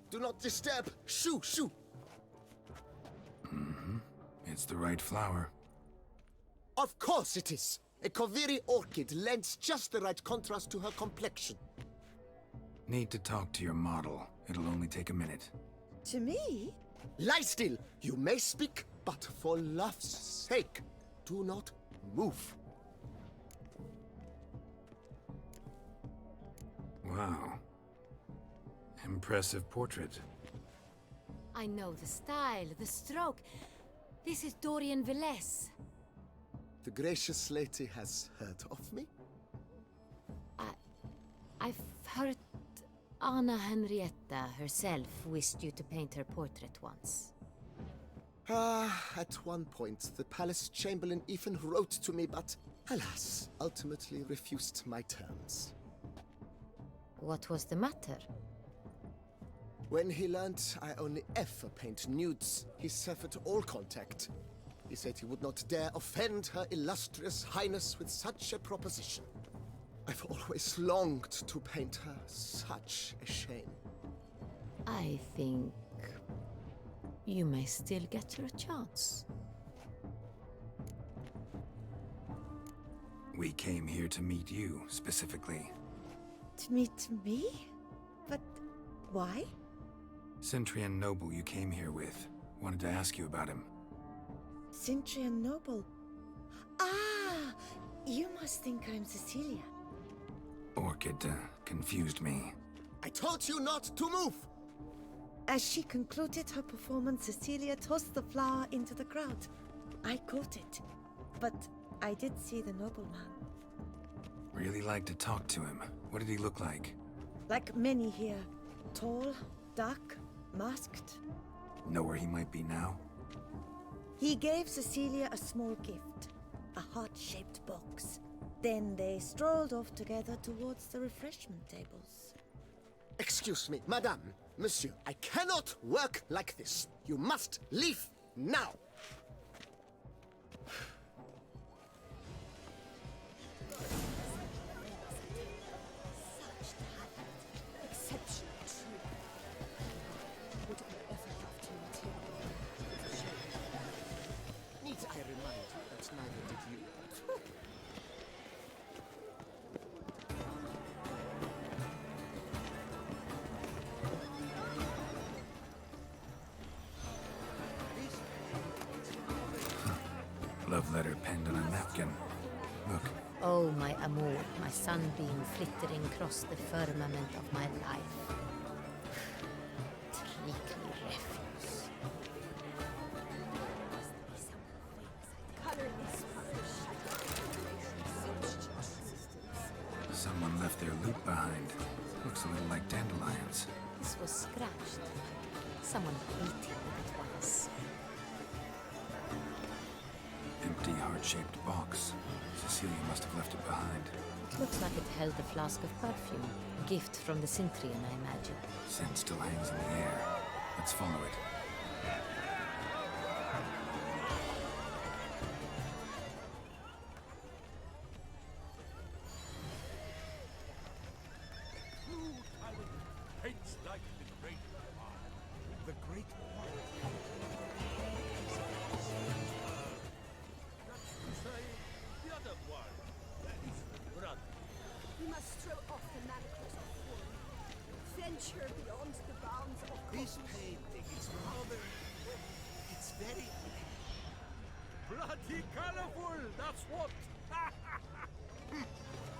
Do not disturb! Shoo, shoo! It's the right flower. Of course it is! A Koviri orchid lends just the right contrast to her complexion. Need to talk to your model. It'll only take a minute. To me? Lie still! You may speak, but for love's sake, do not move. Wow. Impressive portrait. I know the style, the stroke. This is Dorian Velez. The gracious lady has heard of me? I've heard Anna Henrietta herself wished you to paint her portrait once. At one point, the palace chamberlain even wrote to me, but alas, ultimately refused my terms. What was the matter? When he learned I only ever paint nudes, he severed all contact. He said he would not dare offend her illustrious highness with such a proposition. I've always longed to paint her. Such a shame. I think you may still get her a chance. We came here to meet you, specifically. To meet me? But why? Centrian noble you came here with. Wanted to ask you about him. Centrian noble. Ah! You must think I'm Cecilia. Orchid confused me. I told you not to move! As she concluded her performance, Cecilia tossed the flower into the crowd. I caught it, but I did see the nobleman. Really like to talk to him. What did he look like? Like many here. Tall, dark, masked. Know where he might be now? He gave Cecilia a small gift, a heart-shaped box. Then they strolled off together towards the refreshment tables. Excuse me, madame, monsieur, I cannot work like this. You must leave now. Exceptional true. Would I ever love to materialize? Need I remind you that neither did you? Love letter penned on a napkin. Look. Oh, my amour, my sunbeam flittering across the firmament of my life. Treacly refuse. Someone left their loot behind. Looks a little like dandelions. This was scratched. Someone beat him with it once. Empty heart-shaped box. Cecilia must have left it behind. It looks like it held a flask of perfume. A gift from the Cintrian, I imagine. Scent still hangs in the air. Let's follow it. Paints like the great one. The great one. That's to say, the other one. That is the brother. We must throw off the manacles of form. Venture beyond the bounds of This painting, it's rather... It's very... Bloody colorful, that's what!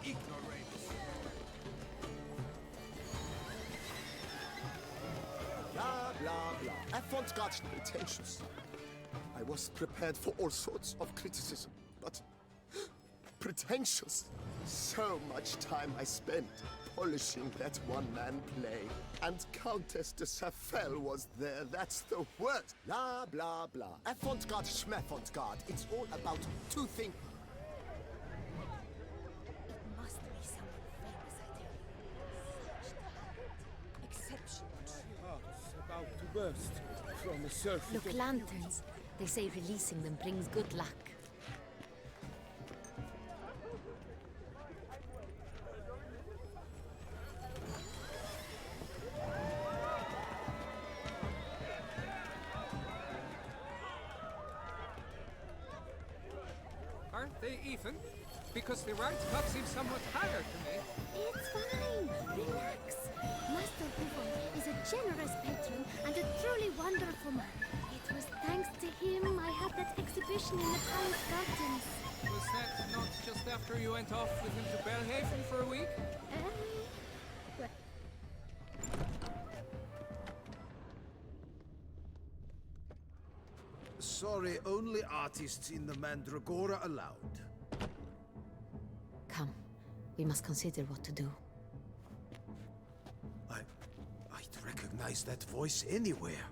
ignoramus. Blah, blah, blah. Avant-garde pretensions. I was prepared for all sorts of criticism, but pretentious. So much time I spent polishing that one-man play. And Countess de Safel was there, that's the worst. Blah, blah, blah. Avant-garde, schmavant-garde. It's all about two things. It must be someone famous, I tell you. Such talent. Exceptional. Heart's about to burst from a surfeit Look, of lanterns. They say releasing them brings good luck. Aren't they even? Because the right cup seems somewhat haggard to me. It's fine. Relax. Master Hoover is a generous patron and a truly wonderful man. It was thanks to him I had that exhibition in the palace gardens. Was that not just after you went off with him to Belhaven for a week? Well, Sorry, only artists in the Mandragora allowed. Come. We must consider what to do. I'd recognize that voice anywhere.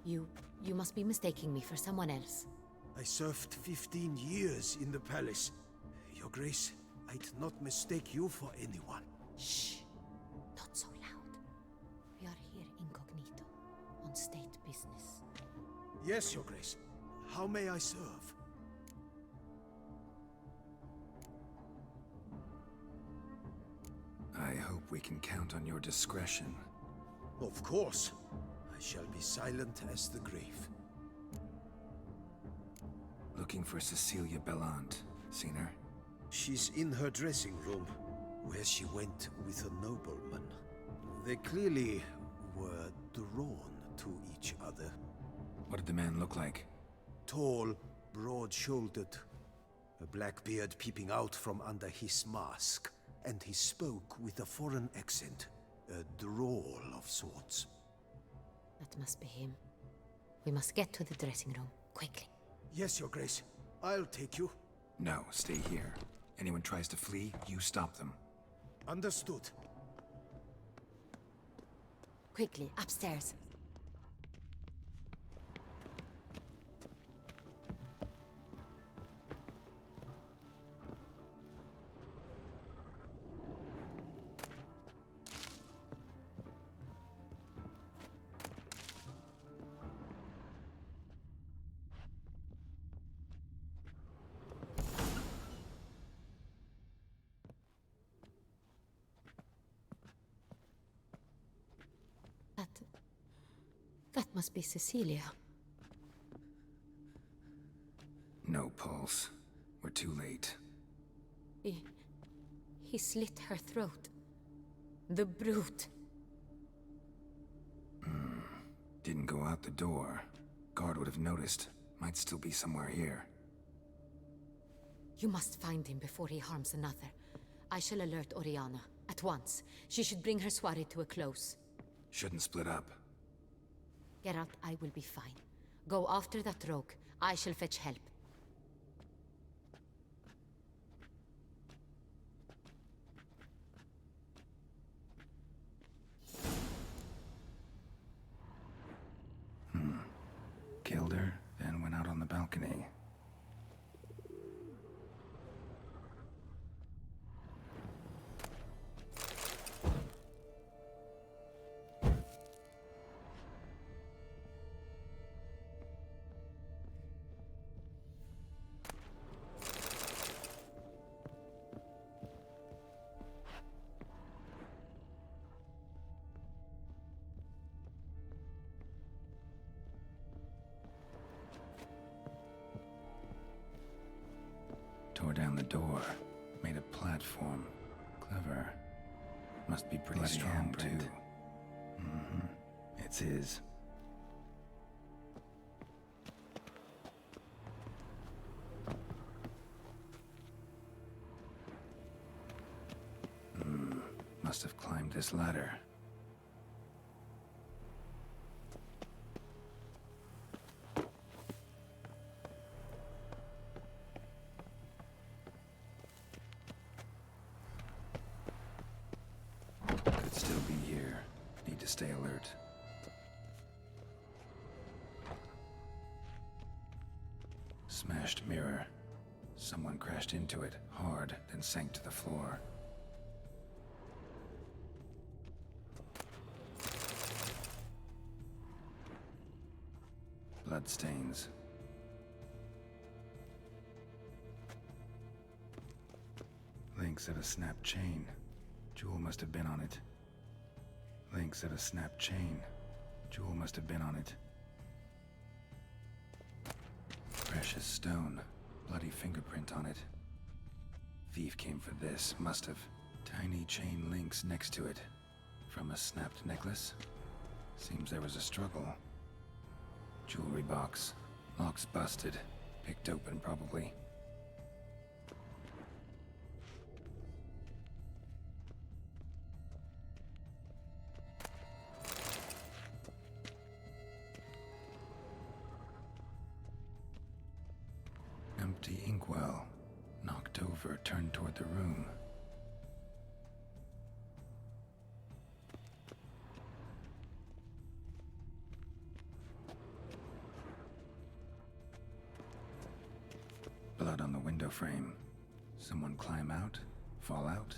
You must be mistaking me for someone else. I served 15 years in the palace. Your Grace, I'd not mistake you for anyone. Shh. Not so loud. We are here incognito, on state business. Yes, Your Grace. How may I serve? I hope we can count on your discretion. Of course. I shall be silent as the grave. Looking for Cecilia Bellant. Seen her? She's in her dressing room, where she went with a nobleman. They clearly were drawn to each other. What did the man look like? Tall, broad-shouldered, a black beard peeping out from under his mask, and he spoke with a foreign accent, a drawl of sorts. That must be him. We must get to the dressing room, quickly. Yes, Your Grace. I'll take you. No, stay here. Anyone tries to flee, you stop them. Understood. Quickly, upstairs. That must be Cecilia. No pulse. We're too late. He slit her throat. The brute. Didn't go out the door. Guard would have noticed. Might still be somewhere here. You must find him before he harms another. I shall alert Oriana. At once. She should bring her soirée to a close. Shouldn't split up. Geralt, I will be fine. Go after that rogue. I shall fetch help. Killed her, then went out on the balcony. Tore down the door. Made a platform. Clever. Must be pretty strong, too. It's his. Must have climbed this ladder. stay alert. Smashed mirror. Someone crashed into it hard, then sank to the floor. Bloodstains. Links of a snapped chain. Jewel must have been on it. Links of a snapped chain. Jewel must have been on it. Precious stone. Bloody fingerprint on it. Thief came for this, must have. Tiny chain links next to it. From a snapped necklace? Seems there was a struggle. Jewelry box. Lock's busted. Picked open, probably. Empty inkwell. Knocked over, turned toward the room. Blood on the window frame. Someone climb out? Fall out?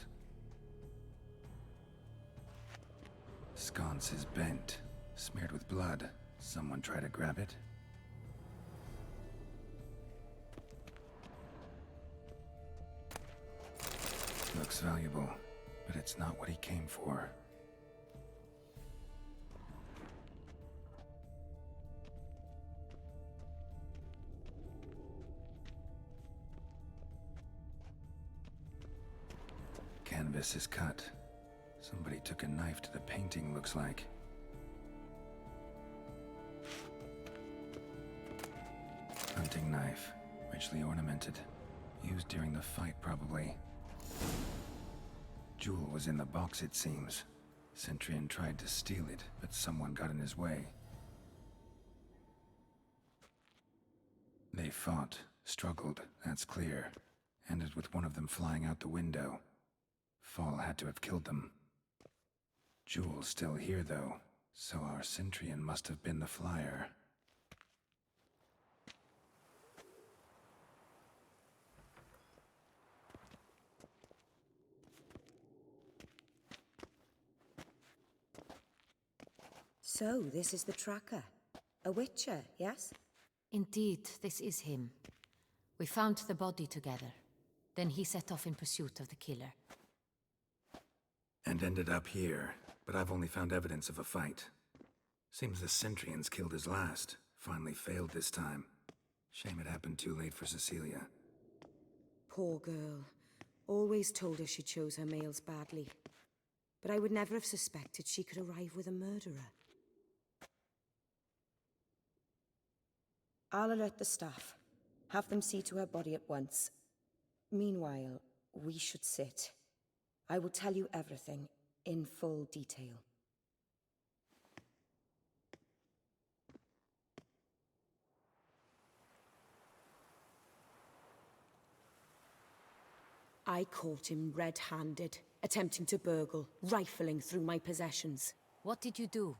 Sconce is bent, smeared with blood. Someone try to grab it? Looks valuable, but it's not what he came for. Canvas is cut. Somebody took a knife to the painting, looks like. Hunting knife, richly ornamented. Used during the fight, probably. Jewel was in the box, it seems. Centurion tried to steal it, but someone got in his way. They fought, struggled, that's clear. Ended with one of them flying out the window. Fall had to have killed them. Jewel's still here, though, so our Centurion must have been the flyer. So, this is the tracker. A witcher, yes? Indeed, this is him. We found the body together. Then he set off in pursuit of the killer. And ended up here, but I've only found evidence of a fight. Seems the Centurions killed his last. Finally failed this time. Shame it happened too late for Cecilia. Poor girl. Always told her she chose her males badly. But I would never have suspected she could arrive with a murderer. I'll alert the staff. Have them see to her body at once. Meanwhile, we should sit. I will tell you everything, in full detail. I caught him red-handed, attempting to burgle, rifling through my possessions. What did you do?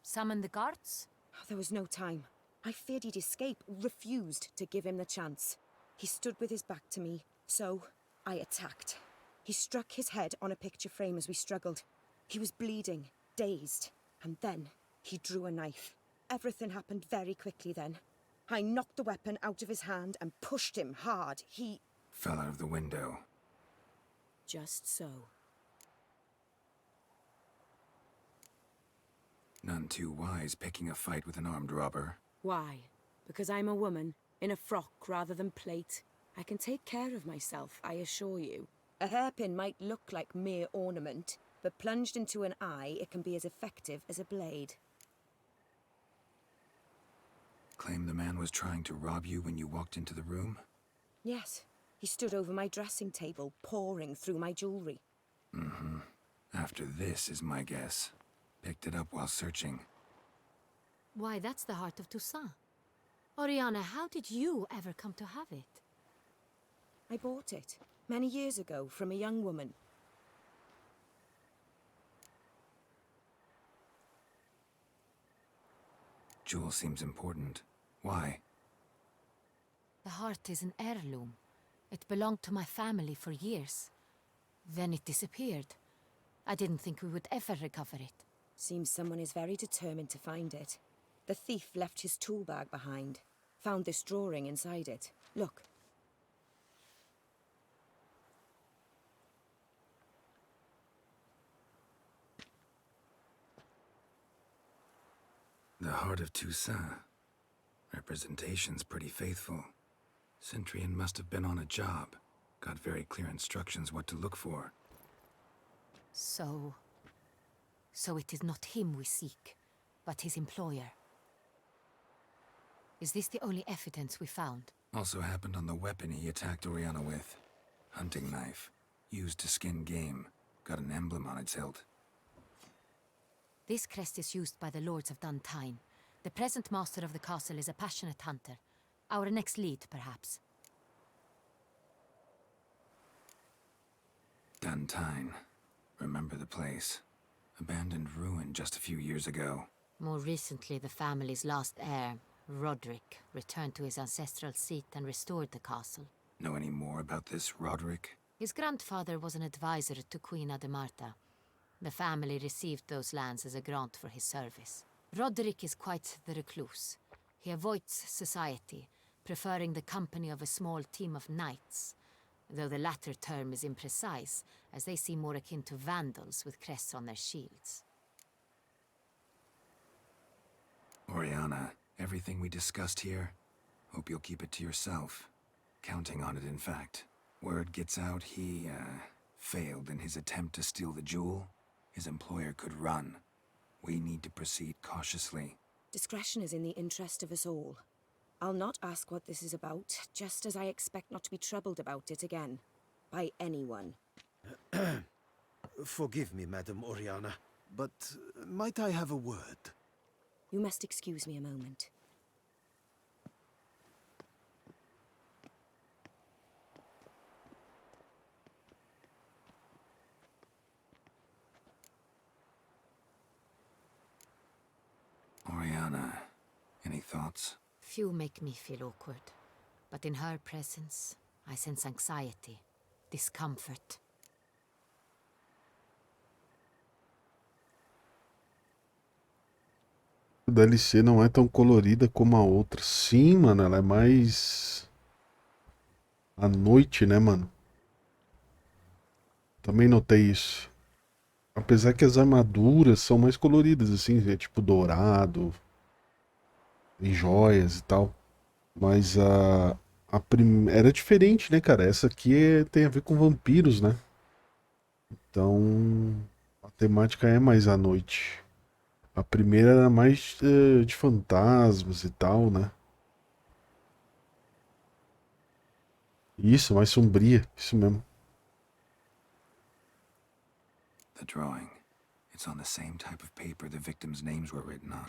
Summon the guards? There was no time. I feared he'd escape, refused to give him the chance. He stood with his back to me, so I attacked. He struck his head on a picture frame as we struggled. He was bleeding, dazed, and then he drew a knife. Everything happened very quickly then. I knocked the weapon out of his hand and pushed him hard. He fell out of the window. Just so. None too wise picking a fight with an armed robber. Why? Because I'm a woman, in a frock rather than plate. I can take care of myself, I assure you. A hairpin might look like mere ornament, but plunged into an eye, it can be as effective as a blade. Claim the man was trying to rob you when you walked into the room? Yes. He stood over my dressing table, pouring through my jewelry. Mm-hmm. After this is my guess. Picked it up while searching. Why, that's the heart of Toussaint. Oriana, how did you ever come to have it? I bought it, many years ago, from a young woman. Jewel seems important. Why? The heart is an heirloom. It belonged to my family for years. Then it disappeared. I didn't think we would ever recover it. Seems someone is very determined to find it. The thief left his tool bag behind. Found this drawing inside it. Look. The Heart of Toussaint. Representation's pretty faithful. Centurion must have been on a job. Got very clear instructions what to look for. So it is not him we seek, but his employer. Is this the only evidence we found? Also happened on the weapon he attacked Oriana with. Hunting knife. Used to skin game. Got an emblem on its hilt. This crest is used by the Lords of Duntine. The present master of the castle is a passionate hunter. Our next lead, perhaps. Duntine. Remember the place. Abandoned ruin just a few years ago. More recently, the family's last heir, Roderick, returned to his ancestral seat and restored the castle. Know any more about this Roderick? His grandfather was an advisor to Queen Ademarta. The family received those lands as a grant for his service. Roderick is quite the recluse. He avoids society, preferring the company of a small team of knights, though the latter term is imprecise, as they seem more akin to vandals with crests on their shields. Oriana, everything we discussed here, hope you'll keep it to yourself. Counting on it, in fact. Word gets out he, failed in his attempt to steal the jewel. His employer could run. We need to proceed cautiously. Discretion is in the interest of us all. I'll not ask what this is about, just as I expect not to be troubled about it again. By anyone. Forgive me, Madam Oriana, but might I have a word? You must excuse me a moment. Oriana, any thoughts? Few make me feel awkward, but in her presence, I sense anxiety, discomfort. A DLC não é tão colorida como a outra. Sim, mano, ela é mais à noite, né, mano? Também notei isso. Apesar que as armaduras são mais coloridas, assim, é tipo dourado, tem joias e tal. Mas era diferente, né, cara? Essa aqui tem a ver com vampiros, né? Então a temática é mais à noite. A primeira era mais de fantasmas e tal, né? Isso, mais sombria, isso mesmo. The drawing. It's on the same type of paper the victims' names were written on.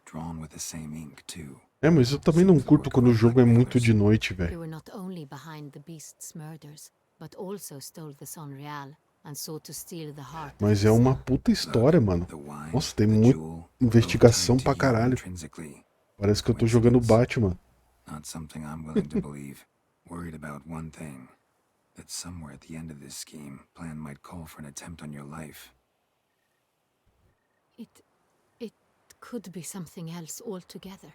Drawn with the same ink, too. É, mas eu também não curto quando o jogo é muito de noite, They velho. were not only behind the beast's murders, but also stole the Sonreal and sought to steal the heart. Mas é uma puta história, mano. Nossa, tem muita investigação pra caralho. Parece que eu tô jogando Batman. Not something I'm willing to believe. Worried about one thing. That somewhere at the end of this scheme, plan might call for an attempt on your life. It could be something else altogether.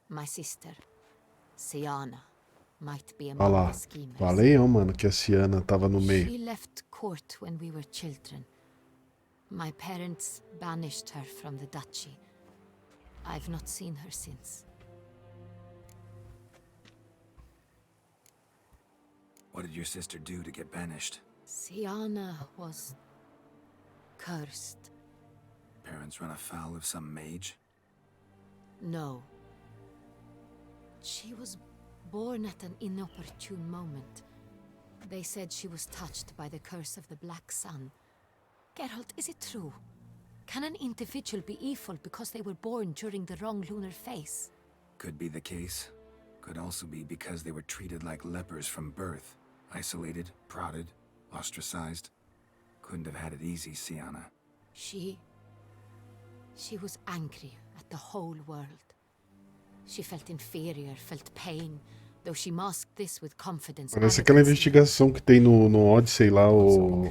My sister, Siana, might be Olha among lá. the schemers. Falei, ó, mano, que a Siana tava no She meio. left court when we were children. My parents banished her from the duchy. I've not seen her since. What did your sister do to get banished? Siana was cursed. Parents run afoul of some mage? No. She was born at an inopportune moment. They said she was touched by the curse of the Black Sun. Geralt, is it true? Can an individual be evil because they were born during the wrong lunar phase? Could be the case. Could also be because they were treated like lepers from birth. Isolated, prodded, Ostracized? Couldn't have had it easy, Sienna. She was angry at the whole world. She felt inferior, felt pain, though she masked this with confidence. Parece aquela investigação que tem no Odyssey lá, o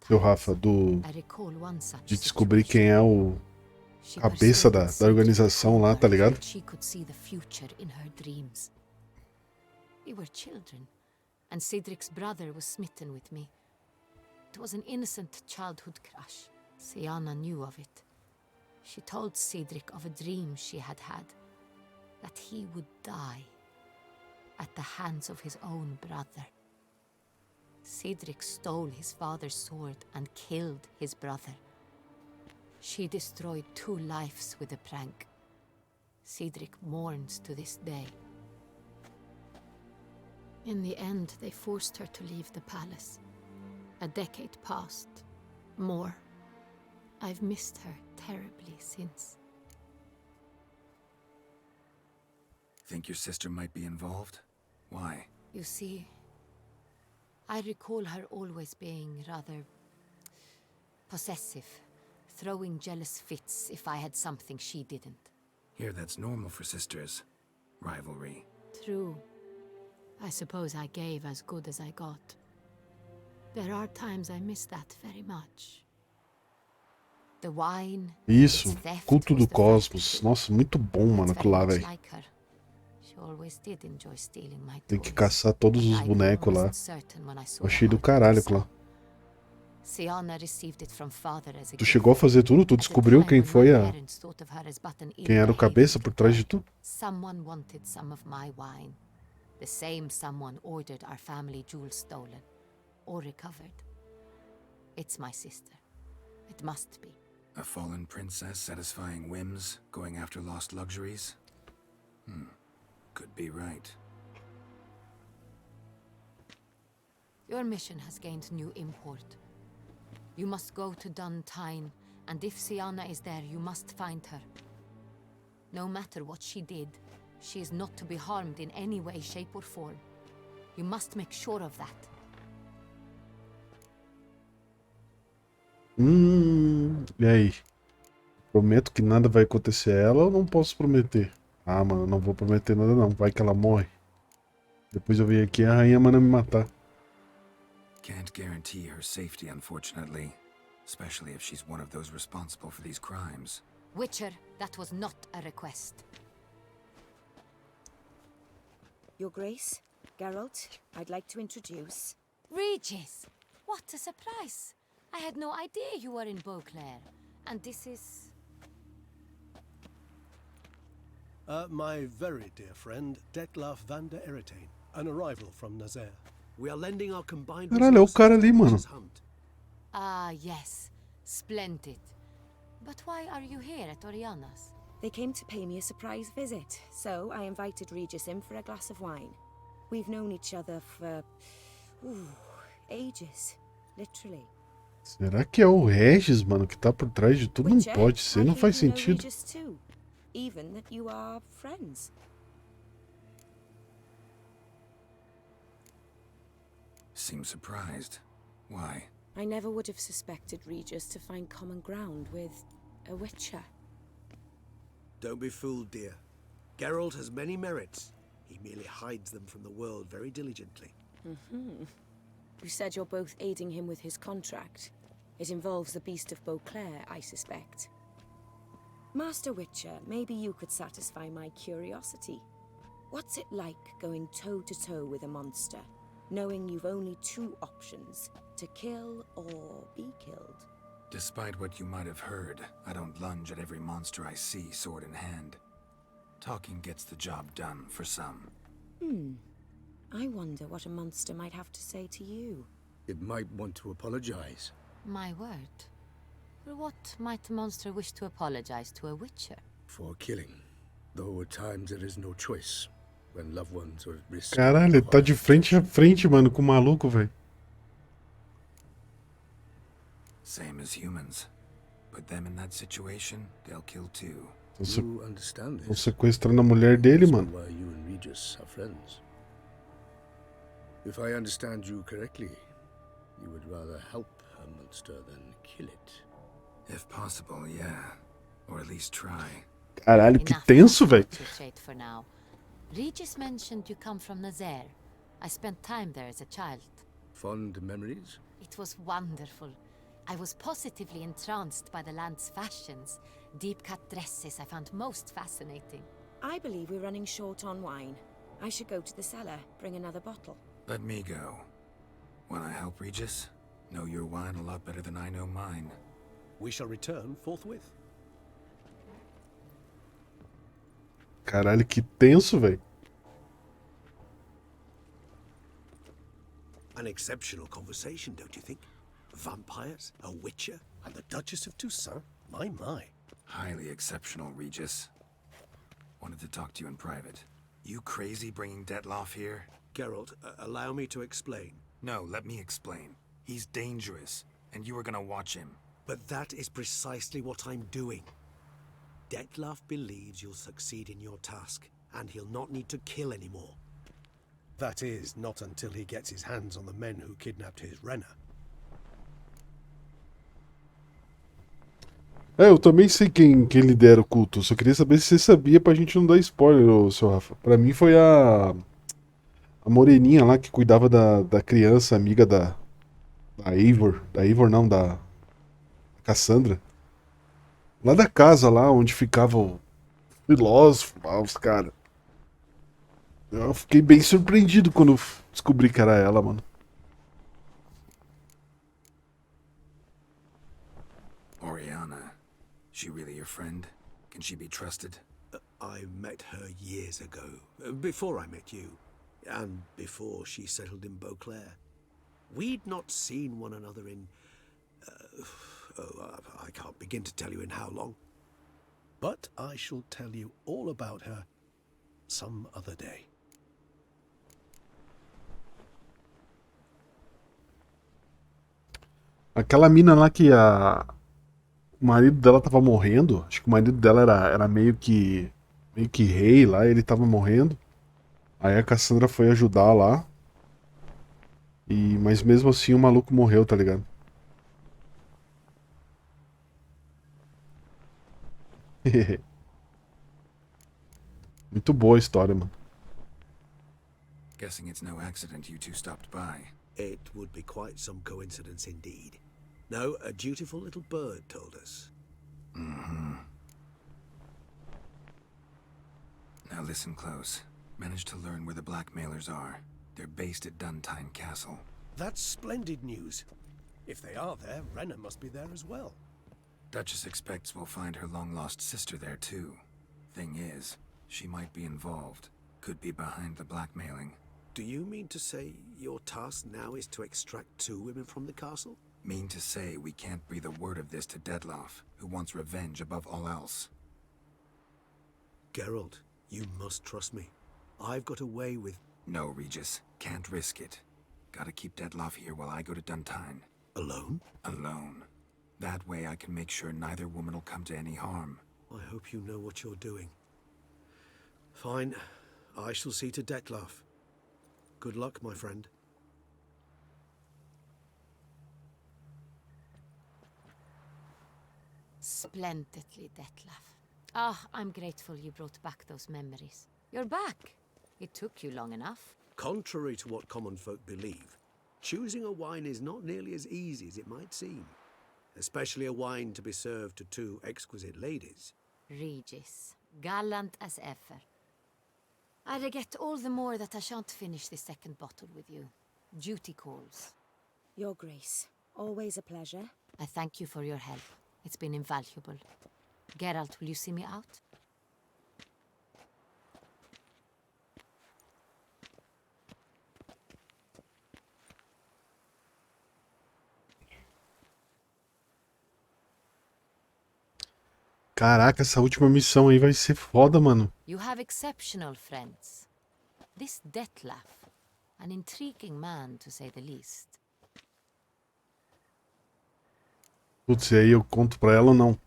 seu Rafa, de descobrir quem é o cabeça da organização lá, tá ligado? She could see the future in her dreams. We were children, and Cedric's brother was smitten with me. It was an innocent childhood crush. Sienna knew of it. She told Cedric of a dream she had had, that he would die at the hands of his own brother. Cedric stole his father's sword and killed his brother. She destroyed 2 lives with a prank. Cedric mourns to this day. In the end, they forced her to leave the palace. A decade passed. More. I've missed her terribly since. Think your sister might be involved? Why? You see, I recall her always being rather possessive, throwing jealous fits if I had something she didn't. Here, that's normal for sisters. Rivalry. True. I suppose I gave as good as I got. There are times I miss that very much. The wine, Isso, Culto do Cosmos. Nossa, muito bom, mano, aquilo lá, velho. Tem que caçar todos os bonecos lá. Eu achei do caralho aquilo lá. Tu chegou a fazer tudo? Tu descobriu quem foi quem era o cabeça por trás de tudo? Someone wanted some of my wine. The same someone ordered our family jewels stolen. Or recovered. It's my sister. It must be. A fallen princess satisfying whims, going after lost luxuries? Could be right. Your mission has gained new import. You must go to Dun Tine, and if Sienna is there, you must find her. No matter what she did, she is not to be harmed in any way, shape or form. You must make sure of that. E aí? Prometo que nada vai acontecer a ela ou não posso prometer? Ah, mano, não vou prometer nada não. Vai que ela morre. Depois eu venho aqui e a rainha manda me matar. Can't guarantee her safety, unfortunately. Especially if she's one of those responsible for these crimes. Witcher, that was not a request. Your Grace, Geralt, I'd like to introduce... Regis! What a surprise! I had no idea you were in Beauclair. And this is... My very dear friend, Detlaf van der Eretain, an arrival from Nazaire. We are lending our combined Caralho, é o cara ali, mano. Ah, yes. Splendid. But why are you here at Oriana's? They came to pay me a surprise visit, so I invited Regis in for a glass of wine. We've known each other for... ages. Literally. Será que é o Regis, mano, que tá por trás de tudo? Não pode ser, não faz sentido. Even that you are friends. Seems surprised. Why? I never would have suspected Regis to find common ground with a Witcher. Don't be fooled, dear. Geralt has many merits. He merely hides them from the world very diligently. You said you're both aiding him with his contract. It involves the Beast of Beauclair, I suspect. Master Witcher, maybe you could satisfy my curiosity. What's it like going toe-to-toe with a monster, knowing you've only 2 options, to kill or be killed? Despite what you might have heard, I don't lunge at every monster I see sword in hand. Talking gets the job done for some. I wonder what a monster might have to say to you. It might want to apologize. My word. For what might a monster wish to apologize to a Witcher? For killing. Though at times there is no choice. When loved ones are at risk. Caralho, ele tá de frente a frente, mano, com o maluco, velho. Same as humans. Put them in that situation, they'll kill too. Tô sequestrando a mulher dele, mano. Why you and Regis are friends. If I understand you correctly, You would rather help a monster than kill it. If possible, yeah. Or at least try. Caralho, que tenso, velho. Trait for now. Regis mentioned you come from Nazaire. I spent time there as a child. Fond memories? It was wonderful. I was positively entranced by the land's fashions. Deep-cut dresses I found most fascinating. I believe we're running short on wine. I should go to the cellar, bring another bottle. Let me go. Wanna help, Regis? Know your wine a lot better than I know mine. We shall return forthwith. Caralho, que tenso, velho. An exceptional conversation, don't you think? Vampires, a witcher, and the Duchess of Toussaint? My. Highly exceptional, Regis. Wanted to talk to you in private. You crazy bringing Detloff here? Geralt, allow me to explain. No, let me explain. He's dangerous, and you were gonna watch him. But that is precisely what I'm doing. Detloff believes you'll succeed in your task, and he'll not need to kill anymore. That is, not until he gets his hands on the men who kidnapped his Renna. Eu também sei quem lidera o culto. Só queria saber se você sabia pra gente não dar spoiler, ô, seu Rafa. Pra mim foi a moreninha lá que cuidava da criança, amiga da Eivor. Da Eivor não, da Cassandra. Lá da casa lá onde ficava o filósofo lá, os caras. Eu fiquei bem surpreendido quando descobri que era ela, mano. Oriana. She really your friend? Can she be trusted? I met her years ago, before I met you, and before she settled in Beauclair. We'd not seen one another in... I can't begin to tell you in how long. But I shall tell you all about her some other day. Aquela mina lá que o marido dela tava morrendo. Acho que o marido dela era meio que rei lá, ele tava morrendo. Aí a Cassandra foi ajudar lá. Mas mesmo assim o maluco morreu, tá ligado? Muito boa a história, mano. Guessing it's no accident you two stopped by. It would be quite some coincidence indeed. No, a dutiful little bird told us. Mm-hmm. Now listen close. Managed to learn where the blackmailers are. They're based at Duntine Castle. That's splendid news. If they are there, Renna must be there as well. Duchess expects we'll find her long-lost sister there too. Thing is, she might be involved. Could be behind the blackmailing. Do you mean to say your task now is to extract 2 women from the castle? Mean to say we can't breathe a word of this to Detloff, who wants revenge above all else. Geralt, you must trust me. I've got a way with... No, Regis. Can't risk it. Gotta keep Detloff here while I go to Duntine. Alone? Alone. That way I can make sure neither woman will come to any harm. I hope you know what you're doing. Fine. I shall see to Detloff. Good luck, my friend. Splendidly, Detlaff. Ah, I'm grateful you brought back those memories. You're back. It took you long enough. Contrary to what common folk believe, choosing a wine is not nearly as easy as it might seem. Especially a wine to be served to 2 exquisite ladies. Regis, gallant as ever. I regret all the more that I shan't finish the second bottle with you. Duty calls. Your Grace, always a pleasure. I thank you for your help. It's been invaluable. Geralt, will you see me out? Caraca, essa última missão aí vai ser foda, mano. You have exceptional friends. This Detlaff, an intriguing man to say the least. Putz, e aí eu conto pra ela ou não?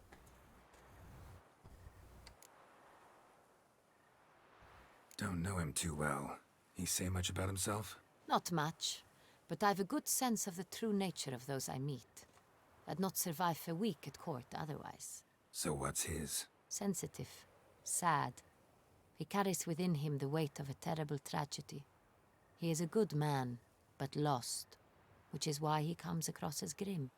Don't know him too well. He say much about himself? Not much. But I've a good sense of the true nature of those I meet. I'd not survive a week at court otherwise. So what's his? Sensitive, sad. He carries within him the weight of a terrible tragedy. He is a good man, but lost, which is why he comes across as grim.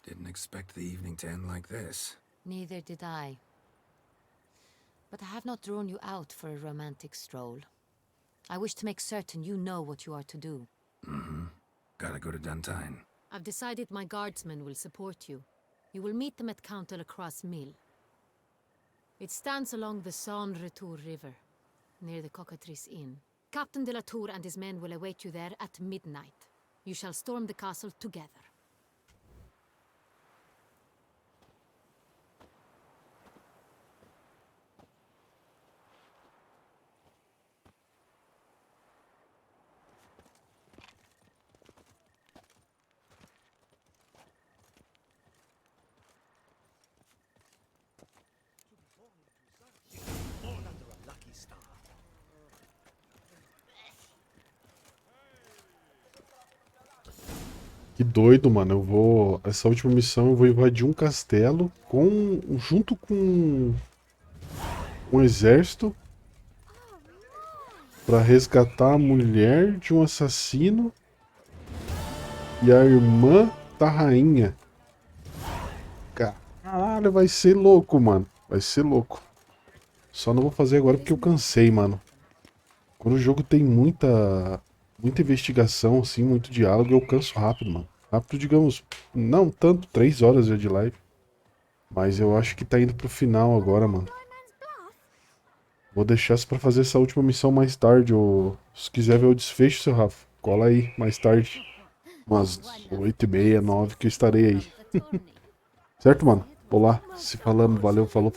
Didn't expect the evening to end like this. Neither did I. But I have not drawn you out for a romantic stroll. I wish to make certain you know what you are to do. Mm-hmm. Gotta go to Duntine. I've decided my guardsmen will support you. You will meet them at Count de la Croix's mill. It stands along the Saône-Retour River, near the Cockatrice Inn. Captain de la Tour and his men will await you there at midnight. You shall storm the castle together. Que doido, mano. Eu vou... Essa última missão eu vou invadir um castelo junto com um exército pra resgatar a mulher de um assassino e a irmã da rainha. Caralho, vai ser louco, mano. Vai ser louco. Só não vou fazer agora porque eu cansei, mano. Quando o jogo tem muita investigação, assim, muito diálogo, eu canso rápido, mano. Rápido, digamos, não tanto, 3 horas já de live. Mas eu acho que tá indo pro final agora, mano. Vou deixar isso pra fazer essa última missão mais tarde, ou se quiser ver o desfecho, seu Rafa, cola aí mais tarde. Umas 8h30, 9 que eu estarei aí. Certo, mano? Vou lá, se falando, valeu, falou.